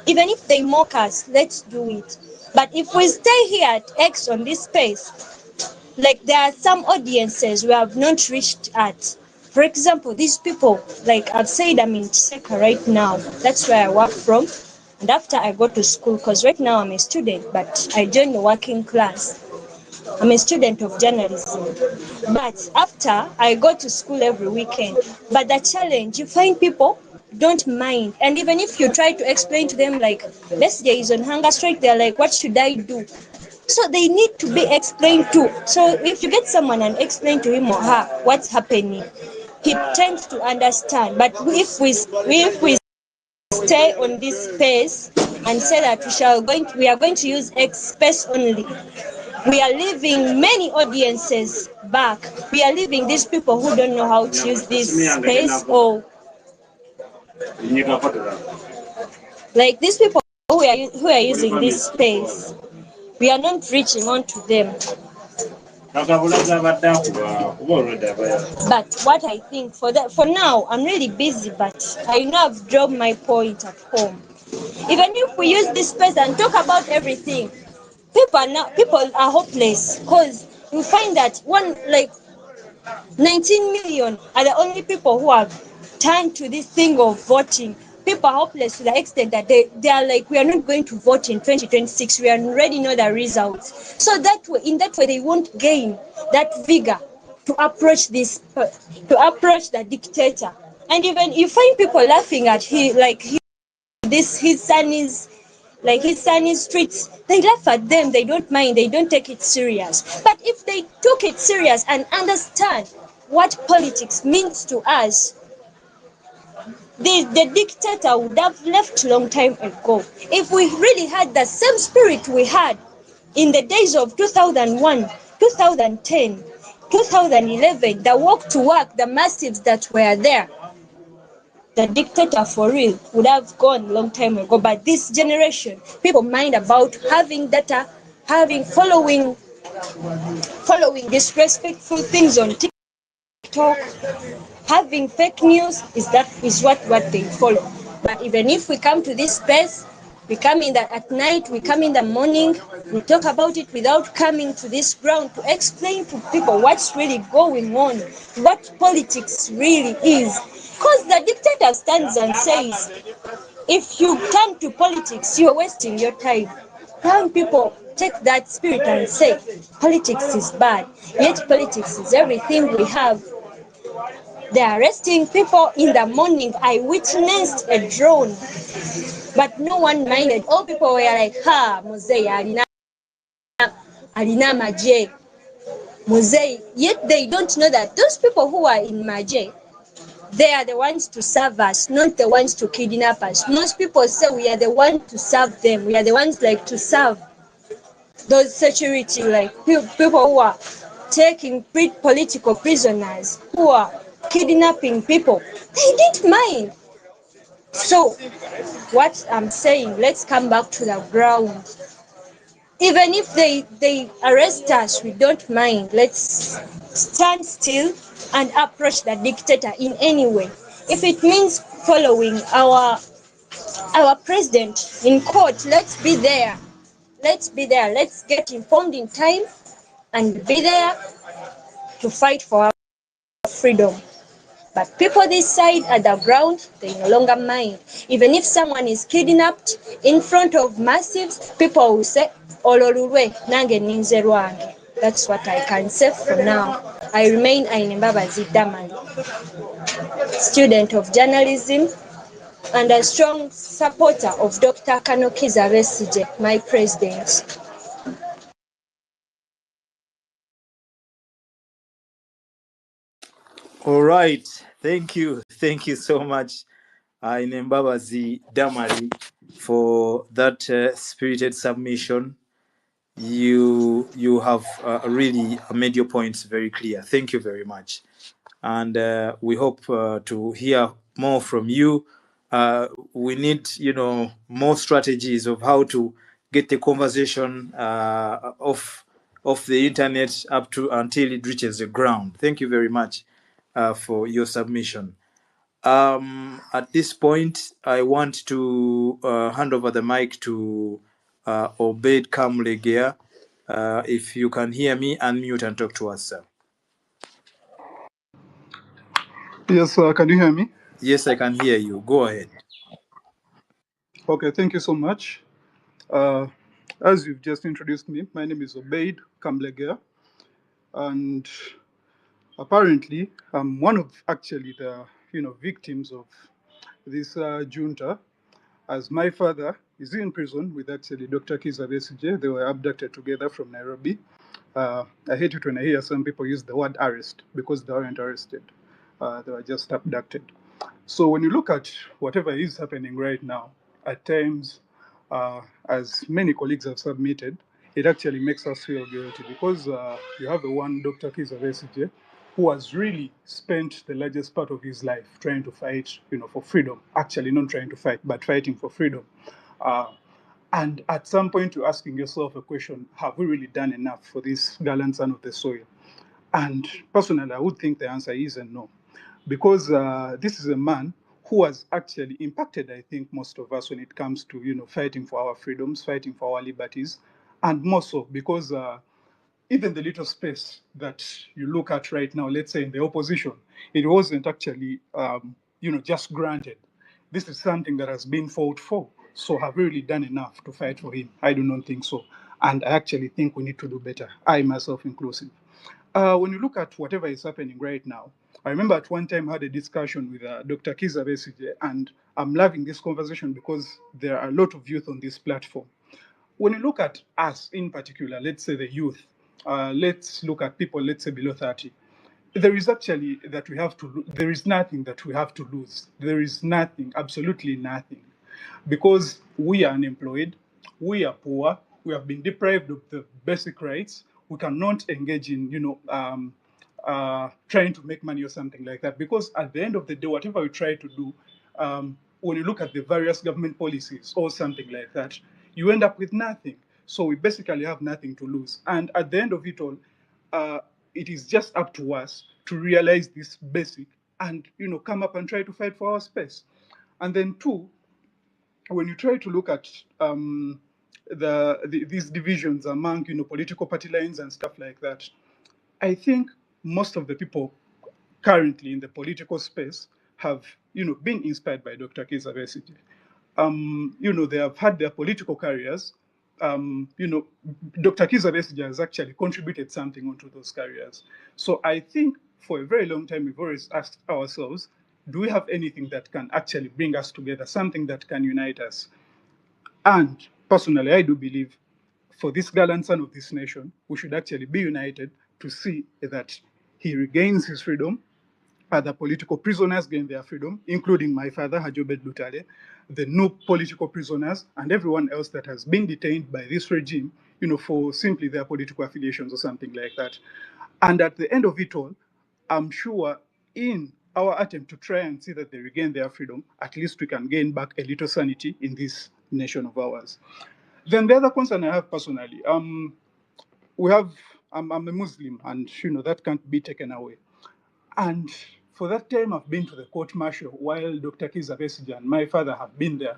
Even if they mock us, let's do it. But if we stay here at X on this space, like there are some audiences we have not reached at. For example, these people, like I've said, I'm in Tseka right now. That's where I work from. And after I go to school, because right now I'm a student, but I joined the working class. I'm a student of journalism. But after I go to school every weekend. But the challenge, you find people don't mind. And even if you try to explain to them, like, Besigye is on hunger strike, they're like, what should I do? So they need to be explained to. So if you get someone and explain to him or her what's happening, he tends to understand. But if we stay on this space and say that we are going to use X space only, we are leaving many audiences back. We are leaving these people who don't know how to use this space, or like these people who are using this space. We are not reaching on to them. But what I think for now, I'm really busy, but I know I've dropped my point at home. Even if we use this space and talk about everything, people are hopeless, because you find that 19 million are the only people who have turned to this thing of voting. People are hopeless to the extent that they are like, we are not going to vote in 2026. We already know the results. So in that way, they won't gain that vigor to approach the dictator. And even you find people laughing at his son is streets. They laugh at them. They don't mind. They don't take it serious. But if they took it serious and understand what politics means to us, the dictator would have left long time ago. If we really had the same spirit we had in the days of 2001, 2010, 2011, the walk to work, the massives that were there, the dictator for real would have gone long time ago. But this generation, people mind about having data, following disrespectful things on TikTok, having fake news is what they follow. But even if we come to this space, we come in at night, we come in the morning, we talk about it without coming to this ground to explain to people what's really going on, what politics really is. Because the dictator stands and says, if you turn to politics, you're wasting your time. Young people take that spirit and say, politics is bad, yet politics is everything we have. They're arresting people in the morning. I witnessed a drone, but no one minded. All people were like, ha, Muzei, Alina Maje, Muzei. Yet they don't know that those people who are in Maje, they are the ones to serve us, not the ones to kidnap us. Most people say we are the ones to serve them. We are the ones like to serve those security, like people who are taking political prisoners, who are kidnapping people. They didn't mind. So what I'm saying, let's come back to the ground. Even if they arrest us, we don't mind. Let's stand still and approach the dictator in any way. If it means following our president in court, let's be there. Let's be there. Let's get informed in time and be there to fight for our freedom. But people this side at the ground, they no longer mind. Even if someone is kidnapped in front of massives, people will say, Ololulwe, nange ninze lwange. That's what I can say for now. I remain Aine Mbabazi Damali, student of journalism and a strong supporter of Dr. Kanokiza Besigye, my president. All right. Thank you so much, Inembabazi Damari, for that spirited submission. You have really made your points very clear. Thank you very much. And we hope to hear more from you. We need, more strategies of how to get the conversation off the internet up to until it reaches the ground. Thank you very much for your submission. At this point, I want to hand over the mic to Obeid Kamlegea. If you can hear me, unmute and talk to us, sir. Yes, can you hear me? Yes, I can hear you. Go ahead. Okay, thank you so much. Uh, as you've just introduced me, my name is Obeid Kamlegea, and apparently I'm one of actually the victims of this junta, as my father is in prison with actually Dr. Kizza Besigye. They were abducted together from Nairobi. I hate it when I hear some people use the word arrest because they weren't arrested. They were just abducted. So when you look at whatever is happening right now, at times, as many colleagues have submitted, it actually makes us feel guilty because you have a one Dr. Kizza Besigye who has really spent the largest part of his life trying to fight, for freedom. Actually, not trying to fight, but fighting for freedom. Uh, and at some point, you're asking yourself a question: have we really done enough for this gallant son of the soil? And personally, I would think the answer is a no, because this is a man who has actually impacted, I think, most of us when it comes to fighting for our freedoms, fighting for our liberties, and more so because even the little space that you look at right now, let's say in the opposition, it wasn't actually just granted. This is something that has been fought for. So have we really done enough to fight for him? I do not think so. And I actually think we need to do better, I myself inclusive. When you look at whatever is happening right now, I remember at one time I had a discussion with Dr. Kizza Besigye, and I'm loving this conversation because there are a lot of youth on this platform. When you look at us in particular, let's say the youth, let's look at people, let's say below 30. There is actually that we have to, there is nothing that we have to lose. There is nothing, absolutely nothing. Because we are unemployed, we are poor, we have been deprived of the basic rights, we cannot engage in, trying to make money or something like that. Because at the end of the day, whatever we try to do, when you look at the various government policies or something like that, you end up with nothing. So we basically have nothing to lose. And at the end of it all, it is just up to us to realize this basic and come up and try to fight for our space. And then two, when you try to look at these divisions among political party lines and stuff like that, I think most of the people currently in the political space have been inspired by Dr. Kizza Besigye. They have had their political careers. Dr. Kizza Besigye has actually contributed something onto those careers. So I think for a very long time we've always asked ourselves, do we have anything that can actually bring us together, something that can unite us? And personally, I do believe for this gallant son of this nation, we should actually be united to see that he regains his freedom, other political prisoners gain their freedom, including my father, Hajobed Lutale, the new political prisoners, and everyone else that has been detained by this regime, for simply their political affiliations or something like that. And at the end of it all, I'm sure in our attempt to try and see that they regain their freedom, at least we can gain back a little sanity in this nation of ours. Then the other concern I have personally, I'm a Muslim, and that can't be taken away. And for that time I've been to the court martial while Dr. Kizza Besigye and my father have been there,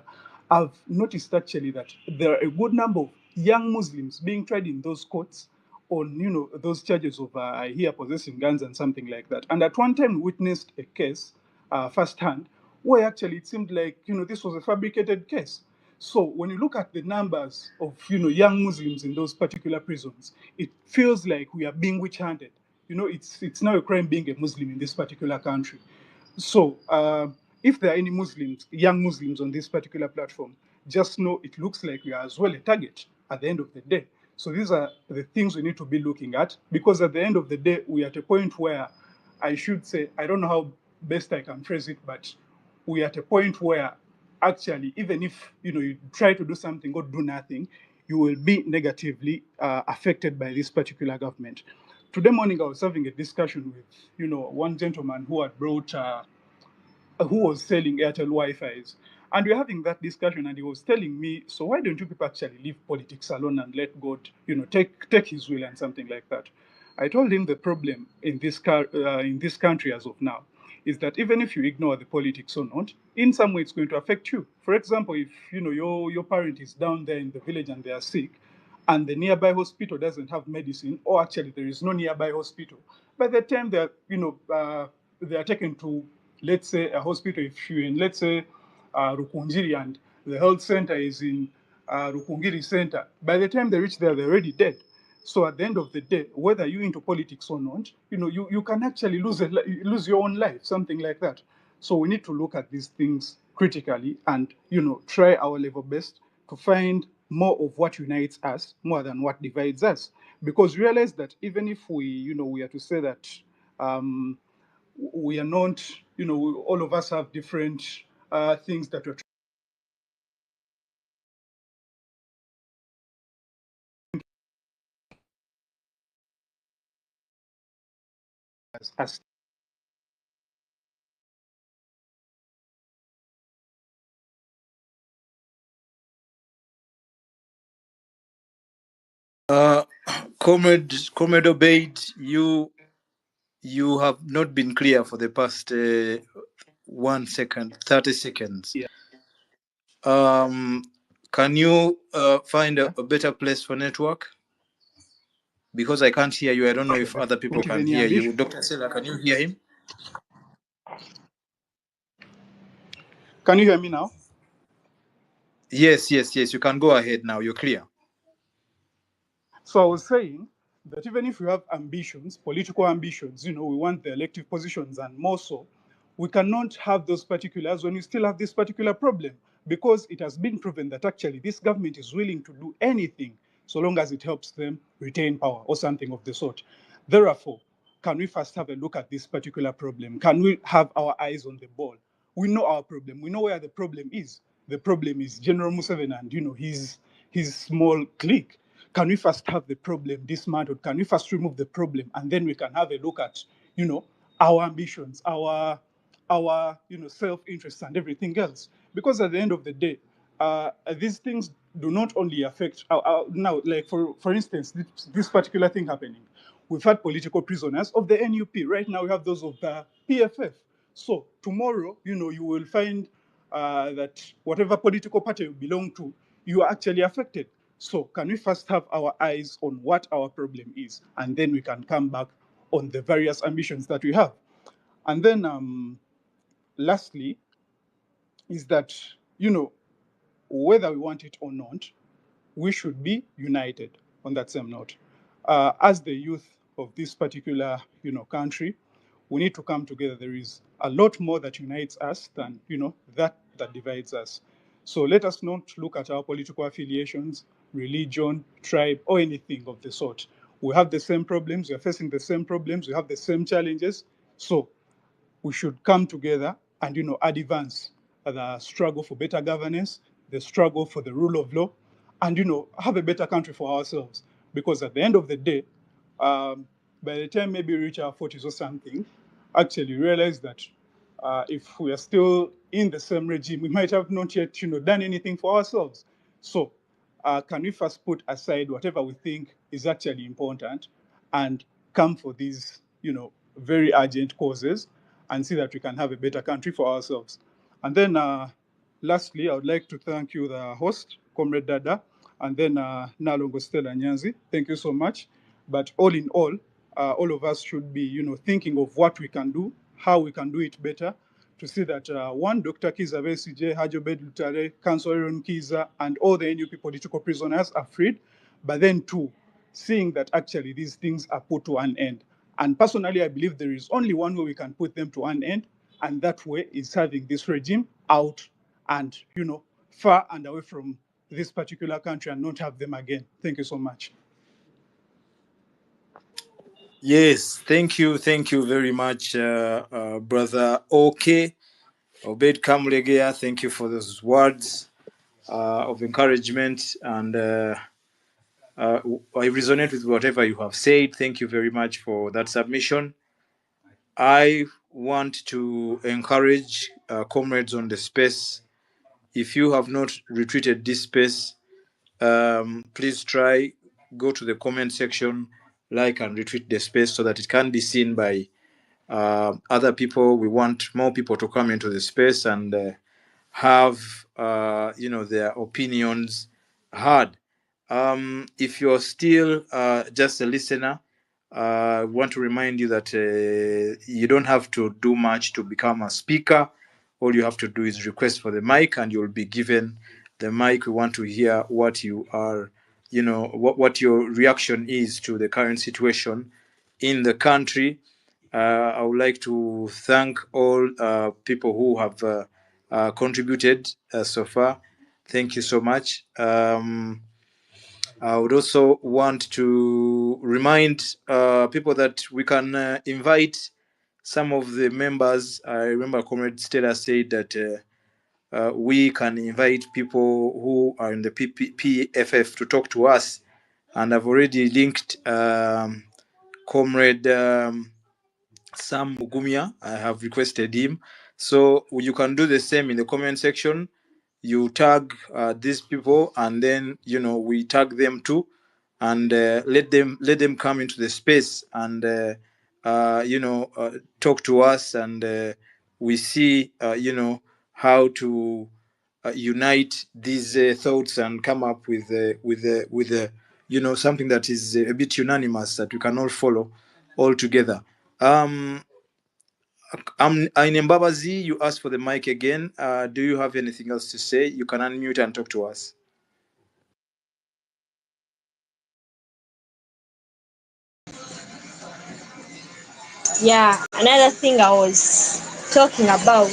I've noticed actually that there are a good number of young Muslims being tried in those courts on, those charges of, I hear, possessing guns and something like that. And at one time witnessed a case firsthand where actually it seemed like, this was a fabricated case. So when you look at the numbers of, young Muslims in those particular prisons, it feels like we are being witch-hunted. It's now a crime being a Muslim in this particular country. So if there are any Muslims, young Muslims on this particular platform, just know it looks like we are as well a target at the end of the day. So these are the things we need to be looking at, because at the end of the day, we are at a point where I should say, I don't know how best I can phrase it, but we are at a point where actually, even if you try to do something or do nothing, you will be negatively affected by this particular government. Today morning, I was having a discussion with one gentleman who had brought who was selling Airtel Wi-Fi's. And we were having that discussion, and he was telling me, so why don't you people actually leave politics alone and let God, take his will and something like that? I told him the problem in this country as of now is that even if you ignore the politics or not, in some way it's going to affect you. For example, if your parent is down there in the village and they are sick, and the nearby hospital doesn't have medicine, or actually there is no nearby hospital, by the time they are taken to, let's say, a hospital, if you're in, let's say, Rukungiri, and the health center is in Rukungiri Center, by the time they reach there, they're already dead. So at the end of the day, whether you're into politics or not, you can actually lose your own life, something like that. So we need to look at these things critically and, try our level best to find more of what unites us more than what divides us. Because realize that even if we are to say that we are not, all of us have different things that we're as Comrade Obeid, you have not been clear for the past 1 second, 30 seconds. yeah. Can you find a better place for network? Because I can't hear you. I don't know if other people can hear you. Dr. Sela, can you hear him? Can you hear me now? Yes. You can go ahead now. You're clear. So I was saying that even if we have ambitions, political ambitions, we want the elective positions and more so, we cannot have those particulars when we still have this particular problem, because it has been proven that actually this government is willing to do anything so long as it helps them retain power or something of the sort. Therefore, can we first have a look at this particular problem? Can we have our eyes on the ball? We know our problem. We know where the problem is. The problem is General Museveni and his small clique. Can we first have the problem dismantled? Can we first remove the problem, and then we can have a look at our ambitions, our self-interest and everything else? Because at the end of the day, these things do not only affect now, like for instance, this particular thing happening. We've had political prisoners of the NUP. Right now, we have those of the PFF. So tomorrow, you will find that whatever political party you belong to, you are actually affected. So can we first have our eyes on what our problem is, and then we can come back on the various ambitions that we have. And then lastly, is that, whether we want it or not, we should be united on that same note. As the youth of this particular, country, we need to come together. There is a lot more that unites us than, that divides us. So let us not look at our political affiliations, religion, tribe, or anything of the sort. We have the same problems. We are facing the same problems. We have the same challenges. So we should come together and advance the struggle for better governance, the struggle for the rule of law, and have a better country for ourselves. Because at the end of the day, by the time maybe we reach our 40s or something, actually realize that if we are still in the same regime, we might have not yet done anything for ourselves. So can we first put aside whatever we think is actually important and come for these very urgent causes, and see that we can have a better country for ourselves? And then lastly, I would like to thank you, the host, Comrade Dada, and then Nalongo Stella Nyanzi. Thank you so much. But all in all of us should be, thinking of what we can do, how we can do it better, to see that one, Dr. Kiza Besigye, Hajobed Lutale, Councillor Aaron Kiza, and all the NUP political prisoners are freed. But then two, seeing that actually these things are put to an end. And personally, I believe there is only one way we can put them to an end, and that way is having this regime out and, far and away from this particular country, and not have them again. Thank you so much. Yes, thank you very much, brother. Okay, Obed Kamlegea, thank you for those words of encouragement, and I resonate with whatever you have said. Thank you very much for that submission. I want to encourage comrades on the space. If you have not retweeted this space, please go to the comment section, like and retweet the space so that it can be seen by other people. We want more people to come into the space and have their opinions heard. If you're still just a listener, I want to remind you that you don't have to do much to become a speaker. All you have to do is request for the mic, and you'll be given the mic. We want to hear what you are, what your reaction is to the current situation in the country. I would like to thank all people who have contributed so far. Thank you so much. I would also want to remind people that we can invite some of the members. I remember Comrade Stella said that we can invite people who are in the PFF to talk to us. And I've already linked Comrade Sam Mugumya. I have requested him. So you can do the same in the comment section. You tag these people, and then we tag them too, and let them come into the space and talk to us, and we see how to unite these thoughts and come up with something that is a bit unanimous that we can all follow all together. In Mbabazi, you asked for the mic again. Do you have anything else to say? You can unmute and talk to us. Yeah, another thing I was talking about,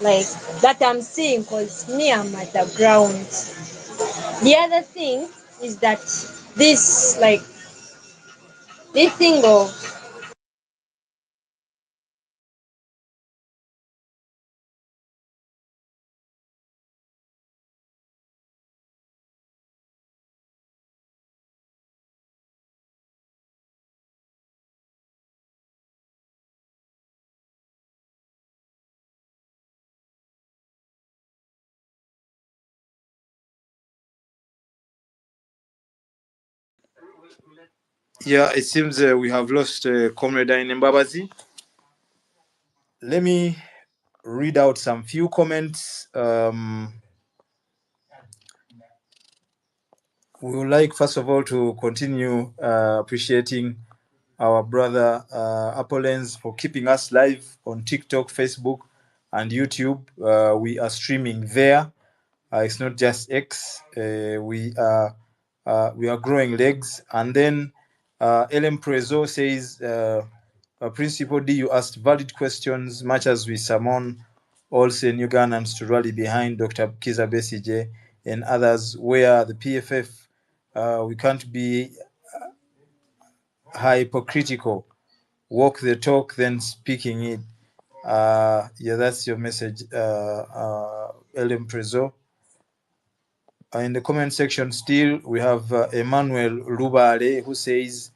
like that I'm seeing, because me, I'm at the ground. The other thing is that this thing of Yeah, it seems we have lost Comrade in Mbabazi. Let me read out some few comments. We would like, first of all, to continue appreciating our brother Appolens for keeping us live on TikTok, Facebook, and YouTube. We are streaming there. It's not just X. We are growing legs. And then Ellen Prezo says, Principal D, you asked valid questions, much as we summon all senior Ugandans to rally behind Dr. Kiza Besige and others, where the PFF, we can't be hypocritical. Walk the talk, then speaking it. Yeah, that's your message, Ellen Prezo. In the comment section still, we have Emmanuel Rubale, who says,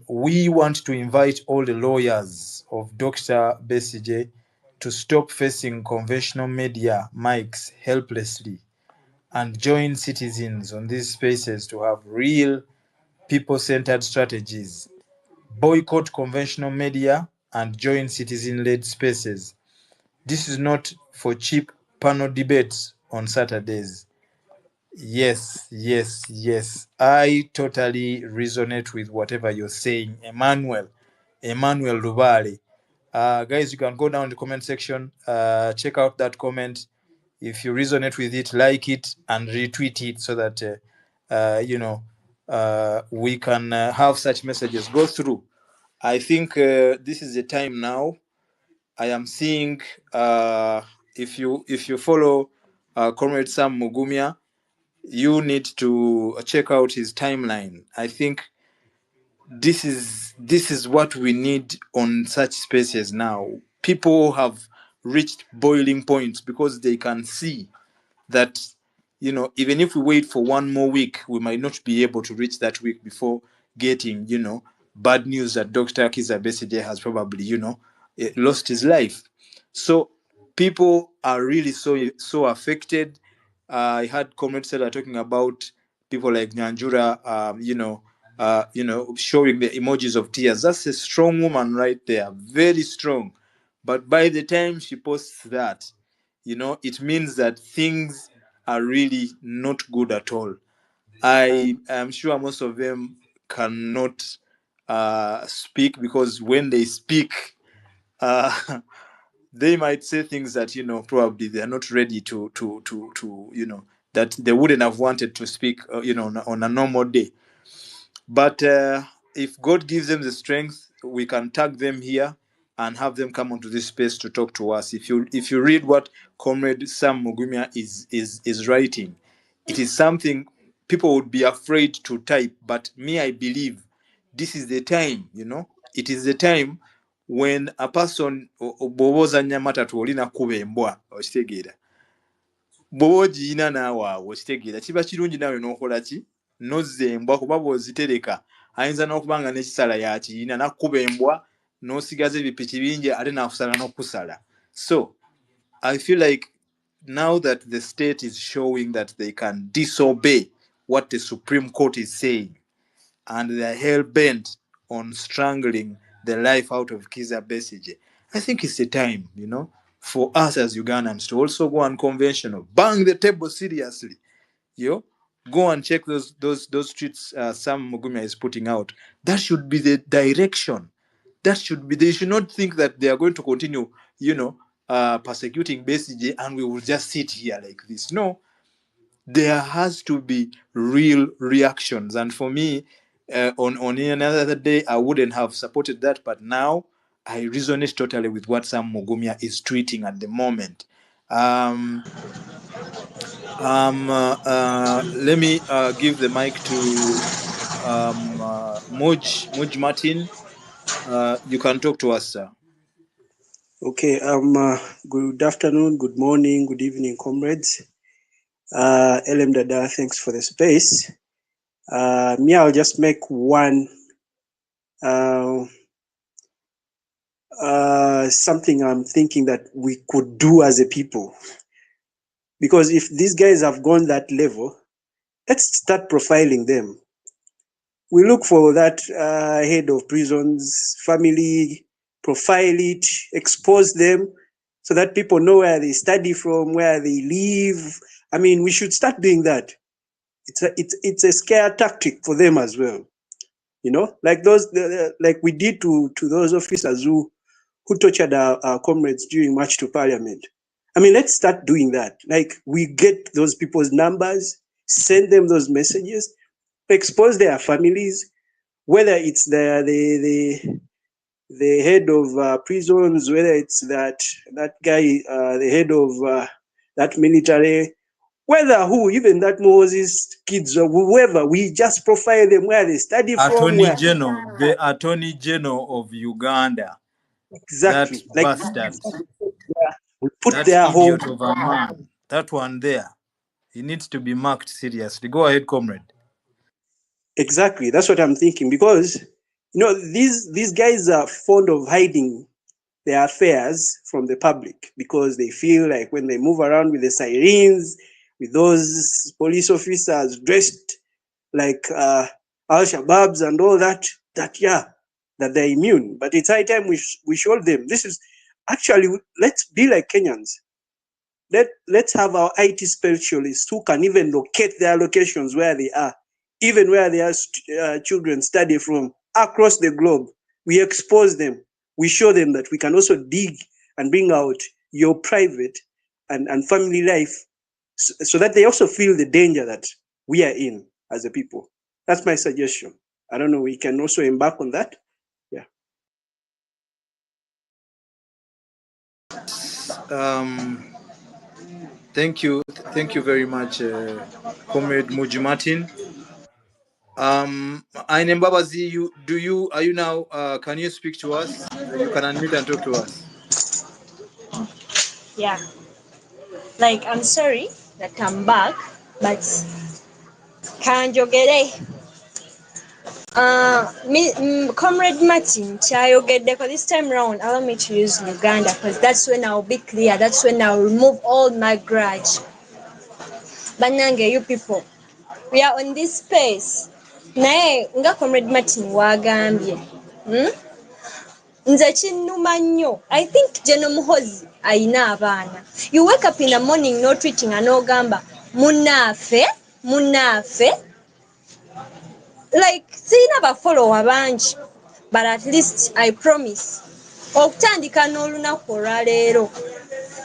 we want to invite all the lawyers of Dr. Besige to stop facing conventional media mics helplessly and join citizens on these spaces to have real people-centered strategies. Boycott conventional media and join citizen-led spaces. This is not for cheap panel debates on Saturdays. Yes, yes, yes. I totally resonate with whatever you're saying, Emmanuel Rubali. Guys, you can go down in the comment section, check out that comment. If you resonate with it, like it and retweet it so that we can have such messages go through. I think this is the time now. I am seeing if you follow Comrade Sam Mugumya, you need to check out his timeline. I think this is what we need on such spaces now. People have reached boiling points because they can see that even if we wait for one more week, we might not be able to reach that week before getting bad news that Dr. Kiza Besige has probably lost his life. So people are really so affected. I heard Comrade Seller talking about people like Nyanjura showing the emojis of tears. That's a strong woman right there, very strong. But by the time she posts that, it means that things are really not good at all. I am sure most of them cannot speak, because when they speak, they might say things that probably they are not ready to that they wouldn't have wanted to speak on a normal day. But if God gives them the strength, we can tag them here and have them come onto this space to talk to us. If you read what Comrade Sam Mugumya is writing, it is something people would be afraid to type. But me, I believe this is the time. It is the time when a person boboza nyamata tuolina kube mbwa okitegeera bw'oba ogiyina naawe awo okitegeera kiba kirungi naawe n'okola ki nozza embwa kuba bw'ozitereka ayinza n'okuba nga n'ekisala yakiyina nakkuba embwa n'osigaza ebipiki bingi ate n'akusala n'okusala. So I feel like now that the state is showing that they can disobey what the Supreme Court is saying, and they are hell-bent on strangling the life out of Kizza Besigye, I think it's a time, for us as Ugandans to also go unconventional, bang the table seriously, go and check those tweets Sam Mugumya is putting out. That should be the direction. They should not think that they are going to continue, persecuting Besigye and we will just sit here like this. No, there has to be real reactions. And for me, on another day, I wouldn't have supported that. But now I resonate totally with what Sam Mugumya is tweeting at the moment. Let me give the mic to Muj Martin. You can talk to us, sir. Okay, good afternoon, good morning, good evening, comrades. LM Dada, thanks for the space. Me, I'll just make one something I'm thinking that we could do as a people. Because if these guys have gone that level, let's start profiling them. We look for that head of prisons, family, profile it, expose them so that people know where they study from, where they live. I mean, we should start doing that. It's a scare tactic for them as well. Like like we did to those officers who tortured our comrades during March to Parliament. I mean, let's start doing that. Like, we get those people's numbers, send them those messages, expose their families, whether it's the head of prisons, whether it's that guy, the head of that military, whether who, even that Moses kids or whoever, we just profile them, where they study from. The Attorney General of Uganda. Exactly. That bastard. We put that their idiot home. of a man. That one there. He needs to be marked seriously. Go ahead, comrade. Exactly. That's what I'm thinking. Because, these guys are fond of hiding their affairs from the public because they feel like when they move around with the sirens, with those police officers dressed like Al-Shabaabs and all that they're immune. But it's high time we show them. This is actually, let's be like Kenyans. Let's have our IT specialists who can even locate their locations where they are, even where their children study from across the globe. We expose them. We show them that we can also dig and bring out your private and family life so that they also feel the danger that we are in as a people. That's my suggestion. I don't know, we can also embark on that. Yeah. Thank you very much, Comrade Muji Martin. Aine Mbabazi, are you now? Can you speak to us? You can unmute and talk to us. Yeah. Like, I'm sorry that I'm back, but kanjogere. Comrade Martin, Chayogeddeko, this time round, allow me to use Uganda because that's when I'll be clear. That's when I'll remove all my grudge. Banange, you people, we are on this space naye nga Comrade Martin wagambye nze kinnuma nnyo. I think General Muhoozi ayina abaana. You wake up in the morning no tweeting n'ogamba munnaffe like sirina bafollower bangi but at least I promise okutandika n'olunaku olwaleero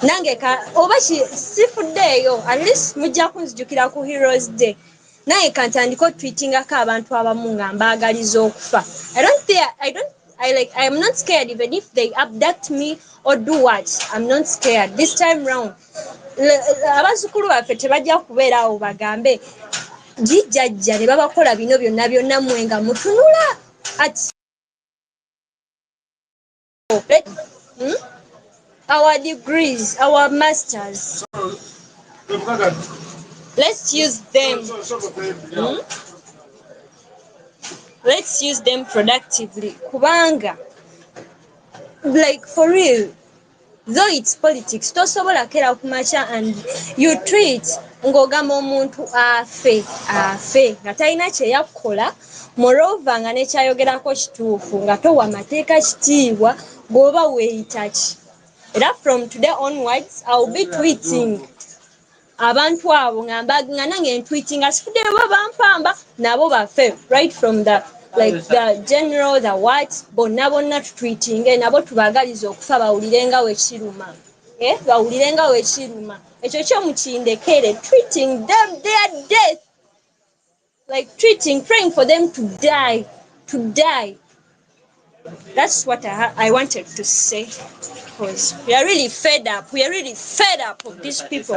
nange oba sifuddeeyo at least mujja kunzijukira ku Heroes Day naye kantandika otweetingako abantu abamu nga mbaagaliza okufa. I am not scared even if they abduct me or do what. I'm not scared this time round. Abazzukulu baffe tebajja kubeeraawo bagambe jjajja ne babakola bino byonna mmwe nga mutunula our degrees, our masters. Let's use them. Let's use them productively. Kubanga, like for real, though it's politics, tosobola kera kumacha and you tweet ng'ogamba omuntu afe nga talina kye yakola moreover nga nekyayogerako kituufu nga towa mateeka kitiibwa bw'oba weeyita ki. Era from today onwards I'll be tweeting abantu abo nga nange ntweetinga sifuddeyo bo bampamba nabo bafe right from the general the what bonna tutweetinge nabo tubaagaliza okufa bawulirenga wekiruma bawulirenga wekiruma ekyo kyomukindekere tweeting them their death like tweeting praying for them to die. That's what I wanted to say because we are really fed up of these people.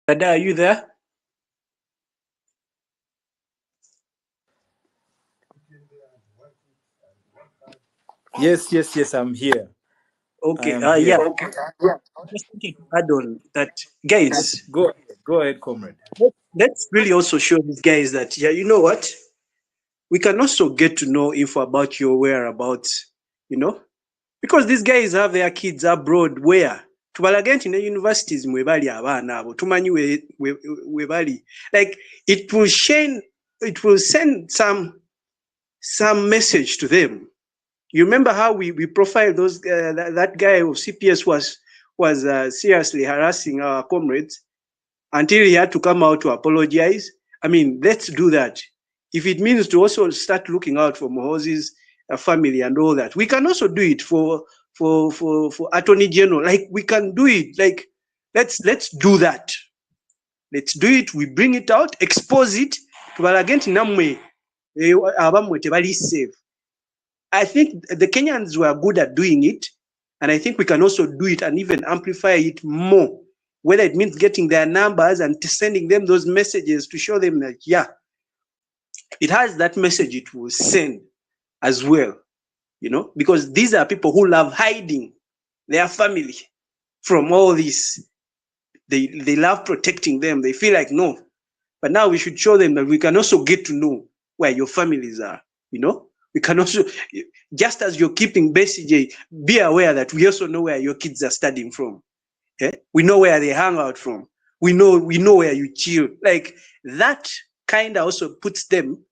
Dada, are you there? Yes, I'm here. Okay. I am here. Just to add on that, guys. Go ahead, comrade. Let's really also show these guys that, yeah, you know what? We can also get to know info about your whereabouts, because these guys have their kids abroad. Where? Tubalagenti in the universities mwebali abana abo tumanyi webali. Like it will send some message to them. You remember how we profiled those that guy of CPS was seriously harassing our comrades until he had to come out to apologize. I mean, let's do that. If it means to also start looking out for Muhoozi's family and all that, we can also do it for Attorney General. Like we can do it. Like let's do that. Let's do it. We bring it out, expose it. I think the Kenyans were good at doing it, and I think we can also do it and even amplify it more. Whether it means getting their numbers and sending them those messages to show them that, yeah, it has that message it will send as well, because these are people who love hiding their family from all this. They love protecting them. They feel like, no. But now we should show them that we can also get to know where your families are, We can also, just as you're keeping BCJ, be aware that we also know where your kids are studying from. We know where they hang out from. We know where you chill. Like that kind of also puts them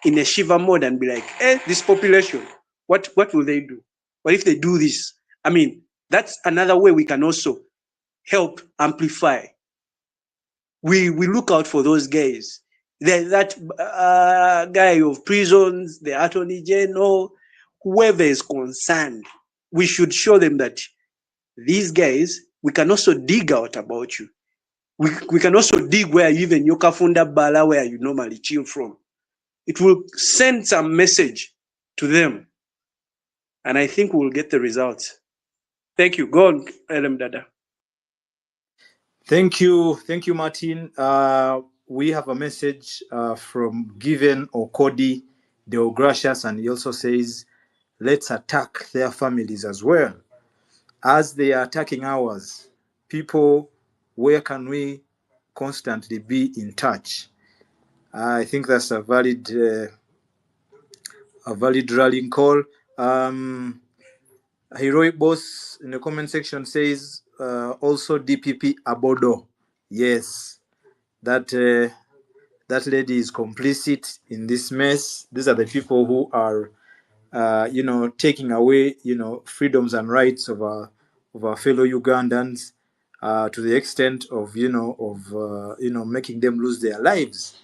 in a shiver mode and be like, this population, what will they do? What if they do this? I mean, that's another way we can also help amplify. We look out for those guys. That guy of prisons, the Attorney General, whoever is concerned, we should show them that these guys, we can also dig out about you. We can also dig where even your Kafunda Bala, where you normally chill from. It will send some message to them. And I think we'll get the results. Thank you. Go on, LM Dada. Thank you, Martin. We have a message from Given Okodi Deogracius, and he also says, let's attack their families as well. As they are attacking ours, people, where can we constantly be in touch. I think that's a valid rallying call. Heroic Boss in the comment section says also DPP Abodo. Yes, that lady is complicit in this mess. These are the people who are, taking away, freedoms and rights of our fellow Ugandans, to the extent of, making them lose their lives.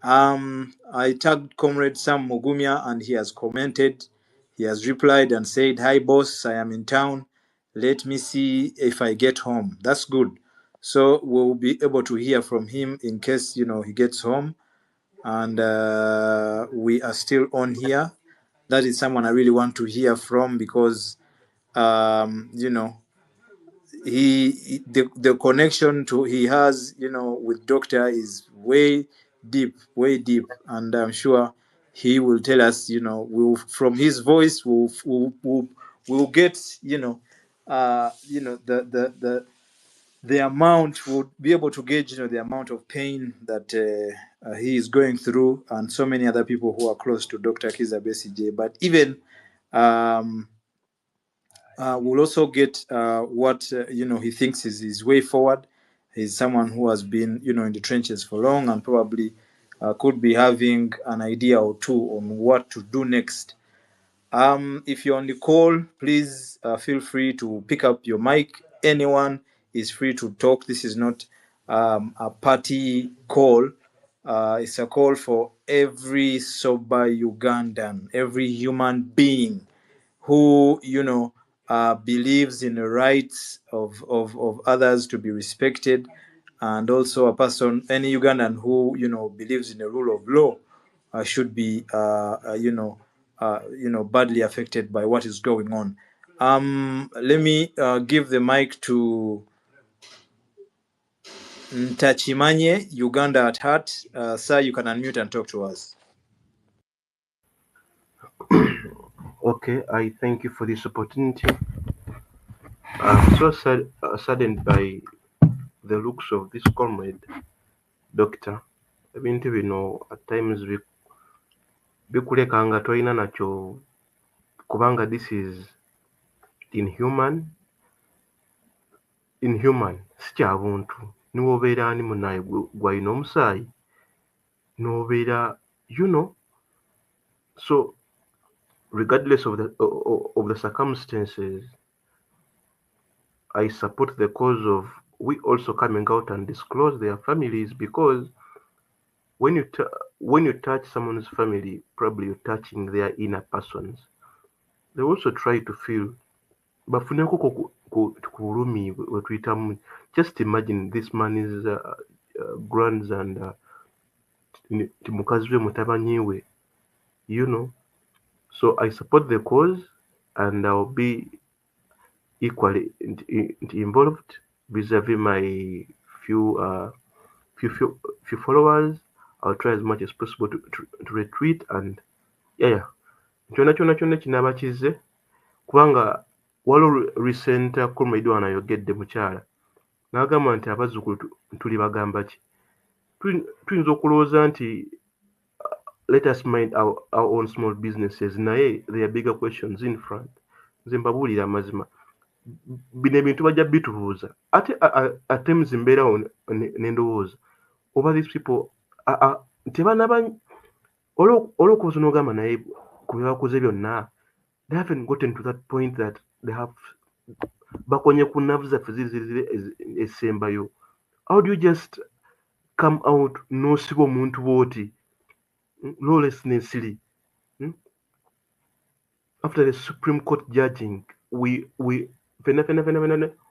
I tagged Comrade Sam Mugumya and he has commented. He has replied and said, "Hi boss, I am in town. Let me see if I get home." That's good. So we'll be able to hear from him in case, he gets home. And we are still on here. That is someone I really want to hear from because, the connection he has with doctor is way deep, and I'm sure he will tell us, from his voice we'll get the amount, we'll be able to gauge the amount of pain that he is going through, and so many other people who are close to Dr. Kiza Besigye. But even we'll also get what he thinks is his way forward. He's someone who has been in the trenches for long and probably could be having an idea or two on what to do next. If you're on the call, please feel free to pick up your mic. Anyone is free to talk. This is not a party call. It's a call for every sober Ugandan, every human being who believes in the rights of others to be respected, and also a person, any Ugandan who believes in the rule of law should be badly affected by what is going on. Let me give the mic to Ntachimanye, Uganda at Heart. Sir, you can unmute and talk to us. Okay, I thank you for this opportunity. I'm so saddened by the looks of this comrade, Doctor. Ebintu bino at times bikuleka nga toyina nakyo kubanga this is inhuman si kya buntu. Niwobeera ani munaye gwalina omusaayi nobeera so regardless of the circumstances, I support the cause of we also coming out and disclose their families, because when you touch someone's family, probably you're touching their inner persons. They also try to feel bafuneko kulumi wetuyitamu. Just imagine this man is grandson mukazi we mutabanyi we, so I support the cause and I'll be equally involved vis-a-vis my few followers. I'll try as much as possible to retweet and kyonna kinaaba kizze kubanga waliwo recent comrade wano ayogedde mukyala n'agamba nti abazzukulu tuli bagamba ki. Tuyinza okulowooza nti let us mind our own small businesses, naye there are bigger questions in front. Nze mbabuulira amazima, bino ebintu bajja bitubuuza ate mzimbeerawo n'endowooza oba these people tebanaba olw'okubuuza n'ogamba naye ku bye bakoze byonna, they haven't gotten to that point that they have bakonye ku nnavu zaffe ziri esembayo. How do you just come out n'osiba omuntu bw'oti lawlessnessly? After the Supreme Court judging, we fena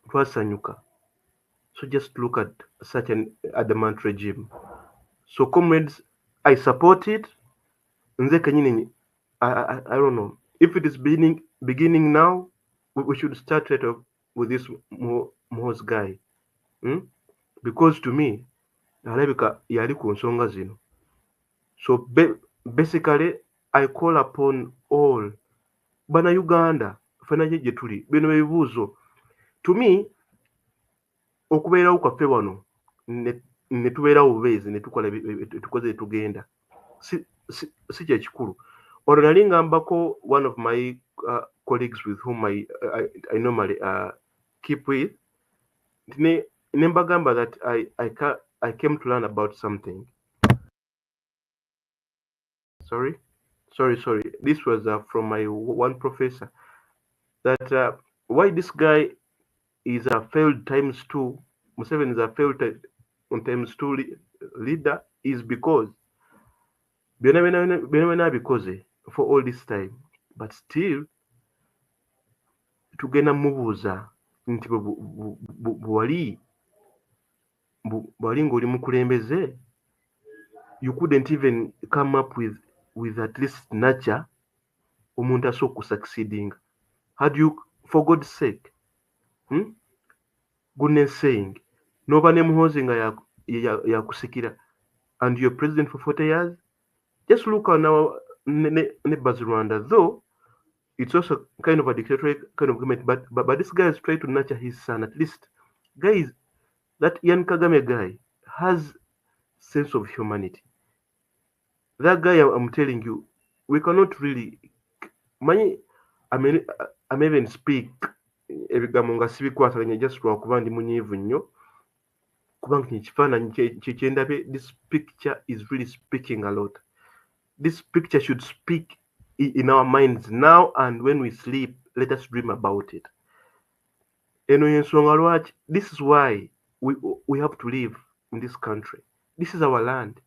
twasanyuka. So just look at such an adamant regime. So comrades, I support it. Nze kenyini, I don't know if it is beginning now. We should start right off with this Mohos guy, because to me alabika yali ku nsonga zino. So basically I call upon all bana Uganda fena gye tuli bino ebibuuzo to me okubeerawo kwaffe wano ne tubeera obubeezi ne tukola tukoze tugenda si kyekikulu. Olwo nali ngambako one of my colleagues with whom I normally keep with, ne mbagamba that I came to learn about something. Sorry. This was from my one professor, that why this guy is a failed times 2, Museveni is a failed times 2 leader, is because because for all this time, but still tugenda mubuuza nti bwali ng'oli mukulembeze, you couldn't even come up with at least nature omuntu asooka succeeding. How do you, for God's sake, goodness saying, noba ne muhozi nga yakusikira and you're president for 40 years? Just look on our neighbors Rwanda, though it's also kind of a dictatorial kind of government, but this guy is trying to nurture his son. At least, guys, that Ian Kagame guy has sense of humanity. That guy, I'm telling you, we cannot really. I may even speak ebigambo nga sibikwasaganya just lwakuba ndi munyiivu nnyo kubanga ekifaananyi kyendabye. This picture is really speaking a lot. This picture should speak in our minds now, and when we sleep, let us dream about it. This is why we have to live in this country. This is our land.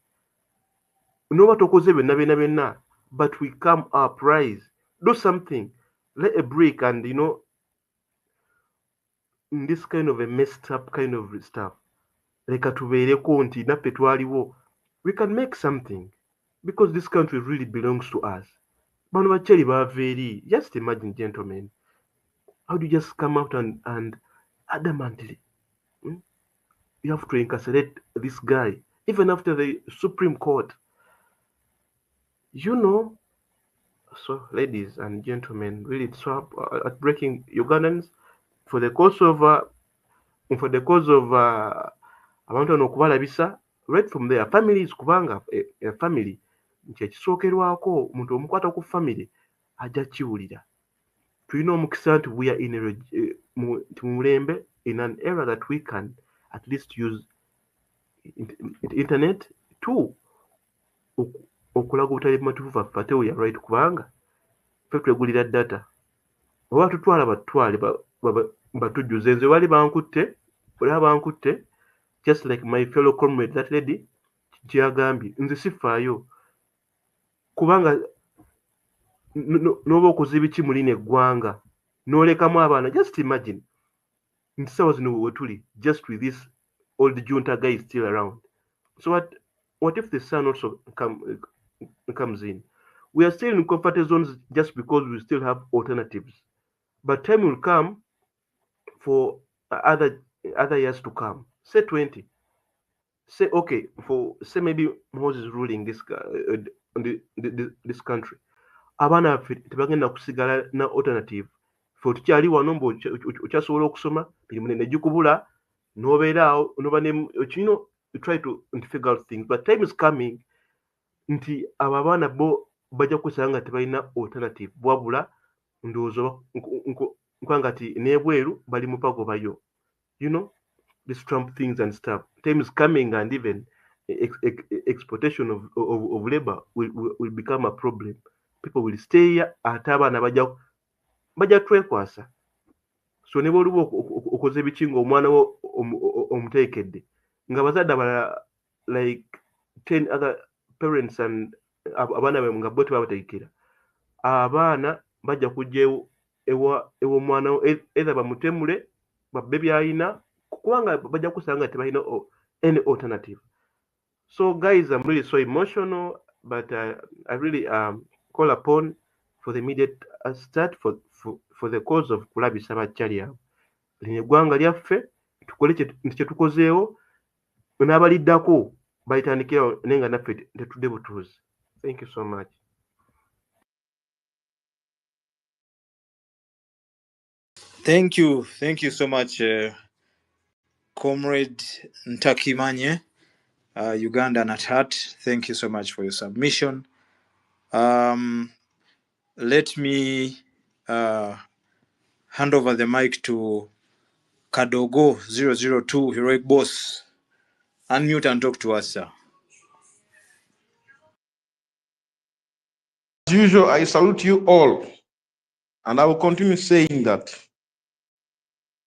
But we come up, rise, do something, let a break, and in this kind of a messed up kind of stuff, we can make something, because this country really belongs to us. Just imagine, gentlemen, how do you just come out and adamantly you have to incarcerate this guy even after the Supreme Court? So ladies and gentlemen, really it's heartbreaking. Ugandans, for the cause of abantu okubalabisa, right from there, families kubanga a family kyekisookerwako, omuntu omukwata ku family ajja kiwulira. Tulina omukisa nti we are in mulembe in an era that we can at least use internet to okulaga obutali bumatuufu baffe ate we are right, kubanga ffe twegulira data. Oba tutwala batwale batujjuze. Nze bali bankutte, just like my fellow comrade, that lady kyagambye, nze sifaayo kubanga n'oba okoze biki mu lino eggwanga n'olekamu abaana. Just imagine nti sawa zino we tuli, just with this old junta guy is still around. So what if the son also comes in? We are still in comfort zones just because we still have alternatives, but time will come for other years to come, say 20, say okay, for say maybe Moses ruling this country, abaana baffe tebagenda kusigala na alternative. Fe tukyali wano mbu okyasobola okusoma, mirimu ne gikubula, n'obeera awo you try to figure out things, but time is coming nti abo abaana bo bajja kusanga nga tebalina alternative wabula ndowooza nkwanga ti n'ebweru bali mupagobayo. These Trump things and stuff. Time is coming, and even exploitation of labor will become a problem. People will stay here, ate abaana bajja twekwasa. So ne bw'oliba okoze biki ng'omwana wo omuteekedde nga bazadde abalala like 10 other parents and abaana be nga bo tebabateekera, abaana bajja kujja ewa omwana wo either bamutemule babbe by'alina kubanga bajja kusanga tebalina any alternative. So guys, I'm really so emotional, but I really call upon for the immediate start for the cause of kulabisa bakyali abo. Lino eggwanga lyaffe tukole kye tukozeewo, n'abaliddako bayitandikirawo naye nga naffe tetudde butuuzi. Thank you so much. Thank you so much, Comrade Ntakimanye. Ugandan at heart. Thank you so much for your submission. Let me hand over the mic to Kadogo 002, Heroic Boss. Unmute and talk to us, sir. As usual, I salute you all, and I will continue saying that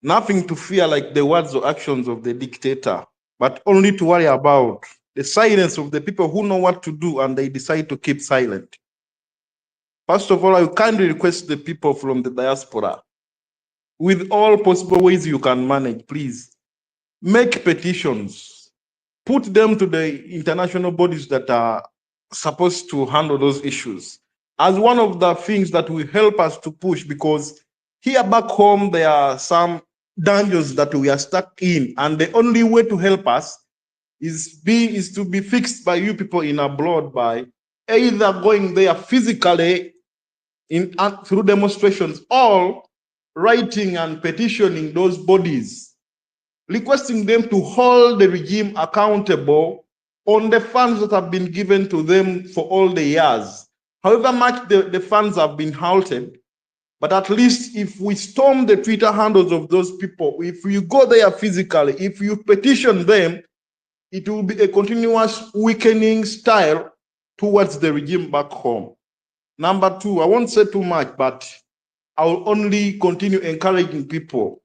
nothing to fear like the words or actions of the dictator, but only to worry about the silence of the people who know what to do and they decide to keep silent. First of all, I kindly request the people from the diaspora, with all possible ways you can manage, please make petitions, put them to the international bodies that are supposed to handle those issues as one of the things that will help us to push, because here back home there are some dungeons that we are stuck in, and the only way to help us is to be fixed by you people in abroad by either going there physically through demonstrations or writing and petitioning those bodies, requesting them to hold the regime accountable on the funds that have been given to them for all the years. However much the funds have been halted, but at least if we storm the Twitter handles of those people, if you go there physically, if you petition them, it will be a continuous weakening style towards the regime back home. Number two, I won't say too much, but I will only continue encouraging people.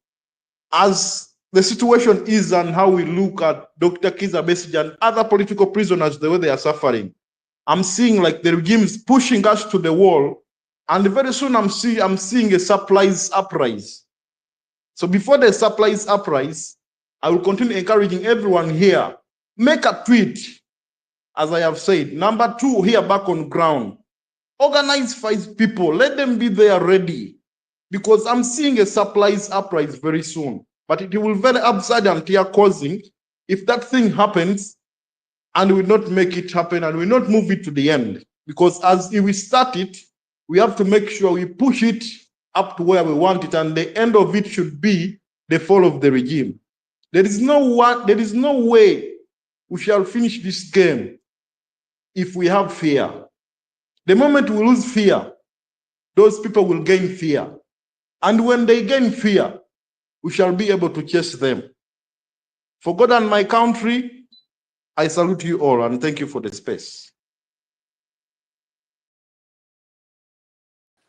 As the situation is and how we look at Dr. Kizza Besigye and other political prisoners, the way they are suffering, I'm seeing like the regime is pushing us to the wall, and very soon I'm seeing a supplies uprise. So before the supplies uprise, I will continue encouraging everyone here, make a tweet, as I have said. Number two, here back on ground, organize 5 people, let them be there ready, because I'm seeing a supplies uprise very soon. But it will very upside and tear causing if that thing happens and we not make it happen and we not move it to the end. Because as if we start it, we have to make sure we push it up to where we want it, and the end of it should be the fall of the regime. There is no way we shall finish this game if we have fear. The moment we lose fear, those people will gain fear. And when they gain fear, we shall be able to chase them. For God and my country, I salute you all and thank you for the space.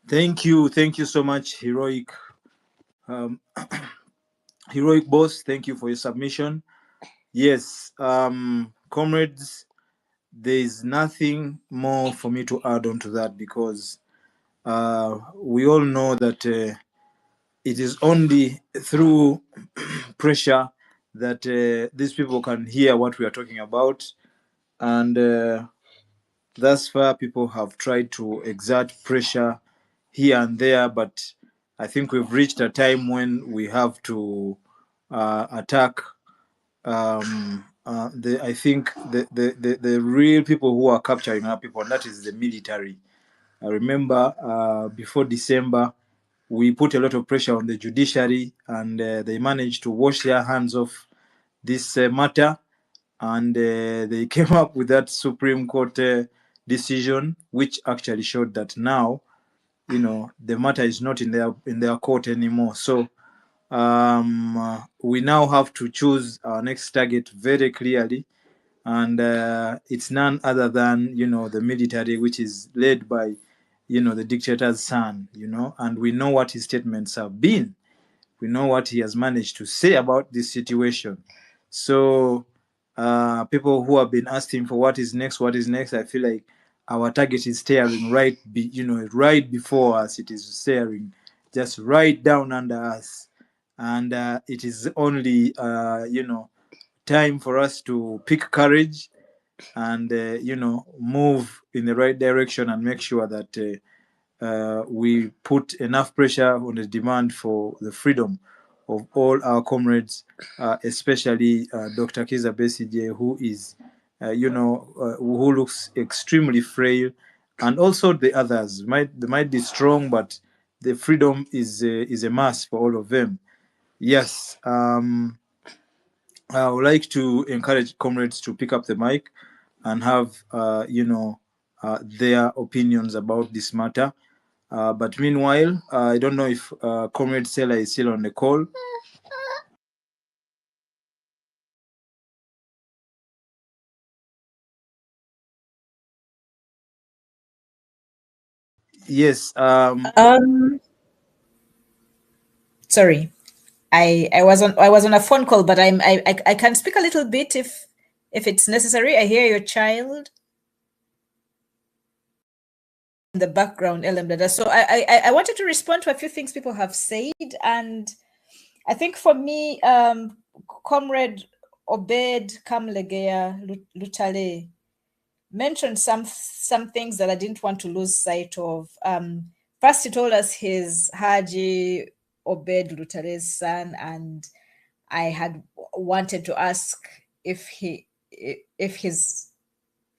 Thank you so much, Heroic Heroic Boss. Thank you for your submission. Yes, comrades, there is nothing more for me to add on to that, because we all know that it is only through pressure that these people can hear what we are talking about, and thus far people have tried to exert pressure here and there, but I think we've reached a time when we have to attack I think the real people who are capturing our people, and that is the military. I remember before December, we put a lot of pressure on the judiciary, and they managed to wash their hands off this matter, and they came up with that Supreme Court decision, which actually showed that now, the matter is not in their court anymore. So we now have to choose our next target very clearly, and it's none other than the military, which is led by the dictator's son, and we know what his statements have been. We know what he has managed to say about this situation. So people who have been asking for what is next, I feel like our target is staring right before us. It is staring just right down under us, and it is only time for us to pick courage and move in the right direction, and make sure that we put enough pressure on the demand for the freedom of all our comrades, especially Dr. Kizza Besigye, who is who looks extremely frail, and also the others. They might be strong, but the freedom is a must for all of them. Yes. I would like to encourage comrades to pick up the mic and have, their opinions about this matter. But meanwhile, I don't know if Comrade Sela is still on the call. Yes. Sorry, I was on a phone call, but I can speak a little bit if it's necessary. I hear your child in the background, Elem. So I wanted to respond to a few things people have said, and I think for me, Comrade Obed Kamlegea Lutale mentioned some things that I didn't want to lose sight of. First, he told us he's Haji Obed Lutale's son, and I had wanted to ask if he's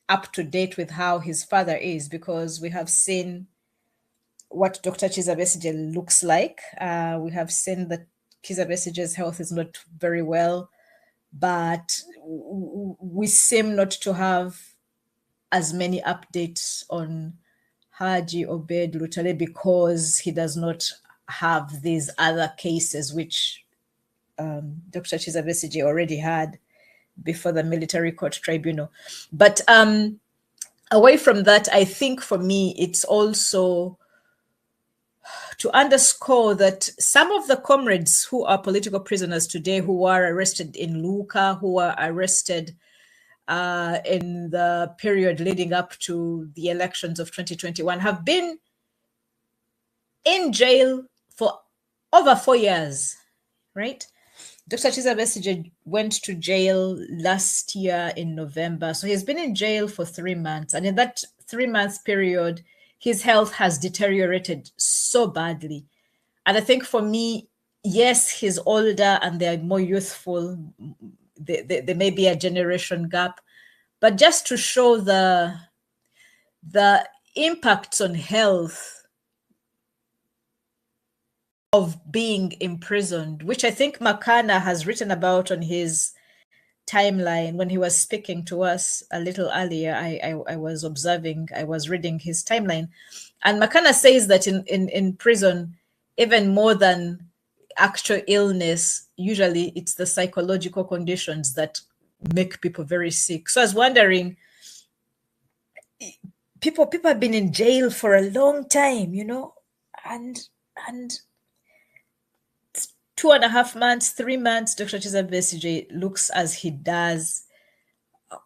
up to date with how his father is, because we have seen what Dr. Chiza Besigye looks like. We have seen that Chiza Besigye's health is not very well, but we seem not to have as many updates on Haji Obed Lutale because he does not have these other cases which Dr. Chiza Besigye already had before the military court tribunal. But away from that, I think for me, it's also to underscore that some of the comrades who are political prisoners today, who are arrested in Luka, who are arrested in the period leading up to the elections of 2021, have been in jail for over 4 years, right? Dr. Chiza Besigye went to jail last year in November. So he's been in jail for 3 months. And in that 3 month period, his health has deteriorated so badly. And I think for me, yes, he's older and they're more youthful. There may be a generation gap. But just to show the impacts on health of being imprisoned, which I think Makana has written about on his timeline when he was speaking to us a little earlier. I was observing, I was reading his timeline, and Makana says that in prison, even more than actual illness, usually it's the psychological conditions that make people very sick. So I was wondering, people have been in jail for a long time, and 2.5 months, 3 months, Dr. Chiza Besigye looks as he does.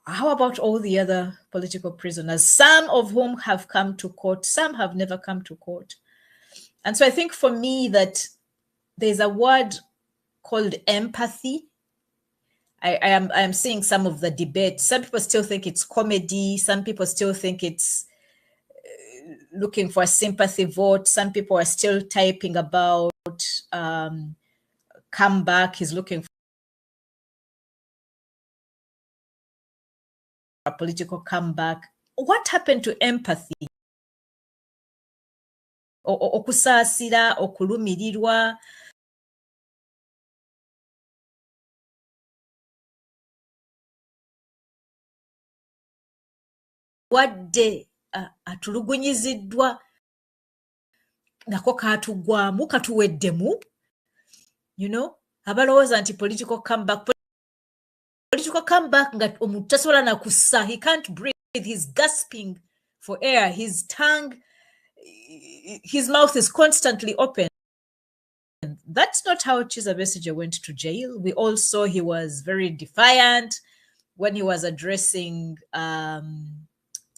How about all the other political prisoners, some of whom have come to court, some have never come to court? And so I think for me that there's a word called empathy. I am seeing some of the debate. Some people still think it's comedy. Some people still think it's looking for a sympathy vote. Some people are still typing about comeback. He's looking for a political comeback. What happened to empathy? Okusaasira, okulumirirwa. Wadde atulugunyiziddwa nako katugwamu katuweddemu, abalowooza nti political comeback nga omuntu tasobola na kussa, he can't breathe, he's gasping for air, his tongue, his mouth is constantly open. That's not how Chiza Besigye went to jail. We all saw he was very defiant when he was addressing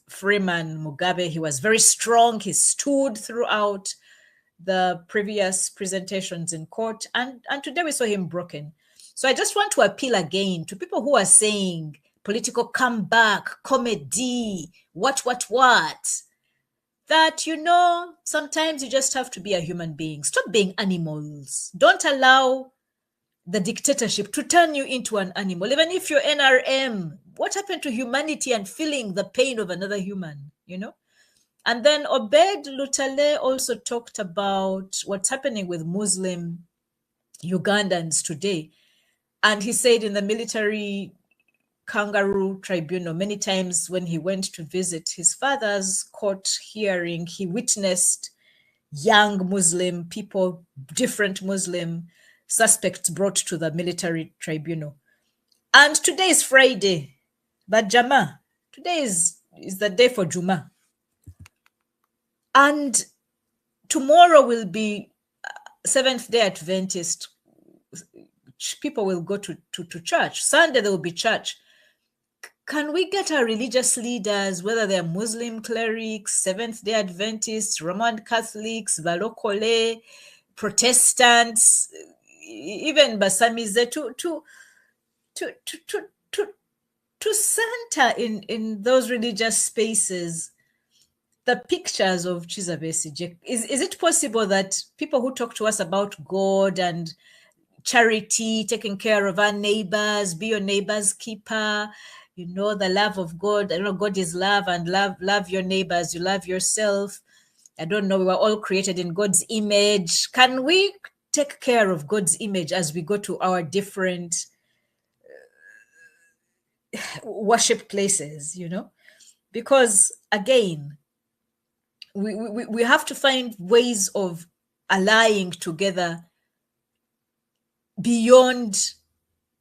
Freeman Mugabe. He was very strong. He stood throughout the previous presentations in court, and today we saw him broken. So I just want to appeal again to people who are saying political comeback, comedy, what, that, sometimes you just have to be a human being. Stop being animals. Don't allow the dictatorship to turn you into an animal. Even if you're NRM, what happened to humanity and feeling the pain of another human, And then Obed Lutale also talked about what's happening with Muslim Ugandans today. And he said in the military kangaroo tribunal, many times when he went to visit his father's court hearing, he witnessed young Muslim people, different Muslim suspects brought to the military tribunal. And today is Friday, but Jama, today is the day for Juma. And tomorrow will be Seventh-day Adventist. People will go to church. Sunday there will be church. Can we get our religious leaders, whether they're Muslim clerics, Seventh-day Adventists, Roman Catholics, Valokole, Protestants, even Basamize, to center in those religious spaces the pictures of Kizza Besigye? Is it possible that people who talk to us about God and charity, taking care of our neighbors, be your neighbor's keeper, you know, the love of God, I know God is love, and love your neighbors, you love yourself. I don't know, we were all created in God's image. Can we take care of God's image as we go to our different worship places, you know? Because again, we have to find ways of allying together beyond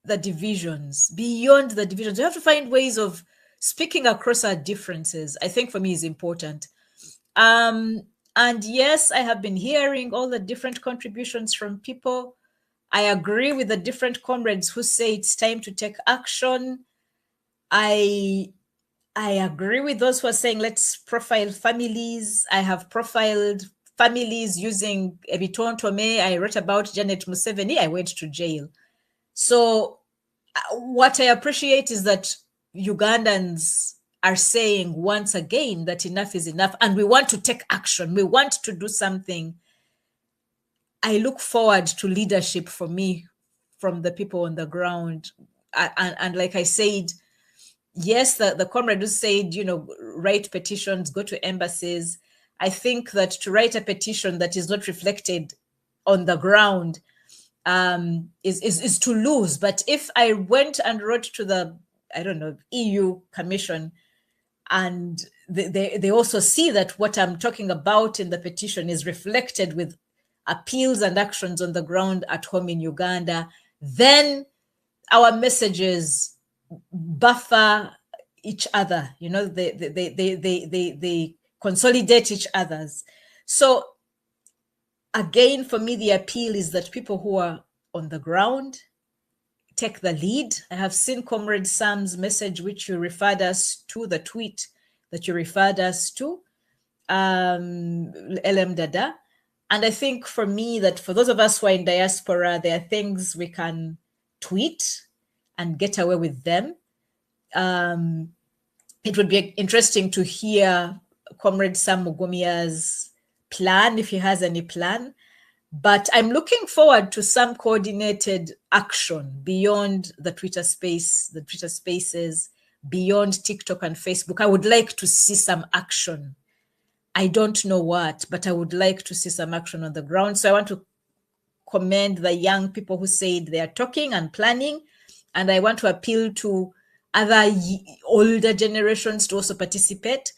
the divisions. We have to find ways of speaking across our differences. I think for me is important. And yes, I have been hearing all the different contributions from people. I agree with the different comrades who say it's time to take action. I agree with those who are saying let's profile families. I have profiled families using Ebiton Tome. I wrote about Janet Museveni. I went to jail. So what I appreciate is that Ugandans are saying once again that enough is enough and we want to take action. We want to do something. I look forward to leadership for me from the people on the ground. And like I said, yes, the comrade who said, you know, write petitions, go to embassies. I think that to write a petition that is not reflected on the ground is to lose. But if I went and wrote to the, I don't know, EU Commission, and they also see that what I'm talking about in the petition is reflected with appeals and actions on the ground at home in Uganda, then our messages buffer each other, you know, they consolidate each other's. So again, for me, the appeal is that people who are on the ground take the lead. I have seen Comrade Sam's message, which you referred us to, the tweet that you referred us to, LM Dada. And I think for me that for those of us who are in diaspora, there are things we can tweet and get away with them. It would be interesting to hear Comrade Sam Mugumia's plan, if he has any plan. But I'm looking forward to some coordinated action beyond the Twitter space, the Twitter spaces, beyond TikTok and Facebook. I would like to see some action. I don't know what, but I would like to see some action on the ground. So I want to commend the young people who said they are talking and planning. And I want to appeal to other older generations to also participate.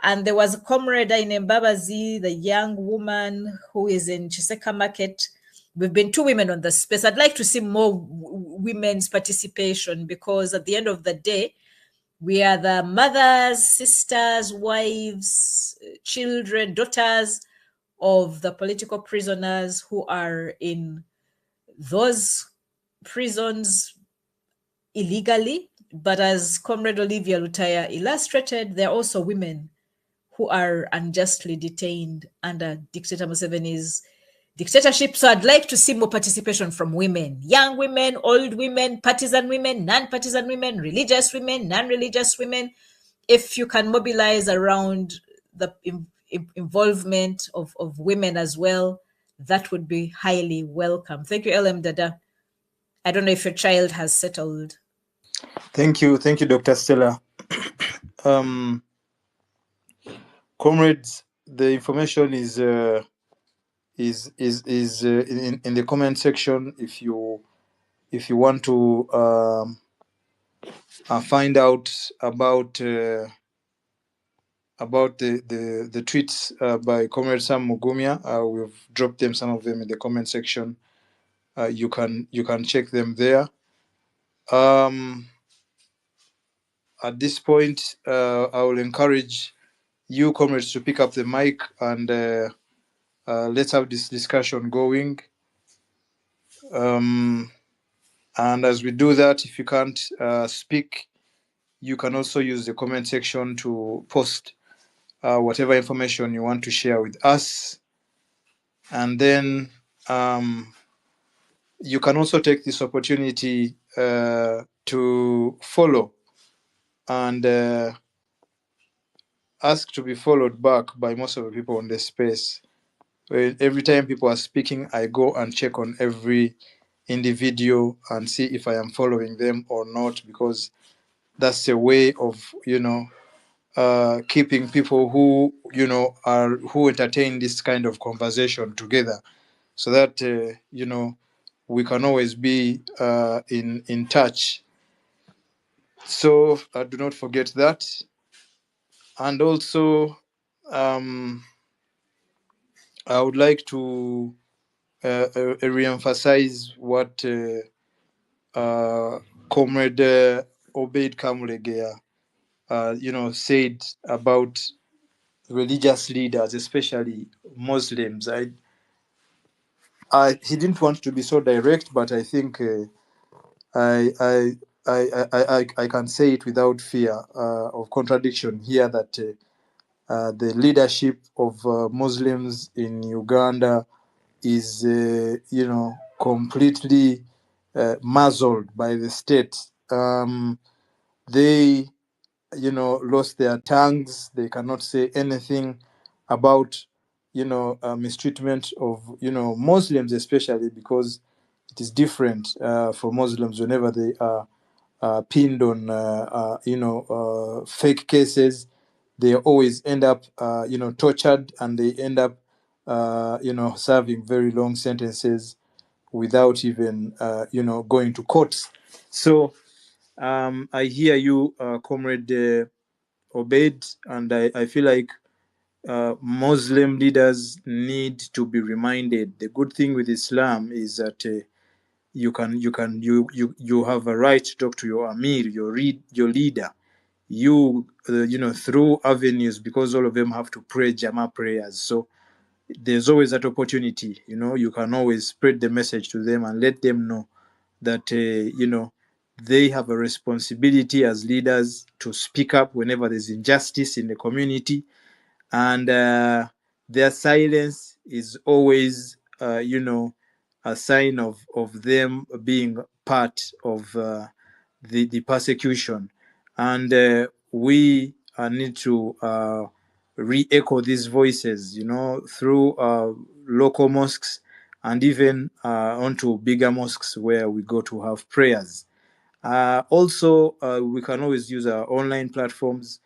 And there was a comrade in Mbabazi, the young woman who is in Chiseka Market. We've been 2 women on the space. I'd like to see more women's participation, because at the end of the day, we are the mothers, sisters, wives, children, daughters of the political prisoners who are in those prisons illegally. But as Comrade Olivia Lutaya illustrated, there are also women who are unjustly detained under Dictator Museveni's dictatorship. So I'd like to see more participation from women, young women, old women, partisan women, non-partisan women, religious women, non-religious women. If you can mobilize around the involvement of women as well, that would be highly welcome. Thank you, LM Dada. I don't know if your child has settled. Thank you, Dr. Stella. Comrades, the information is in the comment section. If you if you want to find out about the tweets by Comrade Sam Mugumya, we've dropped them, some of them in the comment section. You can check them there. At this point, I will encourage you, comrades, to pick up the mic and let's have this discussion going. And as we do that, if you can't speak, you can also use the comment section to post whatever information you want to share with us. And then you can also take this opportunity to follow and ask to be followed back by most of the people on the space. Every time people are speaking, I go and check on every individual and see if I am following them or not, because that's a way of, keeping people who, who entertain this kind of conversation together, so that, we can always be in touch. So do not forget that. And also, I would like to re-emphasize what Comrade Obeid Kamulegea, said about religious leaders, especially Muslims. He didn't want to be so direct, but I think I can say it without fear of contradiction here, that the leadership of Muslims in Uganda is, completely muzzled by the state. They, lost their tongues. They cannot say anything about, mistreatment of, Muslims, especially because it is different for Muslims whenever they are pinned on, fake cases. They always end up, tortured, and they end up, serving very long sentences without even, going to court. So I hear you, Comrade Obeid, and I feel like Muslim leaders need to be reminded. The good thing with Islam is that you have a right to talk to your Amir, your leader. Through avenues, because all of them have to pray Jama prayers. So there's always that opportunity. You can always spread the message to them and let them know that they have a responsibility as leaders to speak up whenever there's injustice in the community, and their silence is always a sign of them being part of the persecution. And we need to re-echo these voices, through local mosques, and even onto bigger mosques where we go to have prayers. Also, we can always use our online platforms.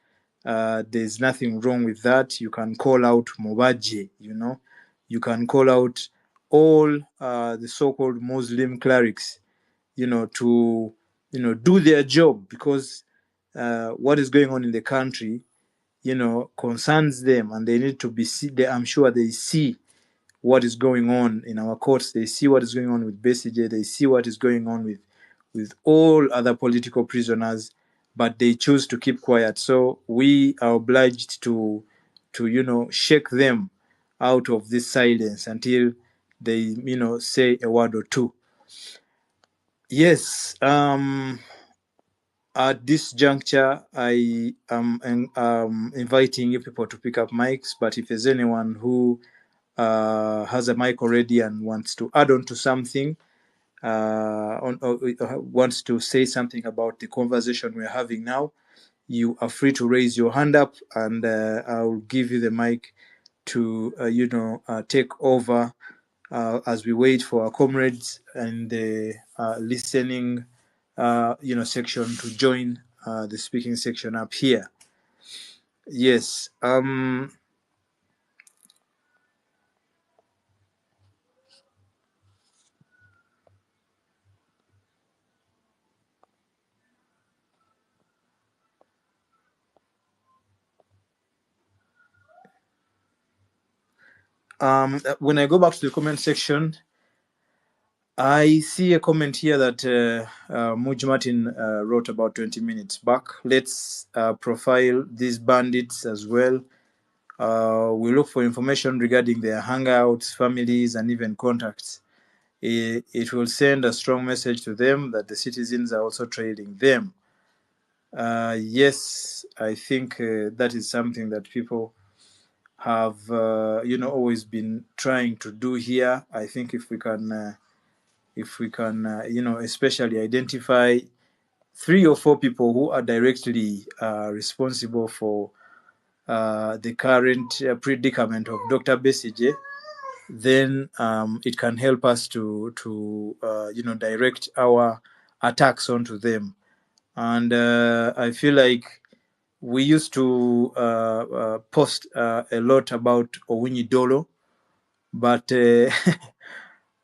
There's nothing wrong with that. You can call out Mobaje, you can call out all the so-called Muslim clerics, to, do their job, because what is going on in the country, concerns them, and they need to be I'm sure they see what is going on in our courts. They see what is going on with Besigye. They see what is going on with all other political prisoners, but they choose to keep quiet. So we are obliged to shake them out of this silence until they, say a word or two. Yes. At this juncture, I am inviting you people to pick up mics, but if there's anyone who has a mic already and wants to add on to something, wants to say something about the conversation we're having now, you are free to raise your hand up, and I'll give you the mic to take over as we wait for our comrades and the listening section to join the speaking section up here. Yes. When I go back to the comment section, I see a comment here that Muj Martin wrote about 20 minutes back. Let's profile these bandits as well. We look for information regarding their hangouts, families, and even contacts. It will send a strong message to them that the citizens are also trailing them. Yes, I think that is something that people have, always been trying to do here. I think if we can, especially identify 3 or 4 people who are directly responsible for the current predicament of Dr. Besige, then it can help us to direct our attacks onto them. And I feel like we used to post a lot about Owinyi Dolo, but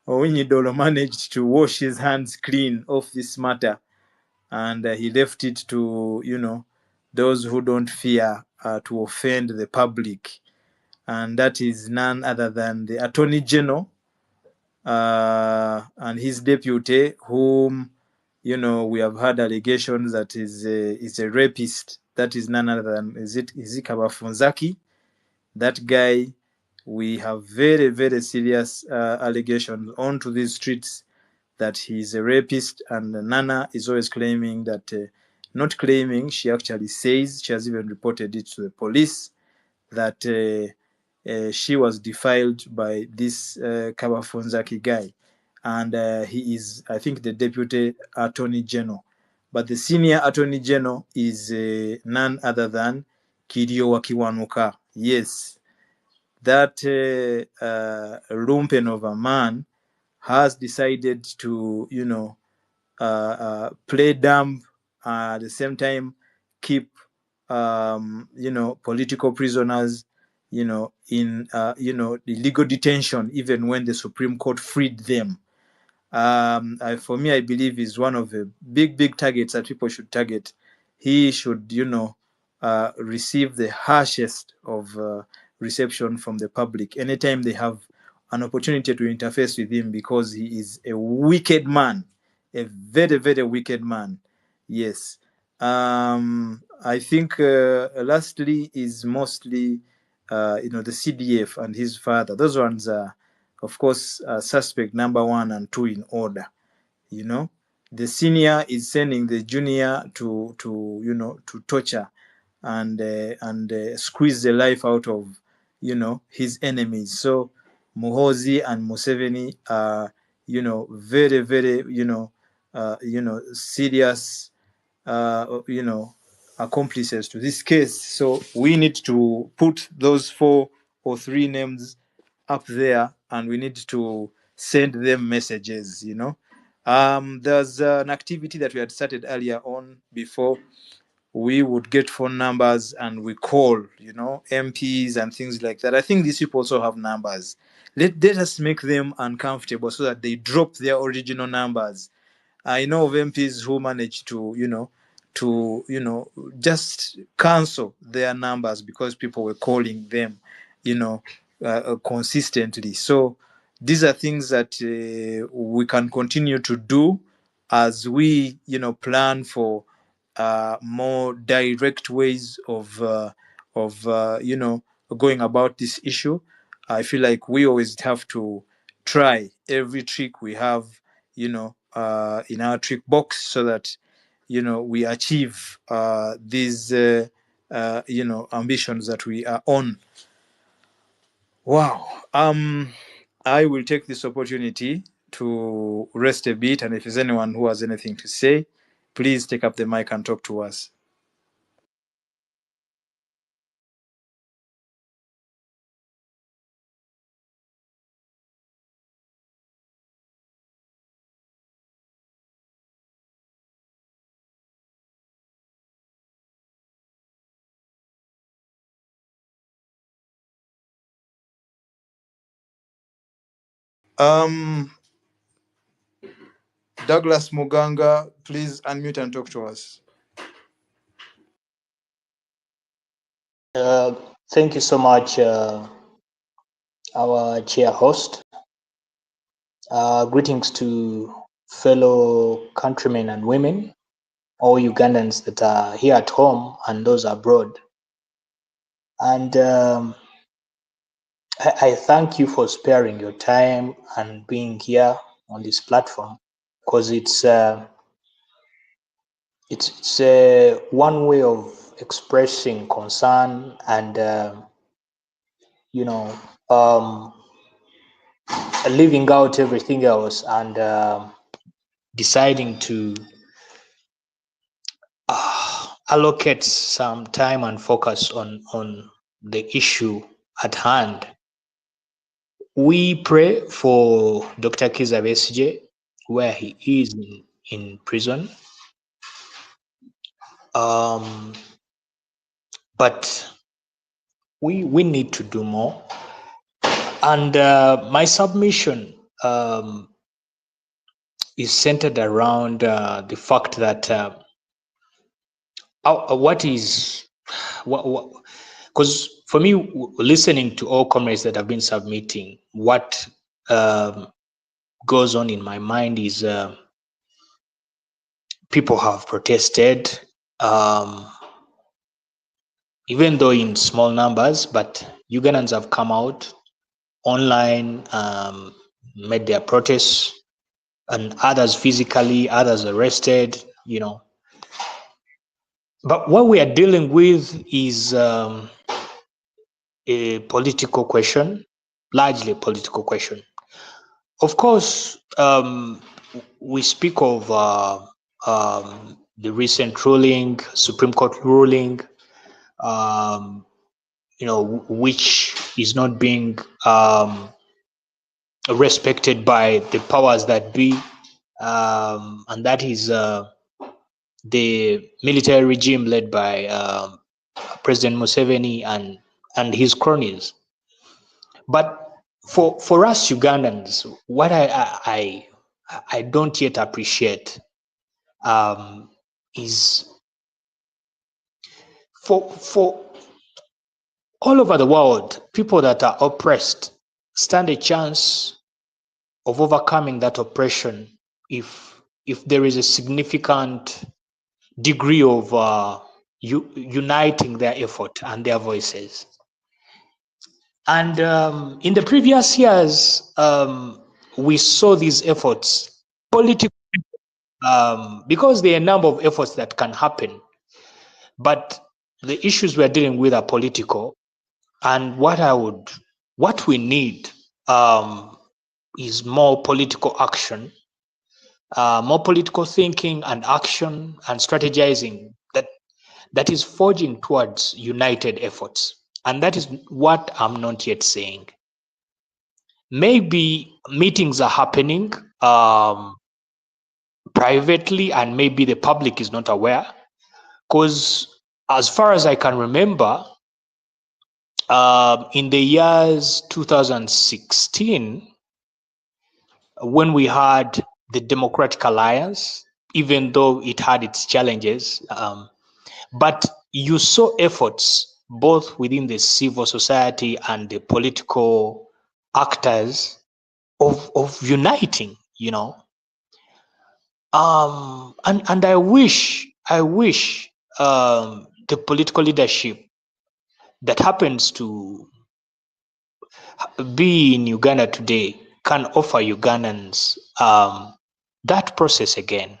Owinyi Dolo managed to wash his hands clean of this matter, and he left it to those who don't fear to offend the public, and that is none other than the Attorney General and his deputy, whom we have had allegations that is a rapist. That is none other than is it Kabafunzaki. That guy, we have very, very serious allegations onto these streets that he's a rapist, and Nana is always claiming that, not claiming, she actually says, she has even reported it to the police, that she was defiled by this Kabafunzaki guy. And he is, I think, the Deputy Attorney General. But the Senior Attorney General is none other than Kirio Wakiwanuka. Yes, that lumpen of a man has decided to, play dumb, at the same time keep, political prisoners, in, the legal detention, even when the Supreme Court freed them. For me, I believe is one of the big, big targets that people should target. He should, receive the harshest of reception from the public anytime they have an opportunity to interface with him, because he is a wicked man, a very, very wicked man. Yes. I think lastly is mostly, the CDF and his father. Those ones are, of course, suspect number 1 and 2 in order. The senior is sending the junior to torture and squeeze the life out of his enemies. So Muhozi and Museveni are very, very serious accomplices to this case. So we need to put those 4 or 3 names up there, and we need to send them messages. There's an activity that we had started earlier on. Before, we would get phone numbers and we call MPs and things like that. I think these people also have numbers. Let us make them uncomfortable so that they drop their original numbers. I know of MPs who manage to, just cancel their numbers because people were calling them, consistently. So these are things that we can continue to do as we, plan for more direct ways of going about this issue. I feel like we always have to try every trick we have, in our trick box, so that we achieve these ambitions that we are on. Wow. I will take this opportunity to rest a bit, and if there's anyone who has anything to say, please take up the mic and talk to us. Douglas Muganga, please unmute and talk to us. Thank you so much, our chair host. Greetings to fellow countrymen and women, all Ugandans that are here at home and those abroad. And I thank you for sparing your time and being here on this platform, because it's one way of expressing concern and leaving out everything else and deciding to allocate some time and focus on the issue at hand. We pray for Dr. Kizza Besigye, where he is in prison. But we need to do more. And my submission is centered around the fact that because for me, listening to all comrades that have been submitting, what goes on in my mind is people have protested, even though in small numbers, but Ugandans have come out online, made their protests, and others physically, others arrested, But what we are dealing with is a political question, largely a political question. Of course, we speak of the recent ruling, Supreme Court ruling, which is not being respected by the powers that be, and that is the military regime led by President Museveni and his cronies. But for us Ugandans, what I don't yet appreciate is for all over the world, people that are oppressed stand a chance of overcoming that oppression if there is a significant degree of uniting their effort and their voices. And in the previous years, we saw these efforts, political, because there are a number of efforts that can happen, but the issues we're dealing with are political. And what we need is more political action, more political thinking and action and strategizing that is forging towards united efforts. And that is what I'm not yet saying. Maybe meetings are happening privately and maybe the public is not aware, because as far as I can remember, in the years 2016, when we had the Democratic Alliance, even though it had its challenges, but you saw efforts both within the civil society and the political actors of uniting, and I wish the political leadership that happens to be in Uganda today can offer Ugandans that process again,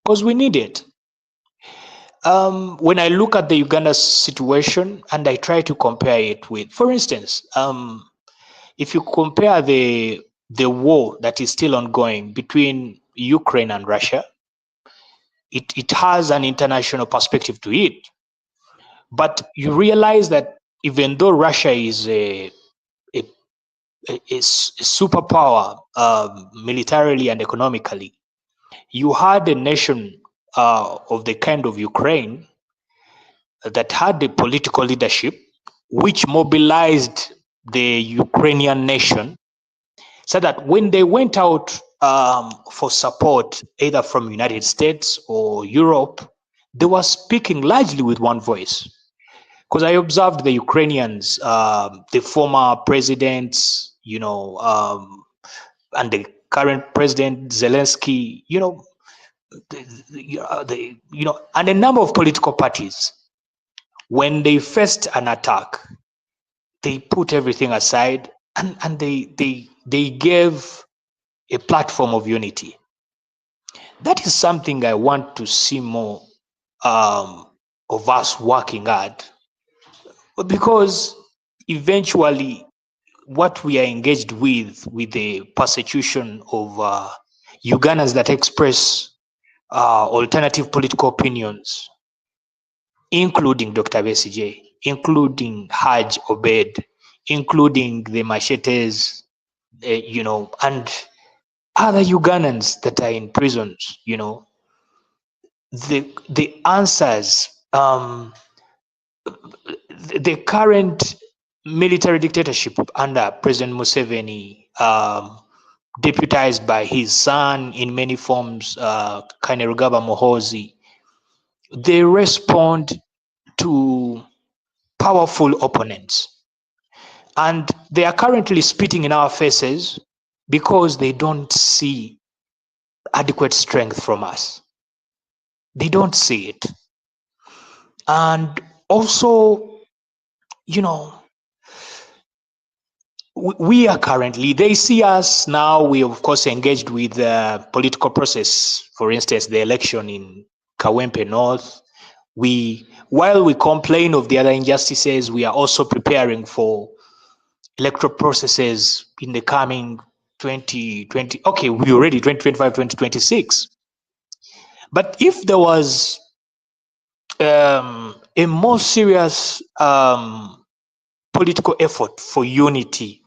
because we need it. When I look at the Uganda situation and I try to compare it with, for instance, if you compare the war that is still ongoing between Ukraine and Russia, it has an international perspective to it. But you realize that even though Russia is a superpower militarily and economically, you had a nation of the kind of Ukraine that had the political leadership, which mobilized the Ukrainian nation, so that when they went out for support, either from United States or Europe, they were speaking largely with one voice. because I observed the Ukrainians, the former presidents, and the current president Zelensky, and a number of political parties. When they faced an attack, they put everything aside and they gave a platform of unity. That is something I want to see more of us working at, because eventually what we are engaged with the persecution of Ugandans that express alternative political opinions, including Dr. Besigye, including Haj Obed, including the Machetes, and other Ugandans that are in prisons, the answers, the current military dictatorship under President Museveni, deputized by his son in many forms, Kainerugaba Muhoozi, they respond to powerful opponents. And they are currently spitting in our faces because they don't see adequate strength from us. They don't see it. And also, we are currently, they see us now, we of course engaged with the political process, for instance, the election in Kawempe North. While we complain of the other injustices, we are also preparing for electoral processes in the coming 2020, okay, we already 2025, 2026. But if there was a more serious political effort for unity,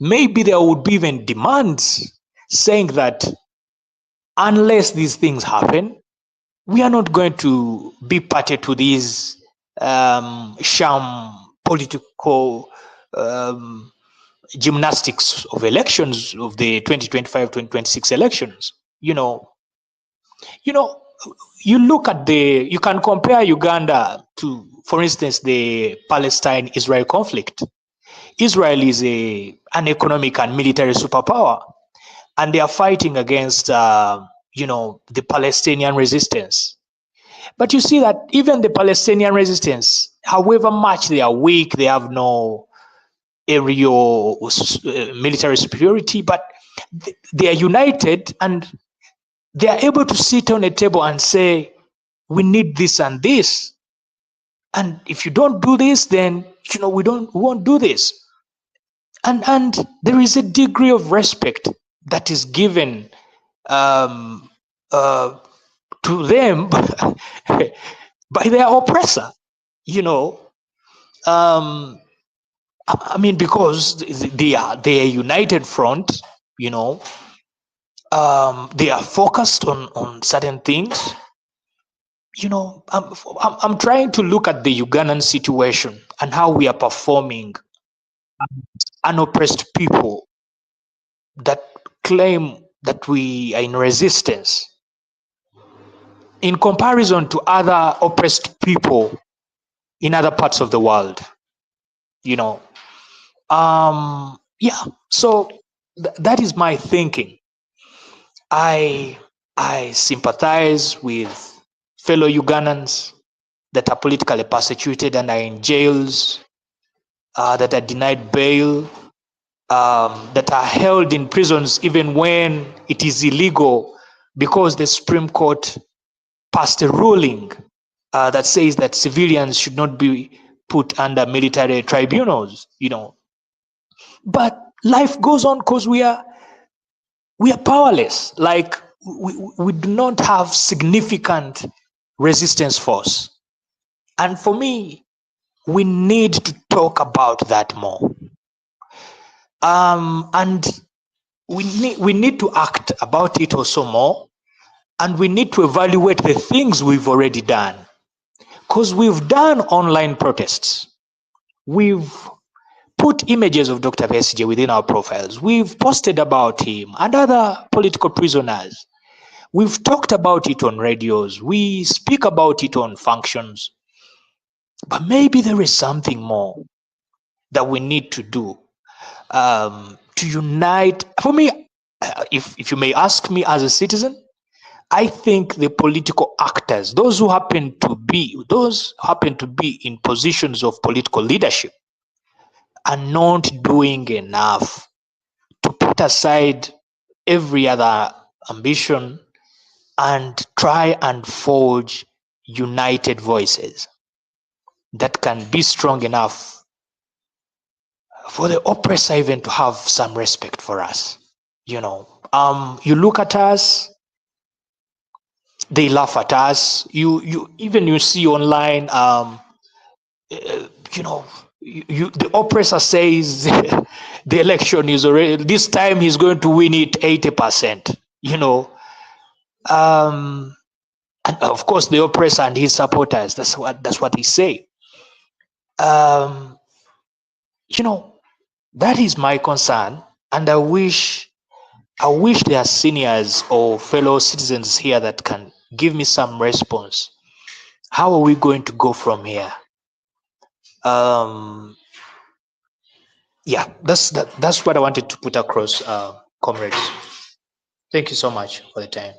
maybe there would be even demands saying that unless these things happen, we are not going to be party to these sham political gymnastics of elections, of the 2025-2026 elections. You look at you can compare Uganda to, for instance, the Palestine-Israel conflict. Israel is an economic and military superpower, and they are fighting against, the Palestinian resistance. But you see that even the Palestinian resistance, however much they are weak, they have no aerial military superiority, but they are united and they are able to sit on a table and say, we need this and this. And if you don't do this, then, we won't do this. And there is a degree of respect that is given to them by their oppressor, because they are united front, they are focused on certain things. I'm trying to look at the Ugandan situation and how we are performing unoppressed people that claim that we are in resistance in comparison to other oppressed people in other parts of the world. So that is my thinking. I sympathize with fellow Ugandans that are politically persecuted and are in jails, that are denied bail, that are held in prisons even when it is illegal, because the Supreme Court passed a ruling that says that civilians should not be put under military tribunals, But life goes on because we are powerless. Like we do not have significant resistance force. And for me, we need to talk about that more. And we need to act about it also more. And we need to evaluate the things we've already done. Because we've done online protests. We've put images of Dr. Besigye within our profiles. We've posted about him and other political prisoners. We've talked about it on radios. We speak about it on functions. But maybe there is something more that we need to do to unite. For me, if you may ask me as a citizen, I think the political actors, those who happen to be in positions of political leadership, are not doing enough to put aside every other ambition and try and forge united voices that can be strong enough for the oppressor even to have some respect for us. You look at us, they laugh at us. You see online, you know, the oppressor says the election is already, this time he's going to win it 80%. And of course the oppressor and his supporters, that's what he say. um that is my concern, and I wish there are seniors or fellow citizens here that can give me some response. How are we going to go from here? um yeah, that's what I wanted to put across, comrades. Thank you so much for the time.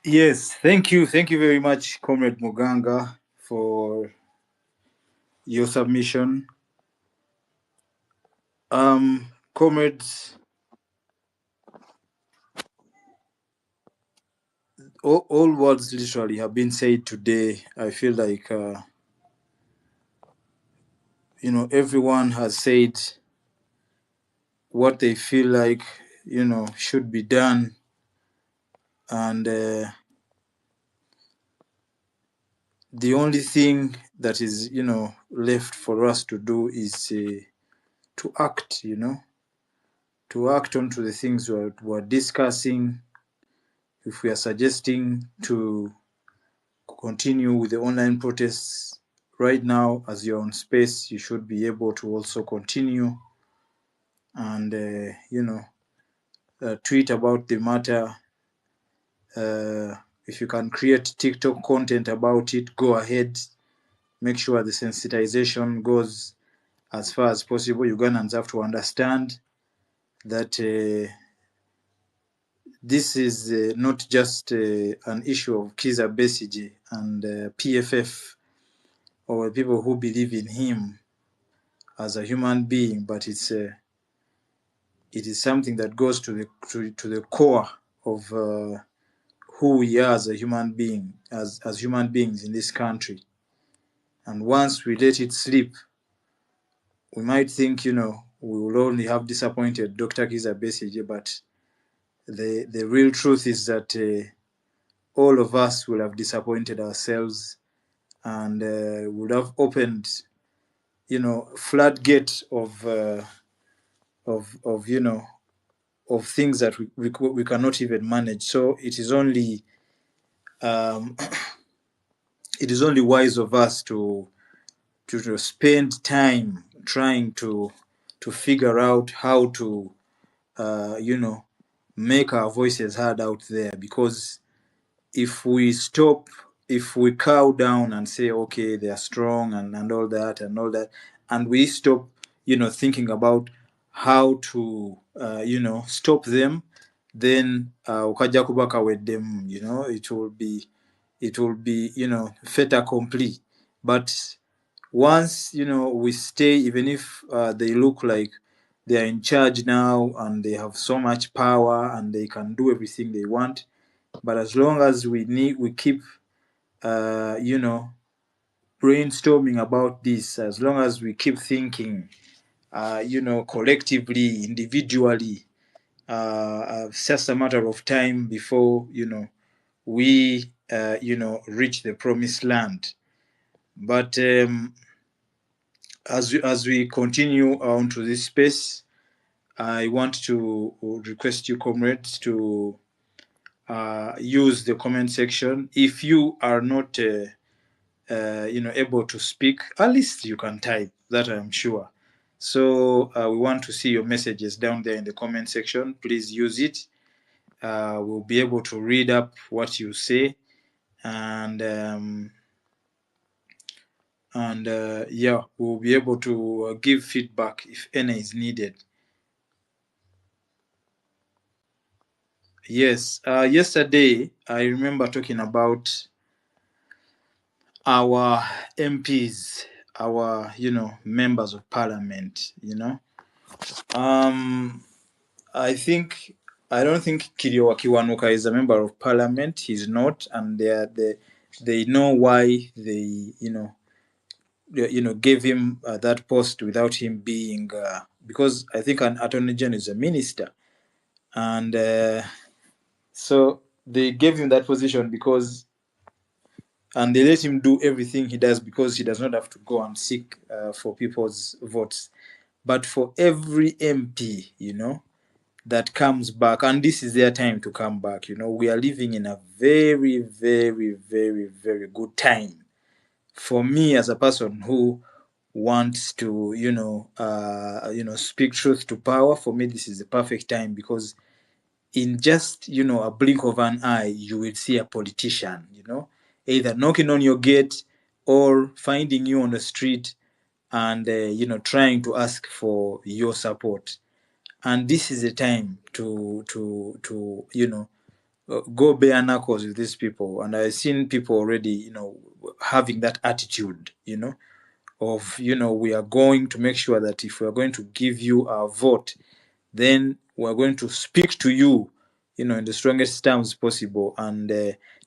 Yes, thank you very much, Comrade Muganga, for your submission. Comrades, all words literally have been said today. I feel like everyone has said what they feel like should be done, and the only thing that is left for us to do is to act. To act onto the things we're discussing. If we are suggesting to continue with the online protests right now, as you're on space, you should be able to also continue and tweet about the matter. If you can create TikTok content about it, go ahead. Make sure the sensitization goes as far as possible. Ugandans have to understand that this is not just an issue of Kiza Besige and PFF or people who believe in him as a human being, but it is something that goes to the core of who we are as a human being, as human beings in this country. And once we let it slip, we might think we will only have disappointed Dr. Kiza Besige, but the real truth is that all of us will have disappointed ourselves, and would have opened floodgate of things that we cannot even manage. So it is only it is only wise of us to spend time trying to figure out how to make our voices heard out there. Because if we cow down and say, okay, they are strong and all that, and we stop thinking about how to stop them, then ukaja kubaka with them, it will be fait accompli. But once we stay, even if they look like they are in charge now and they have so much power and they can do everything they want, but as long as we keep brainstorming about this, as long as we keep thinking collectively, individually, it's just a matter of time before we reach the promised land. But as we continue on to this space, I want to request you, comrades, to use the comment section. If you are not, able to speak, at least you can type. That I'm sure. So we want to see your messages down there in the comment section. Please use it. We'll be able to read up what you say, and yeah, we'll be able to give feedback if any is needed. Yes, yesterday I remember talking about our MPs, our members of parliament. I don't think Kiriowa Kiwanuka is a member of parliament. He's not, and they know why they gave him that post without him being because I think an attorney general is a minister, and so they gave him that position and they let him do everything he does because he does not have to go and seek for people's votes. But for every MP, that comes back, and this is their time to come back. We are living in a very, very, very, very good time. For me, as a person who wants to, speak truth to power, for me, this is the perfect time because in just, a blink of an eye, you will see a politician, either knocking on your gate or finding you on the street and, trying to ask for your support. And this is the time to go bare knuckles with these people. And I've seen people already, having that attitude, of, we are going to make sure that if we are going to give you our vote, then we're going to speak to you, in the strongest terms possible and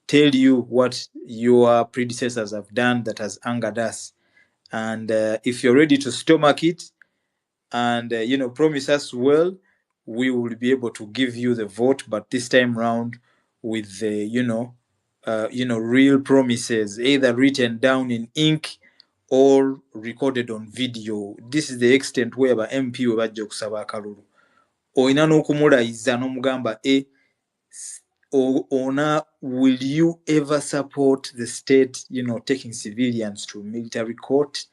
tell you what your predecessors have done that has angered us. And if you're ready to stomach it and, promise us well, we will be able to give you the vote, but this time round with the, real promises, either written down in ink or recorded on video. This is the extent whereby MP we bajja okusaba akalulu. Oyina n'okumulayiza n'omugamba will you ever support the state, taking civilians to military court?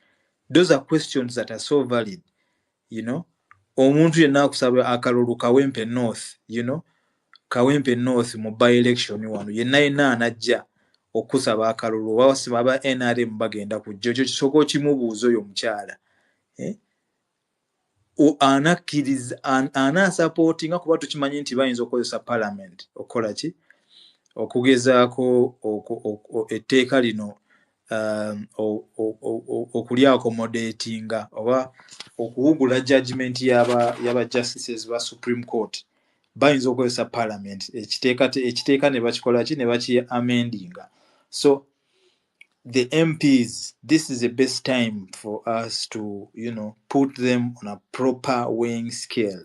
Those are questions that are so valid, Omuntu yenna akusaba akalulu Kawempe North, Kawempe North mu by-election wano yenna anajja okusaba akalulu wasiba aba NRM bagenda kujja ekyo kisoko kimubuuza oyo omukyala anakkiriza anasupportinga kuba tukimanyi nti bayinza okukozesa parliament okukola ki okugezaako etteeka lino okuli accommodatinga oba okuwugula judgment yaba justices ba Supreme Court bayinza okukozesa parliament ekiteeka ne bakikola ki ne baki amendinga. So the MPs, this is the best time for us to, put them on a proper weighing scale.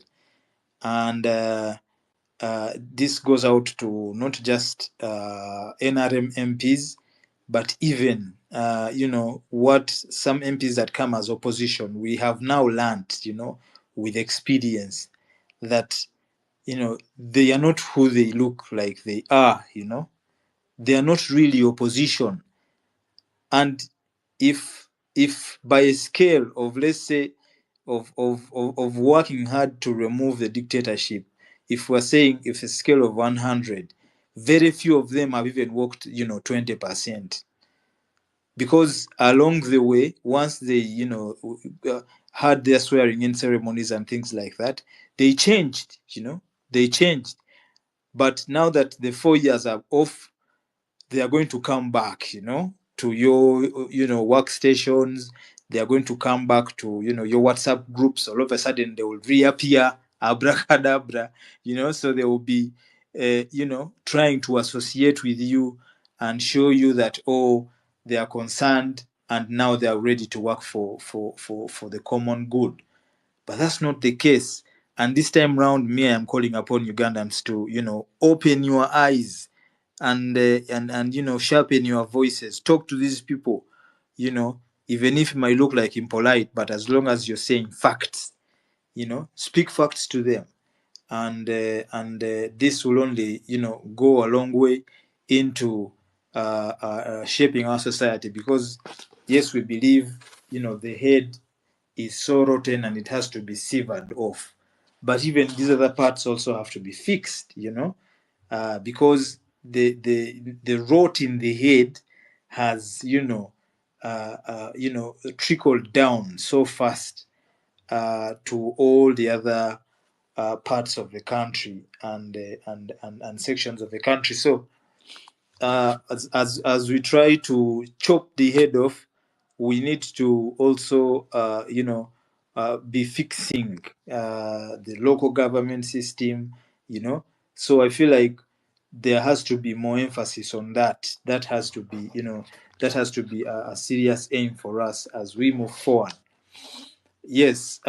And this goes out to not just NRM MPs, but even, what some MPs that come as opposition, we have now learned, with experience that, they are not who they look like they are, they are not really opposition. And if by a scale of, let's say, of working hard to remove the dictatorship, if we're saying if a scale of 100, very few of them have even worked 20%, because along the way, once they had their swearing in ceremonies and things like that, they changed. They changed. But now that the 4 years are off, they are going to come back, to your, workstations. They are going to come back to, your WhatsApp groups. All of a sudden, they will reappear, abracadabra, so they will be, trying to associate with you and show you that, oh, they are concerned and now they are ready to work for the common good. But that's not the case. And this time round, me, I am calling upon Ugandans to, open your eyes and sharpen your voices. Talk to these people, even if it might look like impolite, but as long as you're saying facts, speak facts to them, and this will only go a long way into shaping our society, because yes, we believe the head is so rotten and it has to be severed off, but even these other parts also have to be fixed, because the rot in the head has trickled down so fast to all the other parts of the country, and sections of the country. So as we try to chop the head off, we need to also be fixing the local government system. So I feel like there has to be more emphasis on that. That has to be a serious aim for us as we move forward. Yes.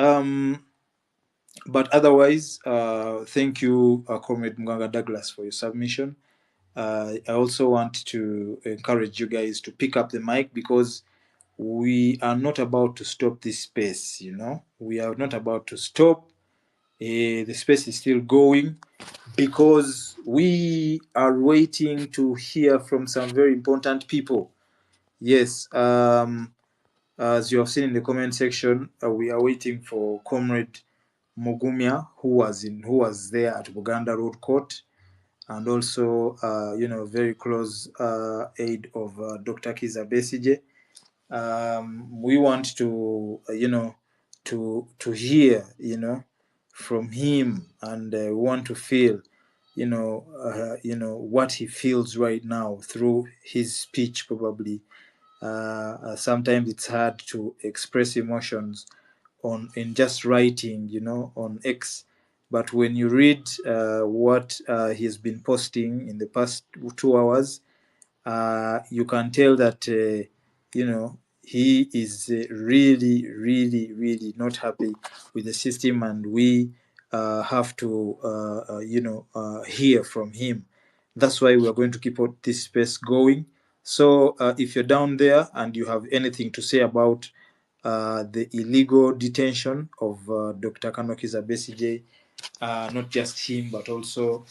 But otherwise, thank you, Comrade Mganga Douglas, for your submission. I also want to encourage you guys to pick up the mic, because we are not about to stop this space. We are not about to stop. The space is still going, because we are waiting to hear from some very important people. Yes. As you have seen in the comment section, we are waiting for Comrade Mugumya, who was there at Buganda Road Court, and also very close aide of Dr. Kiza Besige. We want to to hear from him, and we want to feel what he feels right now through his speech. Probably sometimes it's hard to express emotions in just writing, on X. But when you read what he's been posting in the past 2 hours, you can tell that he is really, really, really not happy with the system, and we have to hear from him. That's why we are going to keep this space going. So if you're down there and you have anything to say about the illegal detention of Dr. Kanokiza Besigye, not just him, but also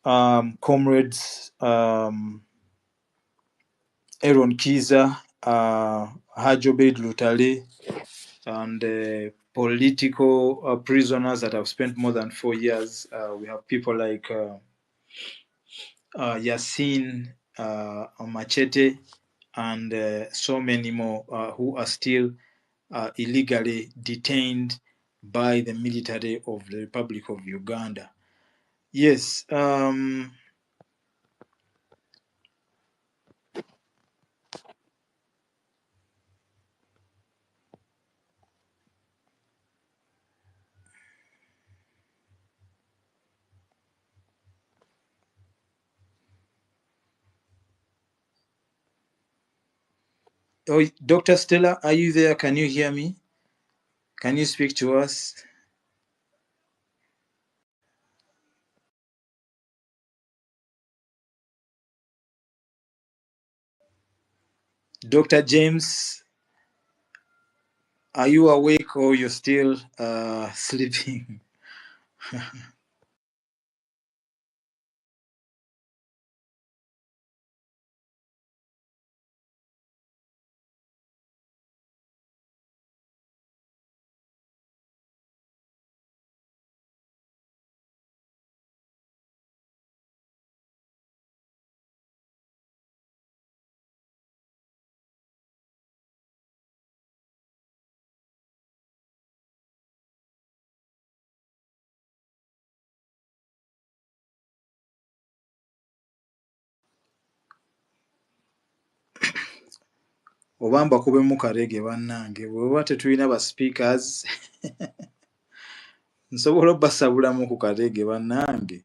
comrades Aaron Kiza, Hajo Beit Lutale, and political prisoners that have spent more than 4 years. We have people like Yasin Machete, and so many more who are still illegally detained by the military of the Republic of Uganda. Yes. Oh, Dr. Stella, are you there? Can you hear me? Can you speak to us? Dr. James, are you awake or you're still sleeping? Oba mbakubemu karege bannange, bweba tetulina ba speakers nsobola obbasabulamu ku karege bannange,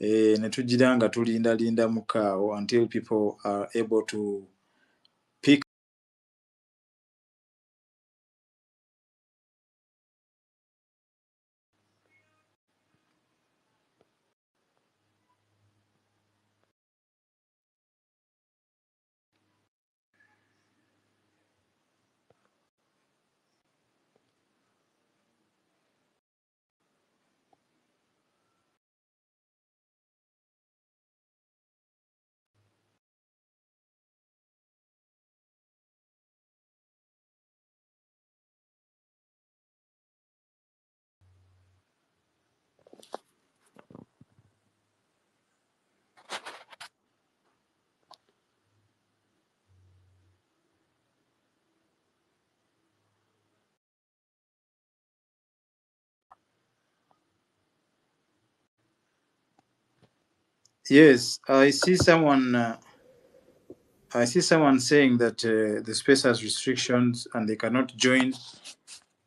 ne tugira nga tulindalinda mukaawo until people are able to pick. Yes, I see someone. I see someone saying that the space has restrictions and they cannot join.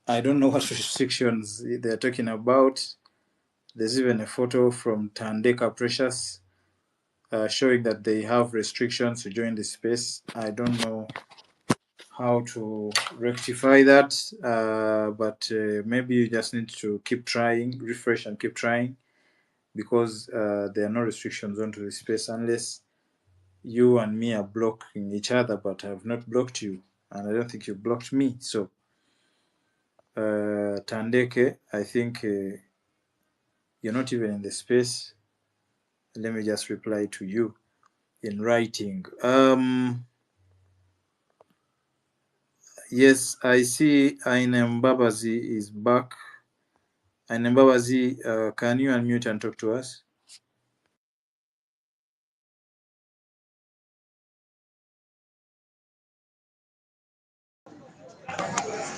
I don't know what restrictions they're talking about. There's even a photo from Tandeka Precious showing that they have restrictions to join the space. I don't know how to rectify that, but maybe you just need to keep trying, refresh and keep trying, because there are no restrictions onto the space unless you and me are blocking each other, but I have not blocked you, and I don't think you blocked me. So, Tandeke, I think you're not even in the space. Let me just reply to you in writing. Yes, I see Ainem Babazi is back. Ainem Babazi, can you unmute and talk to us?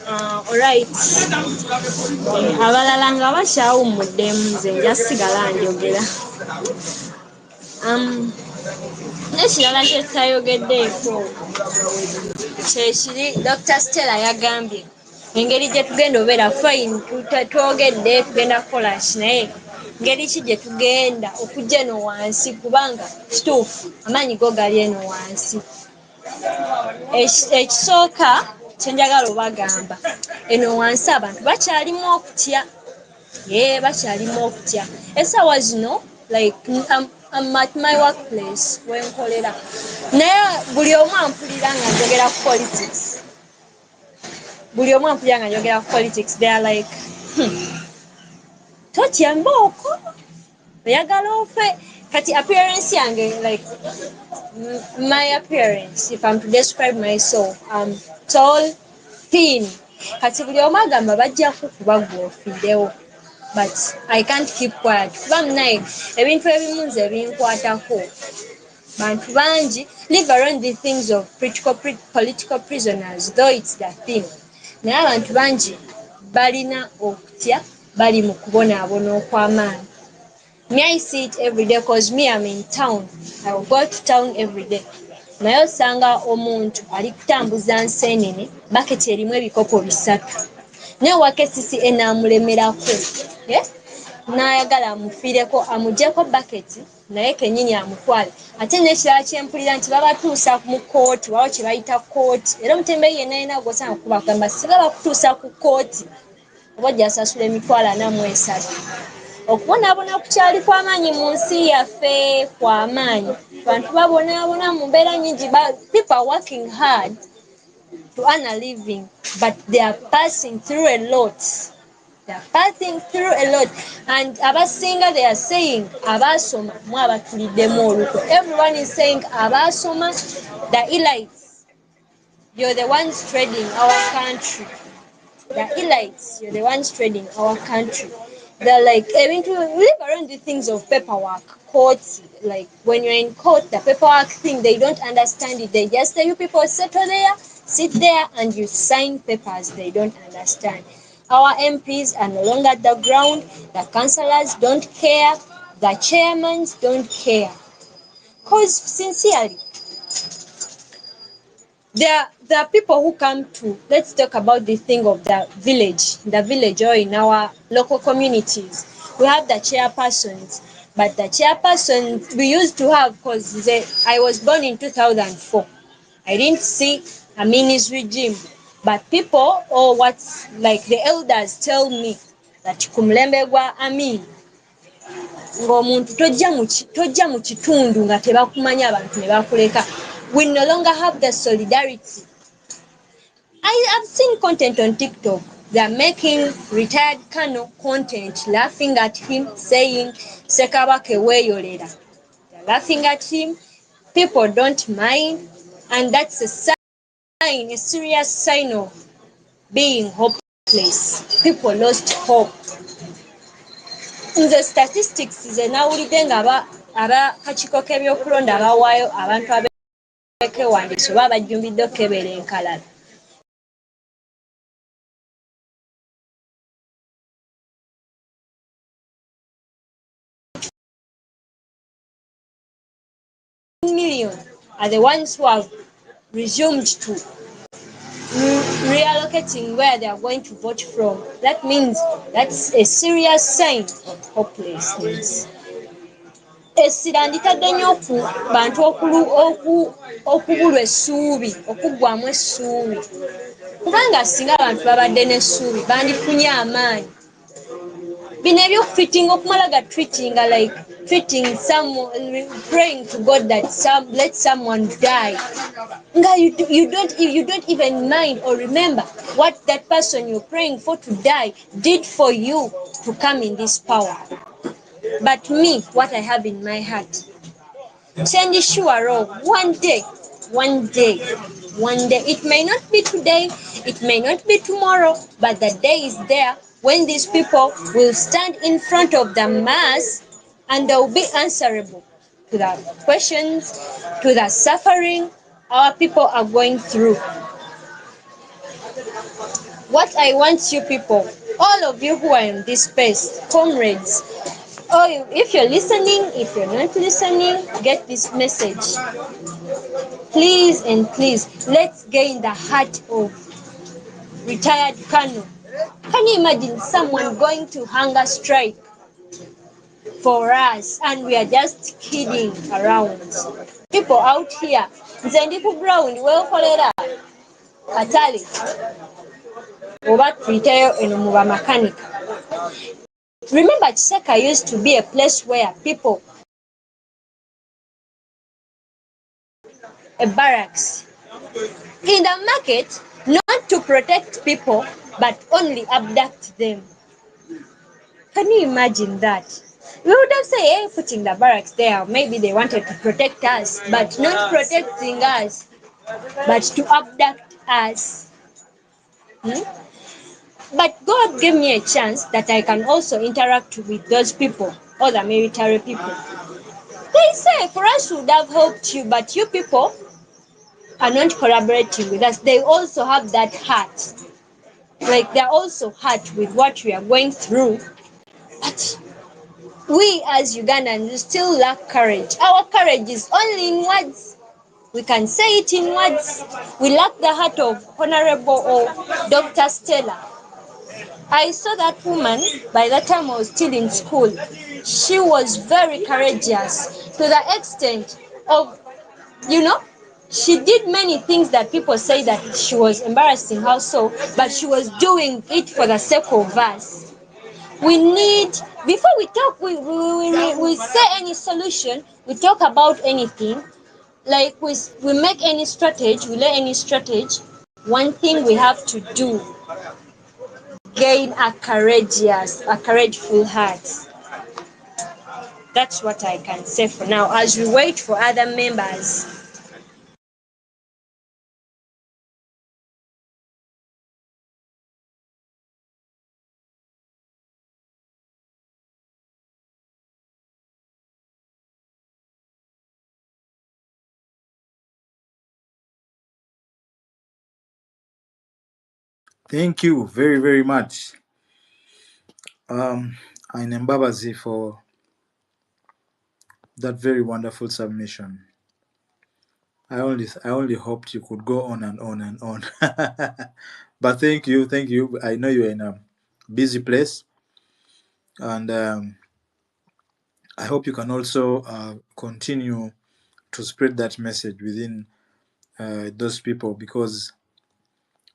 Alright. Abalala nga bakyawumuddemu nze nja sigala njogera. N'ekirala kye tutayogeddeeko kyekiri Dr. Stella yagambye engeri gye tugenda obeera fine twogedde tugenda kukola ki naye ngeri ki gye tugenda okujja eno wansi kubanga kituufu amaanyi go gali eno wansi. Ekisooka kyenjagala obagamba eno wansi abantu bakyalimu okutya. Bakyalimu okutya. Essaawa zino like I'm at my workplace wenkolera naye buli omu ampulira nga njogera ku politics. They are like totya mbooko oyagala ofe kati appearance yange like my appearance, if I'm to describe myself, tall, thin. Kati buli omu agamba bajja kukuba gw'ofiddewo. But I can't keep quiet. Kuba munaye ebintu ebimu nze binkwatako. Bantu bangi live around the things of political prisoners, though it's the thing. Naye abantu bangi balina okutya, bali mu kubonaabona okw'amaanyi. Me, I see it every day because me, I'm in town. I will go to town every day. Naye osanga omuntu ali kutambuza nseenene baketi erimu ebikopo 3 naye wakesisi enaamulemerako n'ayagala amufiireko amuggyeko baketi naye kennyini amutwale ate n'ekirala kyempulira nti babatuusa mu kooti waliwo kye bayita kooti era omutembeeyi yenna yenna gw'osanga kuba kugamba singa bakutuusa ku kooti oba ojja asasula emitwalo 43. Okubonaabona kukyali kw'amaanyi mu nsi yaffe kw'amaanyi. Abantu babonaabona mu mbeera nnyingi. People are working hard to earn a living, but they are passing through a lot. And abasinga they are saying abaasoma mu abatuliddemu olukwe. Everyone is saying abaasoma, the elites, you're the ones trading our country. The elites, you're the ones trading our country. They're like, we live around the things of paperwork, courts. Like when you're in court, the paperwork thing, they don't understand it. They just tell you people settle there, sit there, and you sign papers. They don't understand. Our MPs are no longer at the ground. The councillors don't care. The chairmen don't care. Because sincerely, there are people who come to, let's talk about the thing of the village or in our local communities. We have the chairpersons, but the chairpersons we used to have, because I was born in 2004. I didn't see Amini's regime, but people or what's like the elders tell me that kumulembe gwa Amin ng'omuntu tojja mu kitundu nga tebakumanya abantu ne bakuleka. We no longer have the solidarity. I have seen content on TikTok. They are making retired Kano content, laughing at him, saying, Sekabake weyolera. They're laughing at him. People don't mind. And that's a sign, a serious sign of being hopeless. People lost hope. Nze statistics ze nawulidde nga abakakiiko k'ebyokulonda bawaayo abantu abeekewandiisa oba abajjumbidde okukebera enkalala. million are the ones who have resumed to reallocating where they are going to vote from. That means that's a serious sign of hopelessness. Essira nditadde nnyo ku bantu okubulwa essuubi, okuggwamu essuubi. Kubanga singa abantu babadde n'essuubi bandifunye amaanyi. Bino ebyokufitinga okumala ga treatinga like treating someone, praying to God that let someone die. You don't even mind or remember what that person you're praying for to die did for you to come in this power. But me, what I have in my heart, send sure one day, it may not be today, it may not be tomorrow, but the day is there when these people will stand in front of the mass and they'll be answerable to the questions, to the suffering our people are going through. What I want you people, all of you who are in this space, comrades, if you're listening, if you're not listening, get this message. Please and please, let's gain the heart of retired colonel. Can you imagine someone going to hunger strike for us and we are just kidding around? People out here, nze ndi ku ground weekolera katale oba tuyiteyo eno mu bamakanika. Remember Chiseka used to be a place where people, a barracks, in the market, not to protect people, but only abduct them. Can you imagine that? We would have said, hey, putting the barracks there, maybe they wanted to protect us, but not protecting us, but to abduct us. But God gave me a chance that I can also interact with those people, other military people. They say, for us would have helped you, but you people are not collaborating with us. They also have that heart. Like they're also hurt with what we are going through. But we as Ugandans still lack courage. Our courage is only in words. We can say it in words. We lack the heart of Honorable or Dr. Stella. I saw that woman by the time I was still in school. She was very courageous to the extent of, she did many things that people say that she was embarrassing herself, but she was doing it for the sake of us. We need, before we talk, we say any solution, we talk about anything, like we make any strategy, we lay any strategy, one thing we have to do, gain a courageful heart. That's what I can say for now, as we wait for other members. Thank you very, very much. And Mbabazi for that very wonderful submission. I only hoped you could go on and on and on. But thank you. I know you're in a busy place, and I hope you can also continue to spread that message within those people, because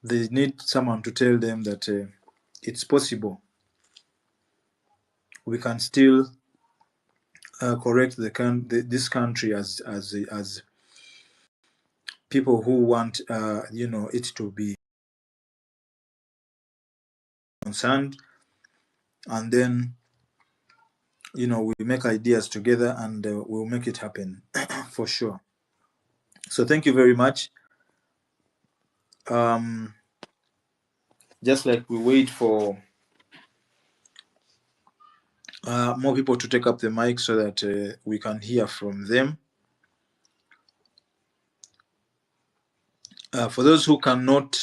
they need someone to tell them that it's possible. We can still correct this country as people who want it to be concerned, and then we make ideas together and we'll make it happen for sure. So thank you very much. Just like we wait for more people to take up the mic so that we can hear from them. For those who cannot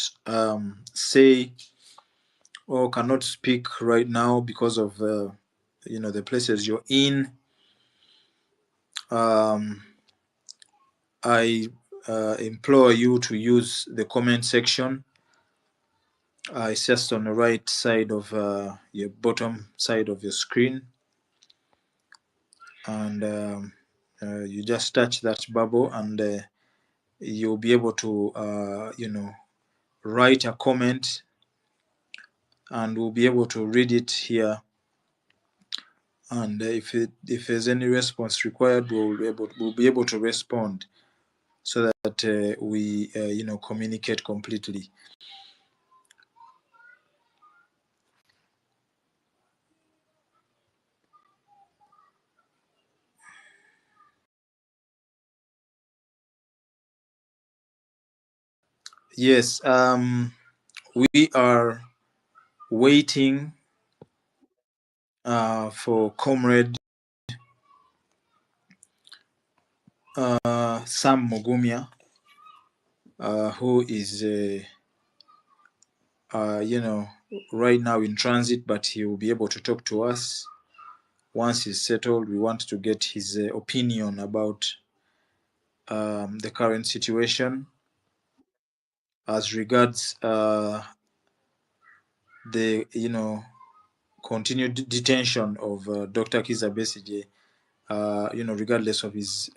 say or cannot speak right now because of the places you're in, I implore you to use the comment section. It's just on the right side of your bottom side of your screen, and you just touch that bubble, and you'll be able to write a comment, and we'll be able to read it here. And if there's any response required, we'll be able to respond, so that we communicate completely. Yes, we are waiting for Comrade Sam Mogumia, who is right now in transit, but he will be able to talk to us once he's settled. We want to get his opinion about the current situation as regards the continued detention of Dr. Kiza Besigye, regardless of his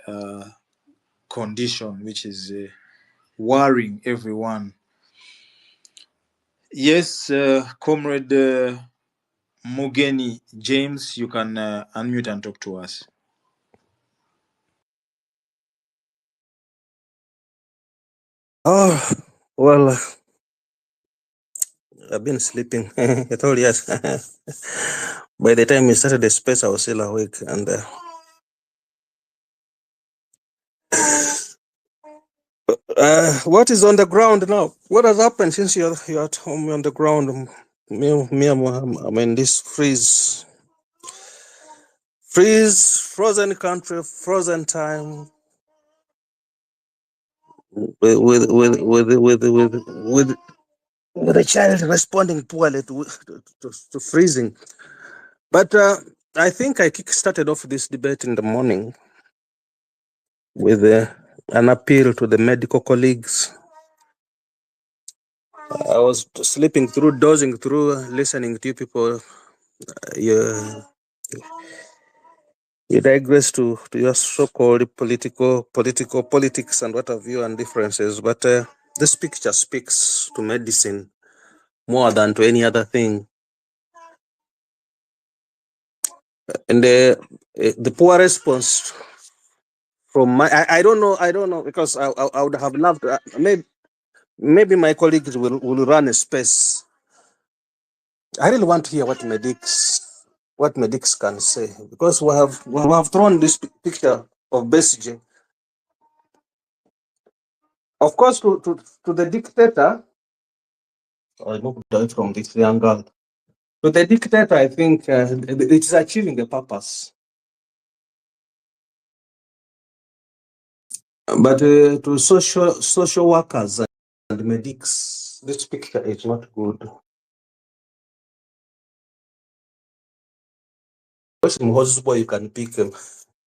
condition, which is worrying everyone. Yes, Comrade Mugeni James, you can unmute and talk to us. Oh, well, I've been sleeping. I told you. By the time we started the space, I was still awake. And what is on the ground now? What has happened since you're at home on the ground? I'm in this frozen country, frozen time, with the child responding poorly to freezing. But I think I kick-started off this debate in the morning with an appeal to the medical colleagues. I was dozing through, listening to you people. You digress to your so-called politics and what have you and differences. But this picture speaks to medicine more than to any other thing. And the poor response from I don't know, because I would have loved, maybe my colleagues will run a space. I really want to hear what medics can say, because we have thrown this picture of Besigye. Of course, to the dictator, I moved away from this young girl. To the dictator, I think it is achieving a purpose. But to social workers and medics, this picture is not good. Boy, you can pick him.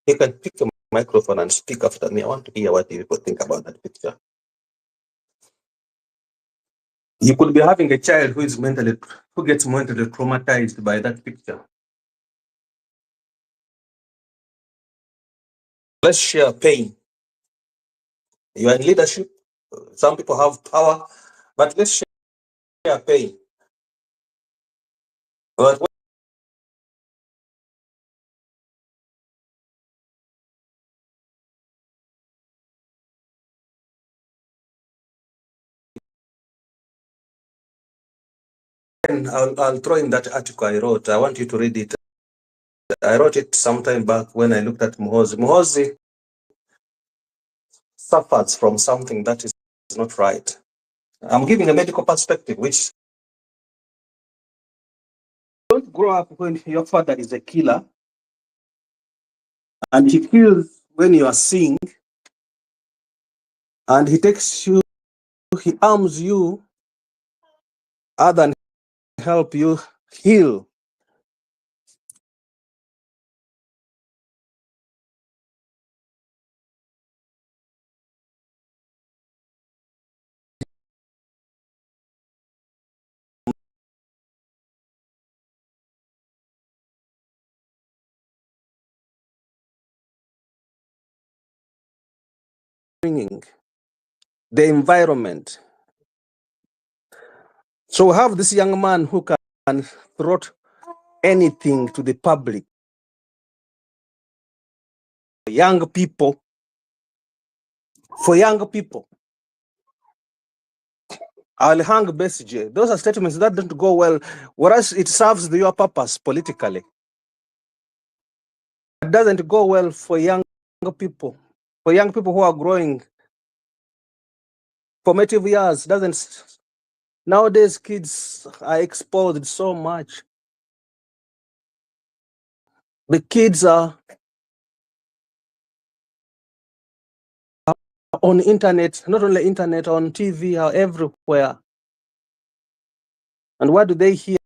You can pick a microphone and speak after me. I want to hear what people think about that picture. You could be having a child who gets mentally traumatized by that picture. Let's share pain. You are in leadership. Some people have power, but let's share pain. But I'll throw in that article I wrote. I want you to read it. I wrote it sometime back when I looked at Muhoozi. Muhoozi suffers from something that is not right. I'm giving a medical perspective, which don't grow up when your father is a killer and he kills when you are seeing, and he takes you, he arms you other than help you heal. upbringing, the environment. So we have this young man who can throw anything to the public. Young people, for young people, I'll hang Besigye. Those are statements that don't go well, whereas it serves your purpose politically. It doesn't go well for young people who are growing formative years. Doesn't nowadays kids are exposed so much. The kids are on internet, not only internet, on TV, are everywhere. And what do they hear?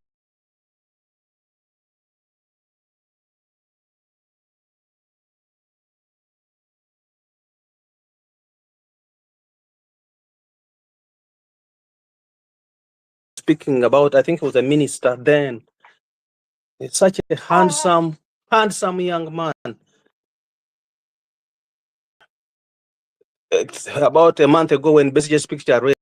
Speaking about, I think it was a minister then. It's such a handsome young man. It's about a month ago when Besigye's picture raised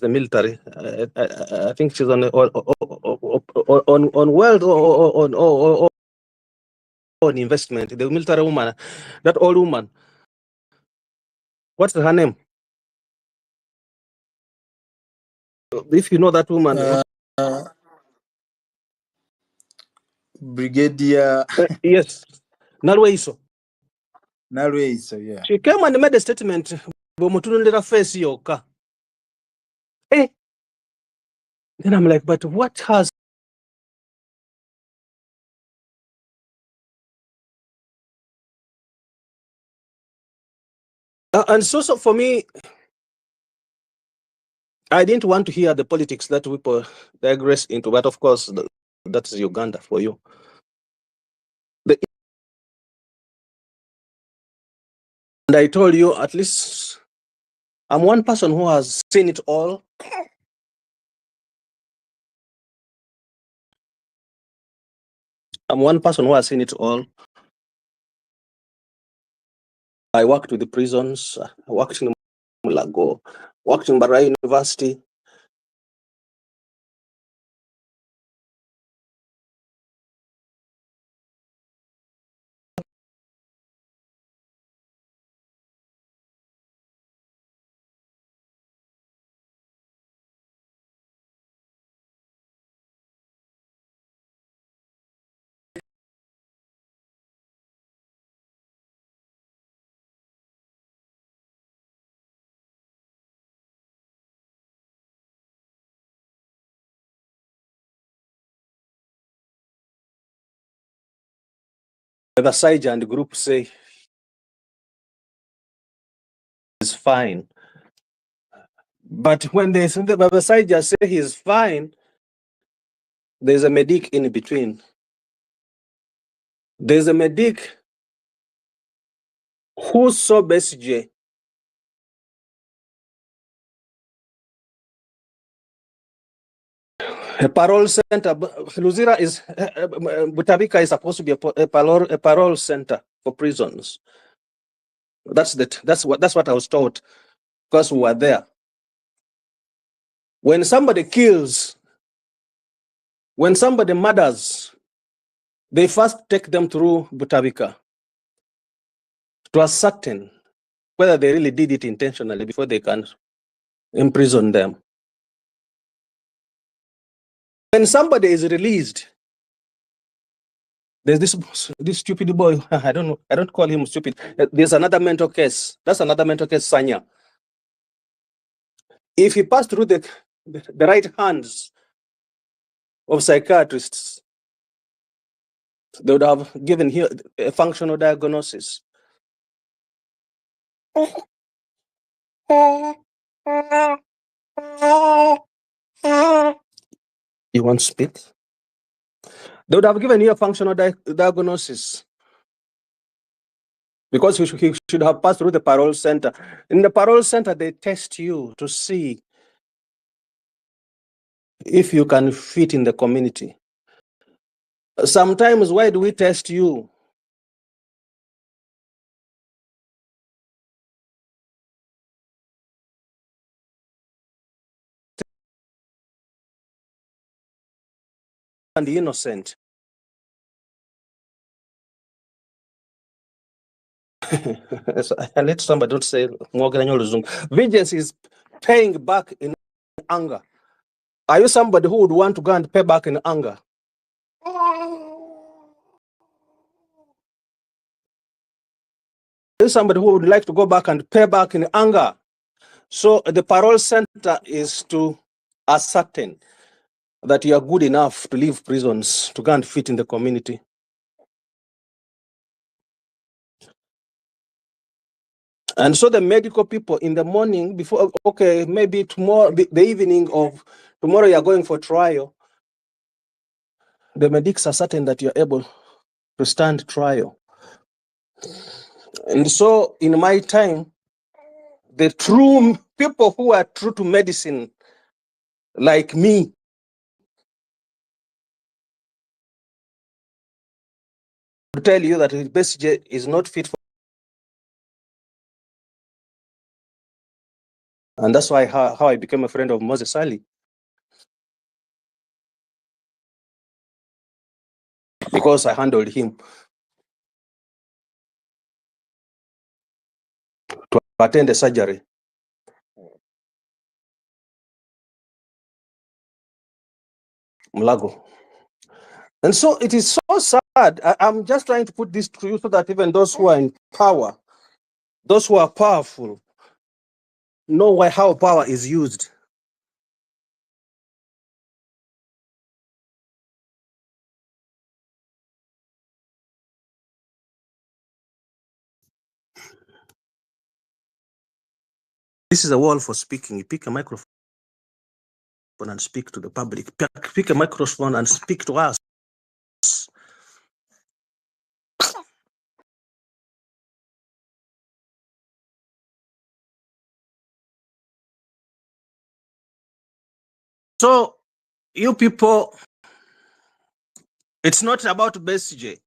the military. I think she's on wealth or on investment. The military woman, that old woman. What's her name? If you know that woman. Brigadier. Yes. Nalweiso. Nalweiso, yeah. She came and made a statement. Face yoka. Hey. Then I'm like, but what has and so for me, I didn't want to hear the politics that people digress into, but of course, that's Uganda for you. And I told you, at least I'm one person who has seen it all. I'm one person who has seen it all. I worked with the prisons, I worked in Mulago, worked in Barai University. The Saija and the group say he's fine. But when they say the Saija say he's fine, there's a medic in between. There's a medic who saw Besigye a parole center. Luzira is Butabika is supposed to be a parole center for prisons. That's what I was taught, because we were there. When somebody kills, when somebody murders, they first take them through Butabika to ascertain whether they really did it intentionally before they can imprison them. When somebody is released, there's this stupid boy. I don't call him stupid. There's another mental case. That's another mental case, Sanya. If he passed through the right hands of psychiatrists, they would have given him a functional diagnosis. You want to speak? They would have given you a functional diagnosis, because he should have passed through the parole center. In the parole center, they test you to see if you can fit in the community. Sometimes, why do we test you? and innocent. I let somebody don't say vengeance is paying back in anger. Are you somebody who would want to go and pay back in anger? Are you somebody who would like to go back and pay back in anger? So the parole center is to ascertain that you are good enough to leave prisons, to go and fit in the community. And so the medical people in the morning before, okay, maybe tomorrow, the evening of tomorrow, you are going for trial. The medics are certain that you're able to stand trial. And so in my time, the true people who are true to medicine, like me, to tell you that BCJ is not fit for. And that's why how I became a friend of Moses Ali. Because I handled him to attend the surgery. Mlago. And so it is so sad. I'm just trying to put this to you so that even those who are in power, those who are powerful, know how power is used. This is a wall for speaking. You pick a microphone and speak to the public. Pick a microphone and speak to us. So you people, it's not about BCJ.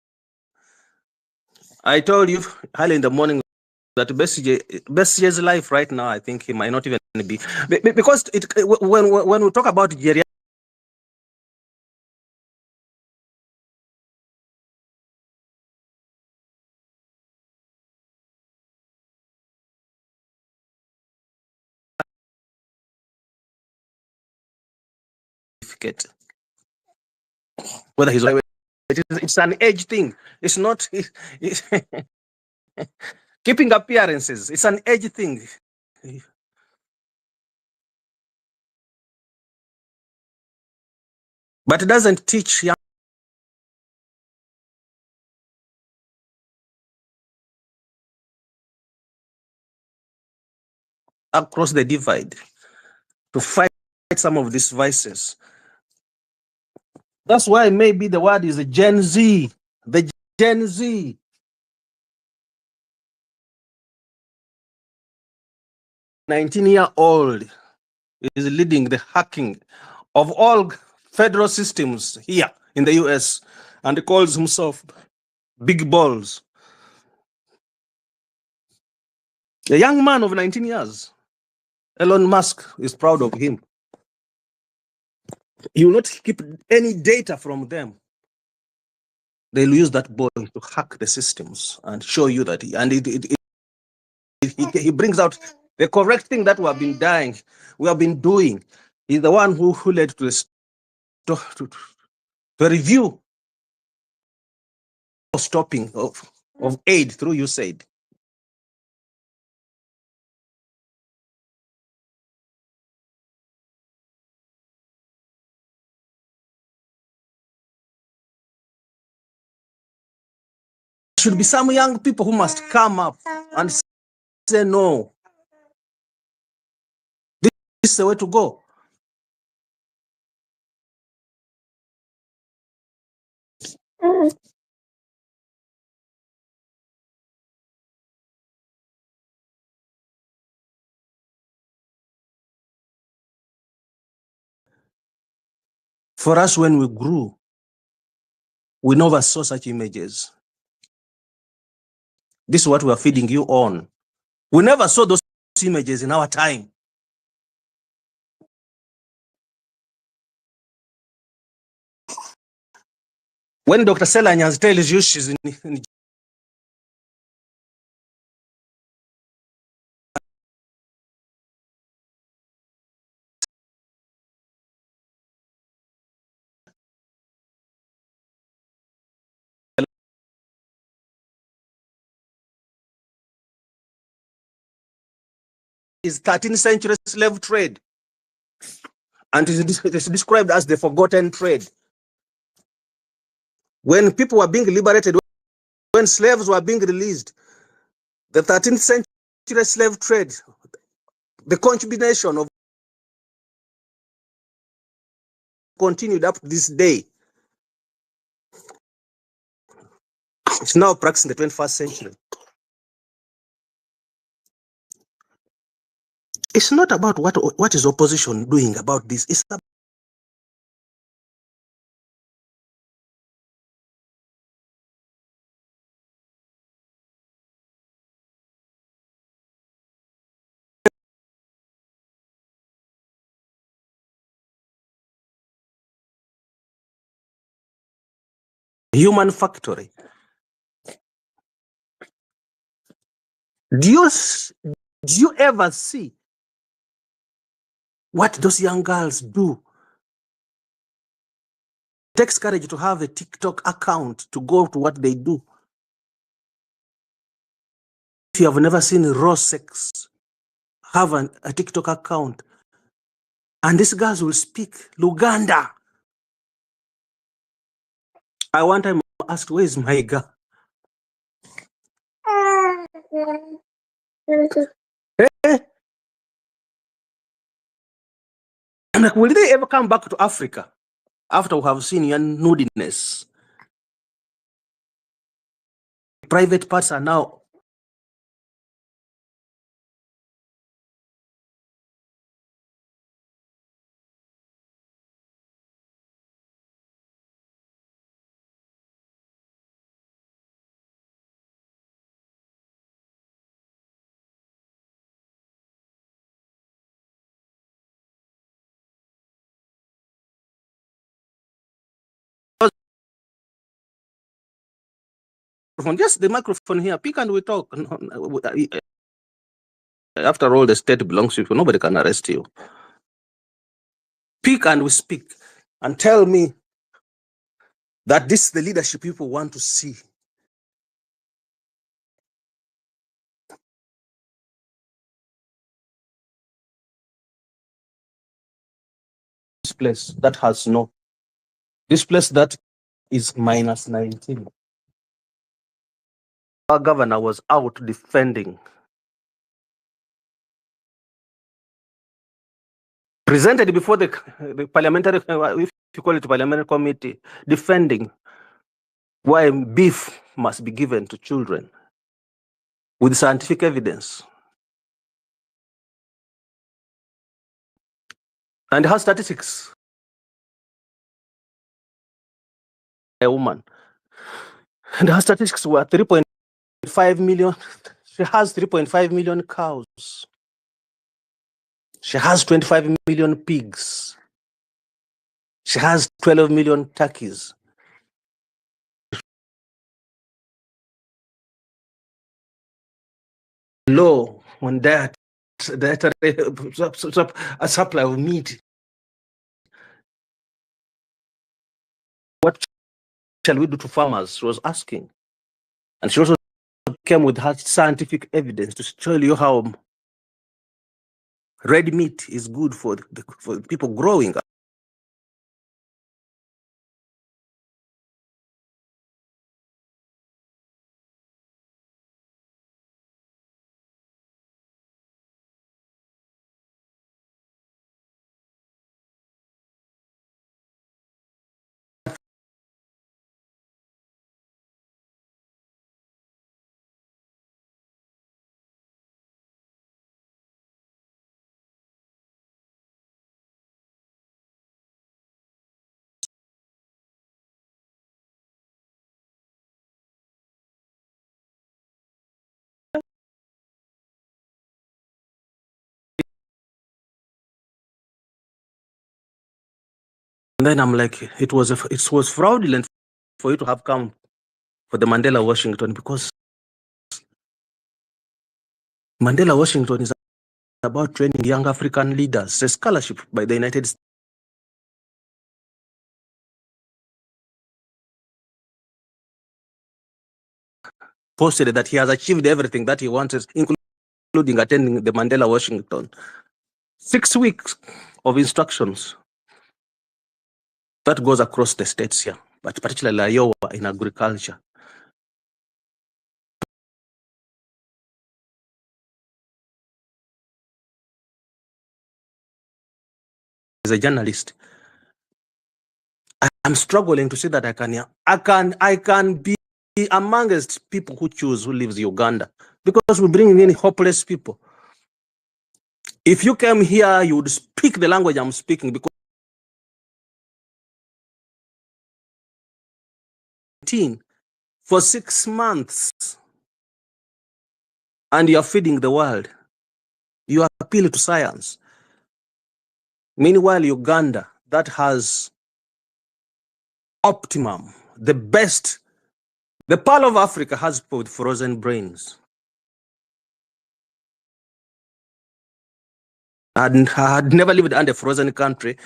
I told you early in the morning that BCJ's life right now, I think he might not even be, because when we talk about geriatric, whether he's it's an age thing. It's not keeping appearances. It's an age thing. But it doesn't teach young across the divide to fight some of these vices. That's why maybe the word is Gen Z. The Gen Z. "19-year-old is leading the hacking of all federal systems here in the US and calls himself Big Balls." A young man of 19 years. Elon Musk is proud of him. You will not keep any data from them. They'll use that boy to hack the systems and show you that he brings out the correct thing that we have been doing. He's the one who led to the review of stopping of aid through USAID. Should be some young people who must come up and say, no, this is the way to go. For us, when we grew, we never saw such images. This is what we are feeding you on. We never saw those images in our time. When Dr. Selanyas tells you she's in is 13th century slave trade, and it is described as the forgotten trade. When people were being liberated, when slaves were being released, the 13th century slave trade, the combination of continued up to this day. It's now practicing the 21st century. It's not about what is opposition doing about this. It's about human factory. Do you ever see what those young girls do? It takes courage to have a TikTok account to go to what they do. If you have never seen raw sex, have a TikTok account, and these girls will speak Luganda. I one time asked, where is my girl? Eh? I'm like, will they ever come back to Africa after we have seen your nudiness? Private parts are now just the microphone here. Pick and we talk. After all, the state belongs to you. Nobody can arrest you. Pick and we speak, and tell me that this is the leadership people want to see. This place that has no, this place that is minus 19. Our governor was out defending, presented before the parliamentary, if you call it parliamentary committee, defending why beef must be given to children with scientific evidence. And her statistics, a woman, and her statistics were 3.5 million. She has 3.5 million cows. She has 25 million pigs. She has 12 million turkeys. Low on dietary a supply of meat. What shall we do to farmers? She was asking. And she also came with her scientific evidence to show you how red meat is good for people growing up. And then I'm like, it was fraudulent for you to have come for the Mandela Washington, because Mandela Washington is about training young African leaders. It's a scholarship by the United States. Posted that he has achieved everything that he wanted, including attending the Mandela Washington. 6 weeks of instructions that goes across the states here, but particularly Iowa in agriculture. As a journalist, I'm struggling to see that I can be amongst people who choose who lives in Uganda, because we bring in hopeless people. If you came here, you would speak the language I'm speaking, because for 6 months and you're feeding the world, you appeal to science. Meanwhile, Uganda, that has optimum, the best, the Pearl of Africa has with frozen brains. I had never lived under a frozen country.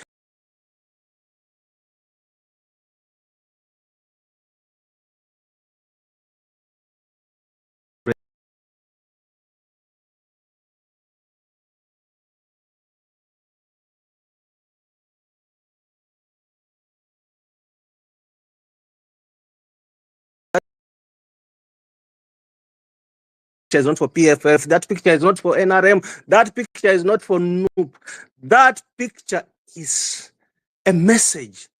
Is not for PFF, that picture is not for NRM, that picture is not for NUP. That picture is a message.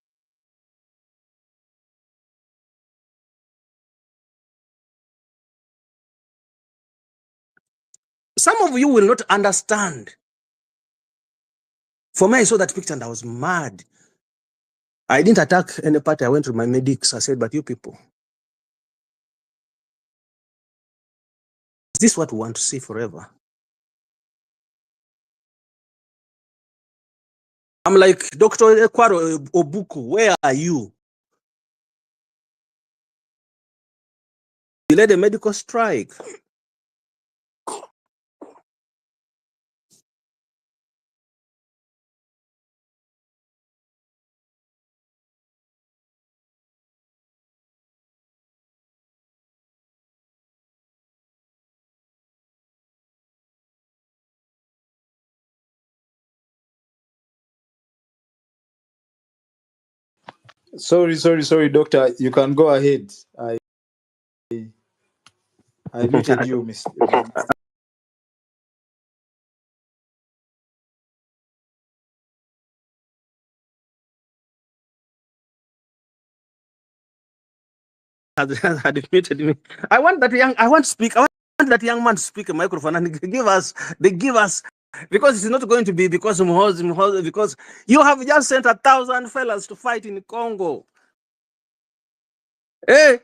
Some of you will not understand. For me, I saw that picture and I was mad. I didn't attack any party. I went to my medics. I said, but you people, is this what we want to see forever? I'm like, Dr. Ekwaro Obuku, where are you? You led a medical strike. Sorry, doctor. You can go ahead. I muted you, Mr. Had admitted me. I want that young man to speak a microphone and give us, because it's not going to be because because you have just sent 1,000 fellas to fight in Congo. Hey,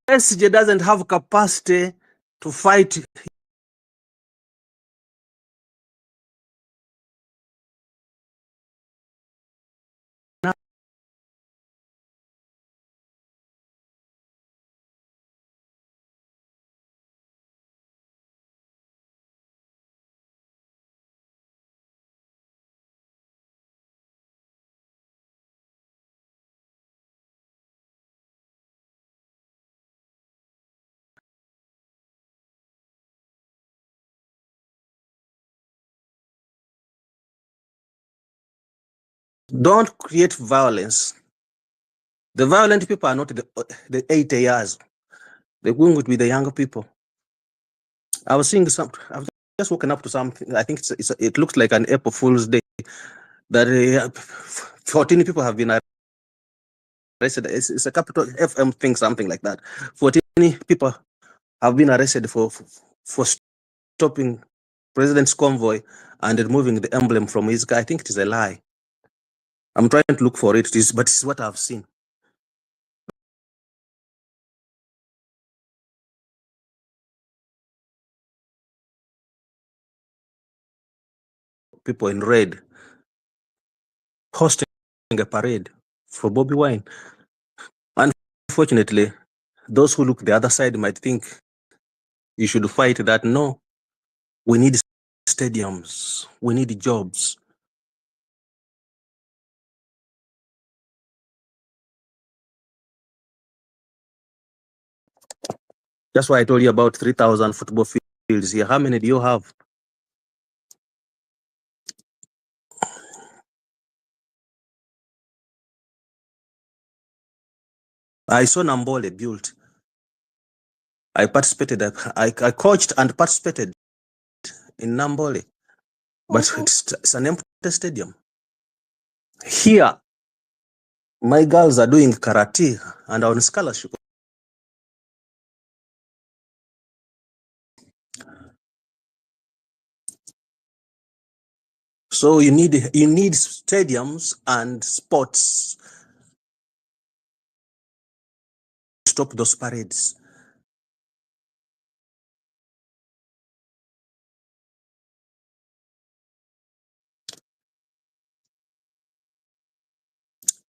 SJ doesn't have capacity to fight. Don't create violence. The violent people are not the 80 years. They're going to be the younger people. I was seeing I've just woken up to something. I think it looks like an April Fool's Day. That 14 people have been arrested. It's a capital FM thing, something like that. 14 people have been arrested for stopping president's convoy and removing the emblem from his car. I think it is a lie. I'm trying to look for it, but it's what I've seen. People in red hosting a parade for Bobby Wine. Unfortunately, those who look the other side might think you should fight that. No, we need stadiums, we need jobs. That's why I told you about 3,000 football fields here. How many do you have? I saw Nambole built. I participated, I coached and participated in Nambole, but it's an empty stadium. Here, my girls are doing karate and are on scholarship. So you need stadiums and sports to stop those parades.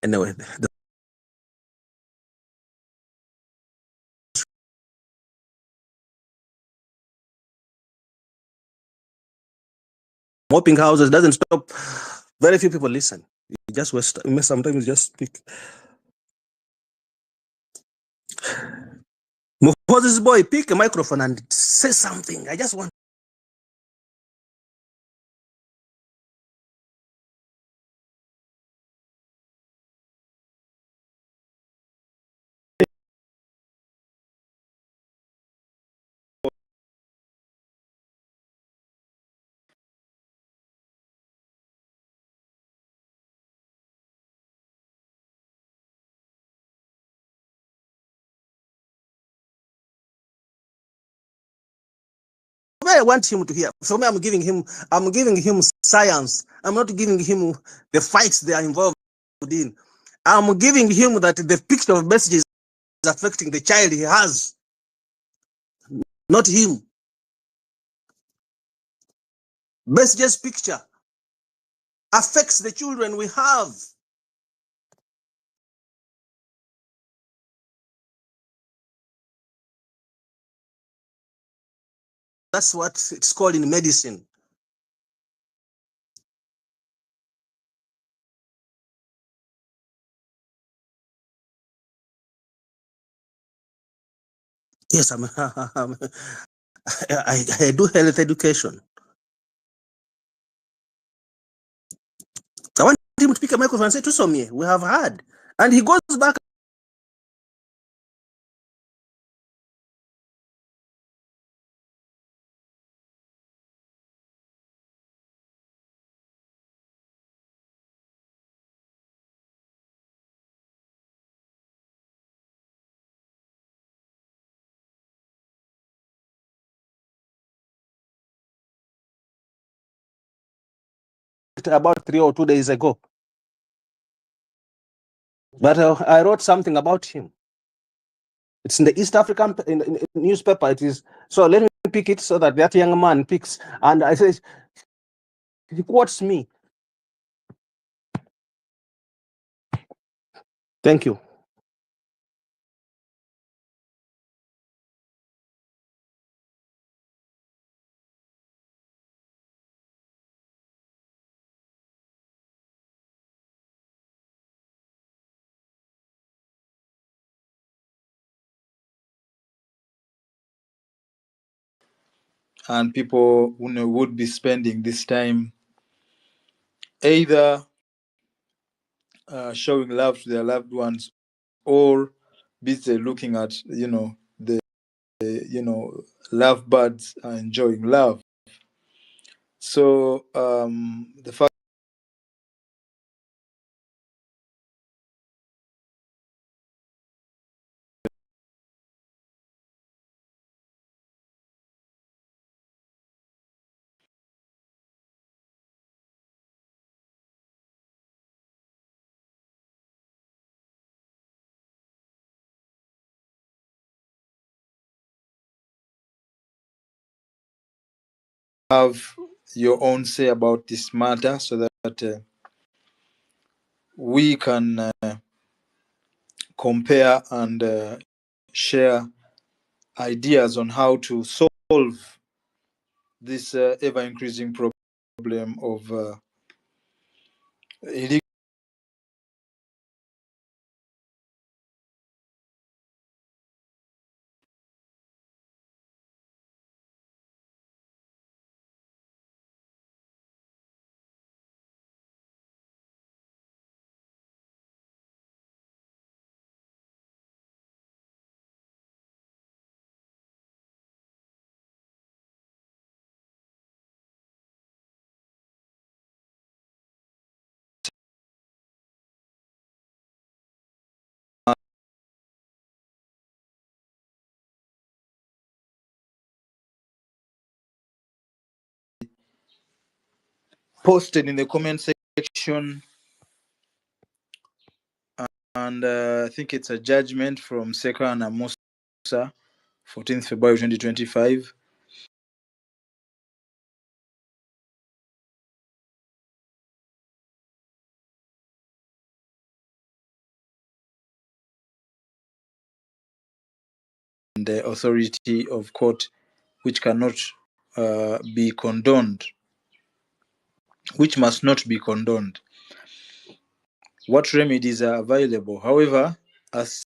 Anyway, the mopping houses doesn't stop. Very few people listen. You just waste. Sometimes you just speak. Moses boy, pick a microphone and say something. I just want. I want him to hear. For me, I'm giving him science. I'm not giving him the fights they are involved in. I'm giving him that the picture of messages is affecting the child he has, not him. Messages picture affects the children we have. That's what it's called in medicine. Yes, I do health education. I want him to pick a microphone and say to Somie, we have had. And he goes back. About 3 or 2 days ago. But I wrote something about him. It's in the East African in newspaper. It is. So let me pick it so that that young man picks. And I say, he quotes me. Thank you. And people would be spending this time either showing love to their loved ones or busy looking at the love birds are enjoying love. So the fact have your own say about this matter so that we can compare and share ideas on how to solve this ever increasing problem of illegal posted in the comment section. And I think it's a judgment from Seka and Musa, 14th February 2025. And the authority of court, which cannot be condoned, which must not be condoned. What remedies are available? However, as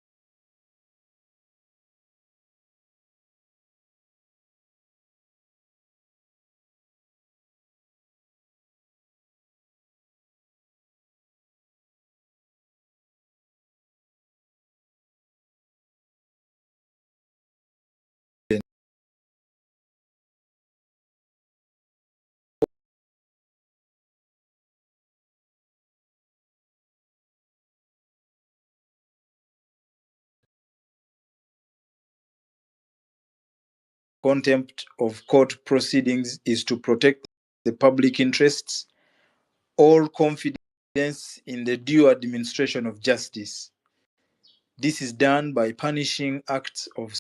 contempt of court proceedings is to protect the public interests or confidence in the due administration of justice. This is done by punishing acts of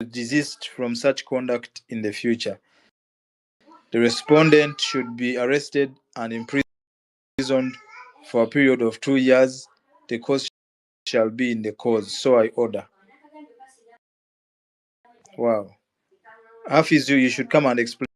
desist from such conduct in the future. The respondent should be arrested and imprisoned for a period of 2 years. The cause shall be in the cause. So I order. Wow. Hafiz, you should come and explain.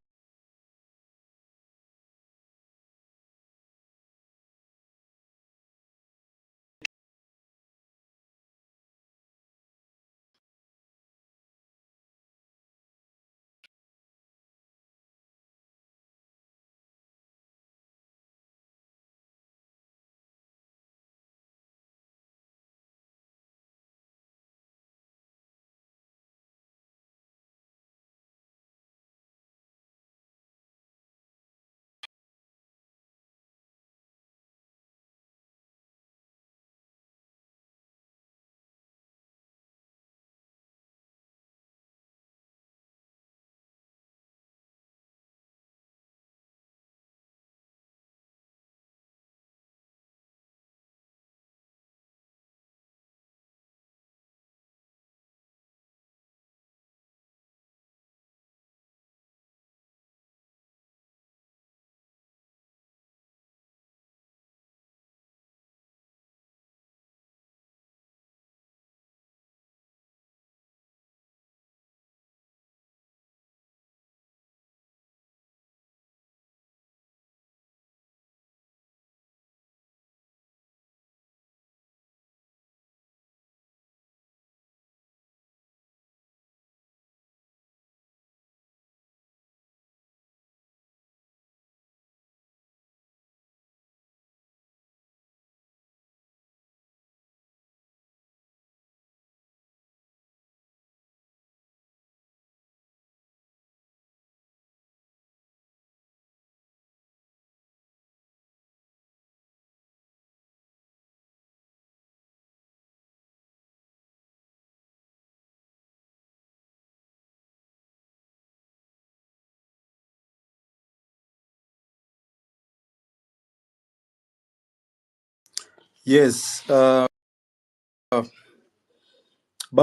Yes. Back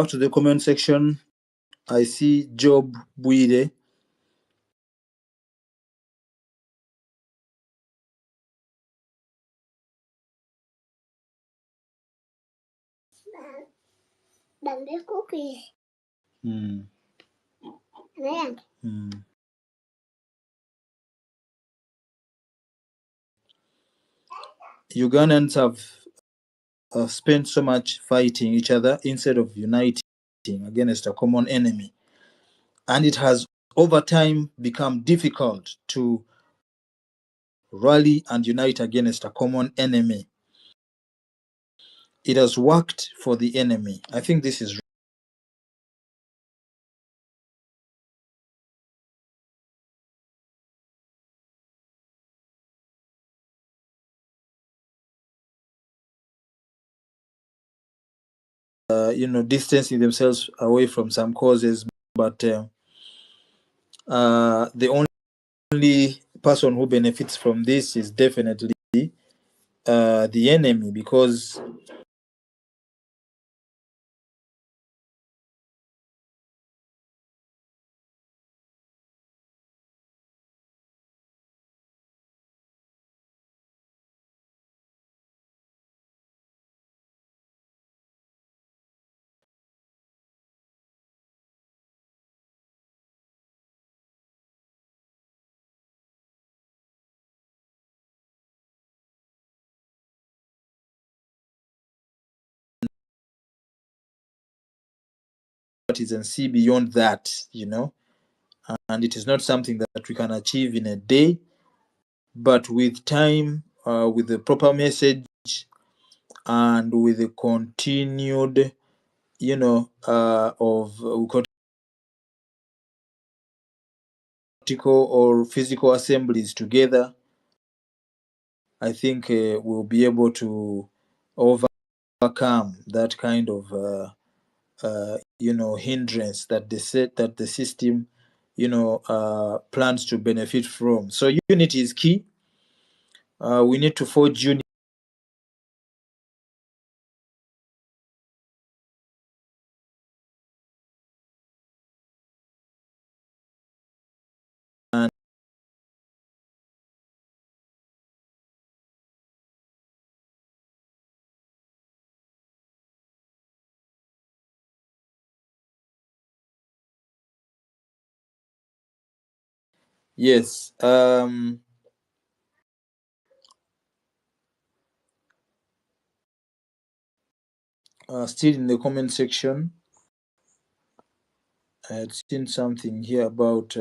to the comment section. I see Job Buide. Hmm. Hmm. Ugandans have spent so much fighting each other instead of uniting against a common enemy. And it has over time become difficult to rally and unite against a common enemy. It has worked for the enemy. I think this is distancing themselves away from some causes, but the only person who benefits from this is definitely the enemy, because and see beyond that, and it is not something that we can achieve in a day, but with time, with the proper message, and with the continued, of political or physical assemblies together, I think we'll be able to overcome that kind of hindrance that the system plans to benefit from. So unity is key. We need to forge unity and yes. Still in the comment section, I had seen something here about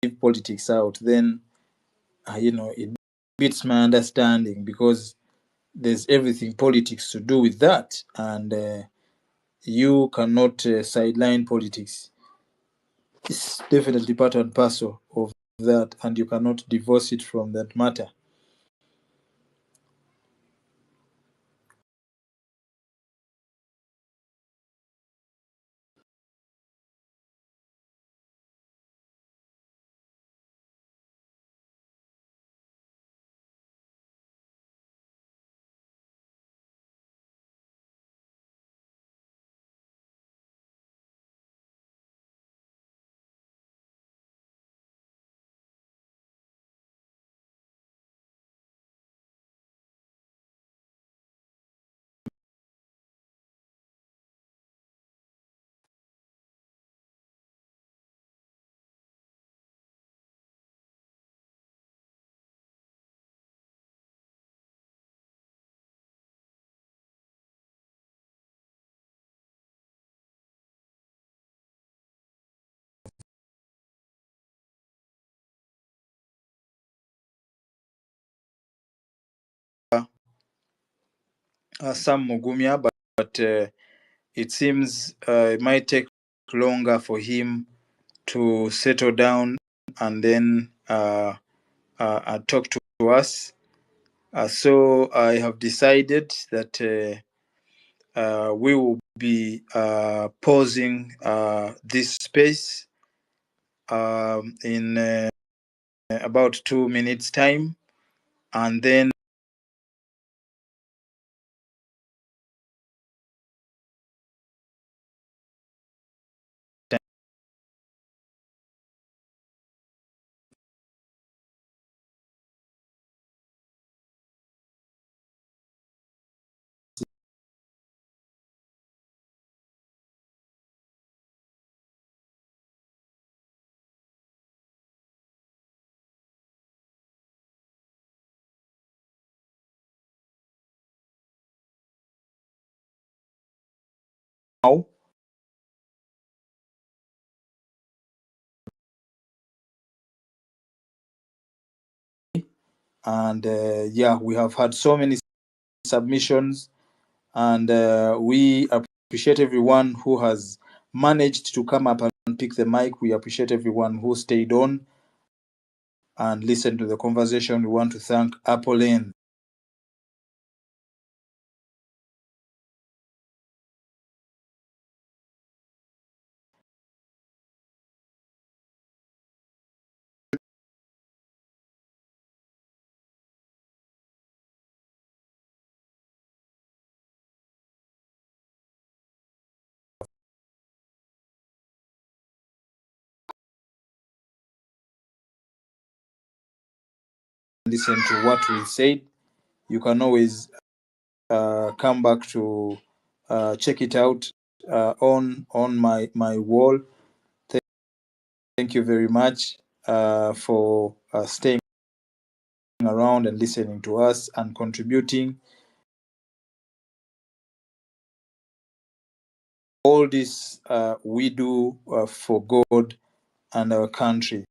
leave politics out, then it beats my understanding, because there's everything politics to do with that, and you cannot sideline politics. It's definitely part and parcel of that, and you cannot divorce it from that matter. Sam Mugumya, but it seems it might take longer for him to settle down and then talk to us. So I have decided that we will be pausing this space in about 2 minutes time, and then now and yeah, we have had so many submissions, and we appreciate everyone who has managed to come up and pick the mic. We appreciate everyone who stayed on and listened to the conversation. We want to thank Apolline. Listen to what we said. You can always come back to check it out on my wall. Thank you very much for staying around and listening to us and contributing. All this we do for God and our country.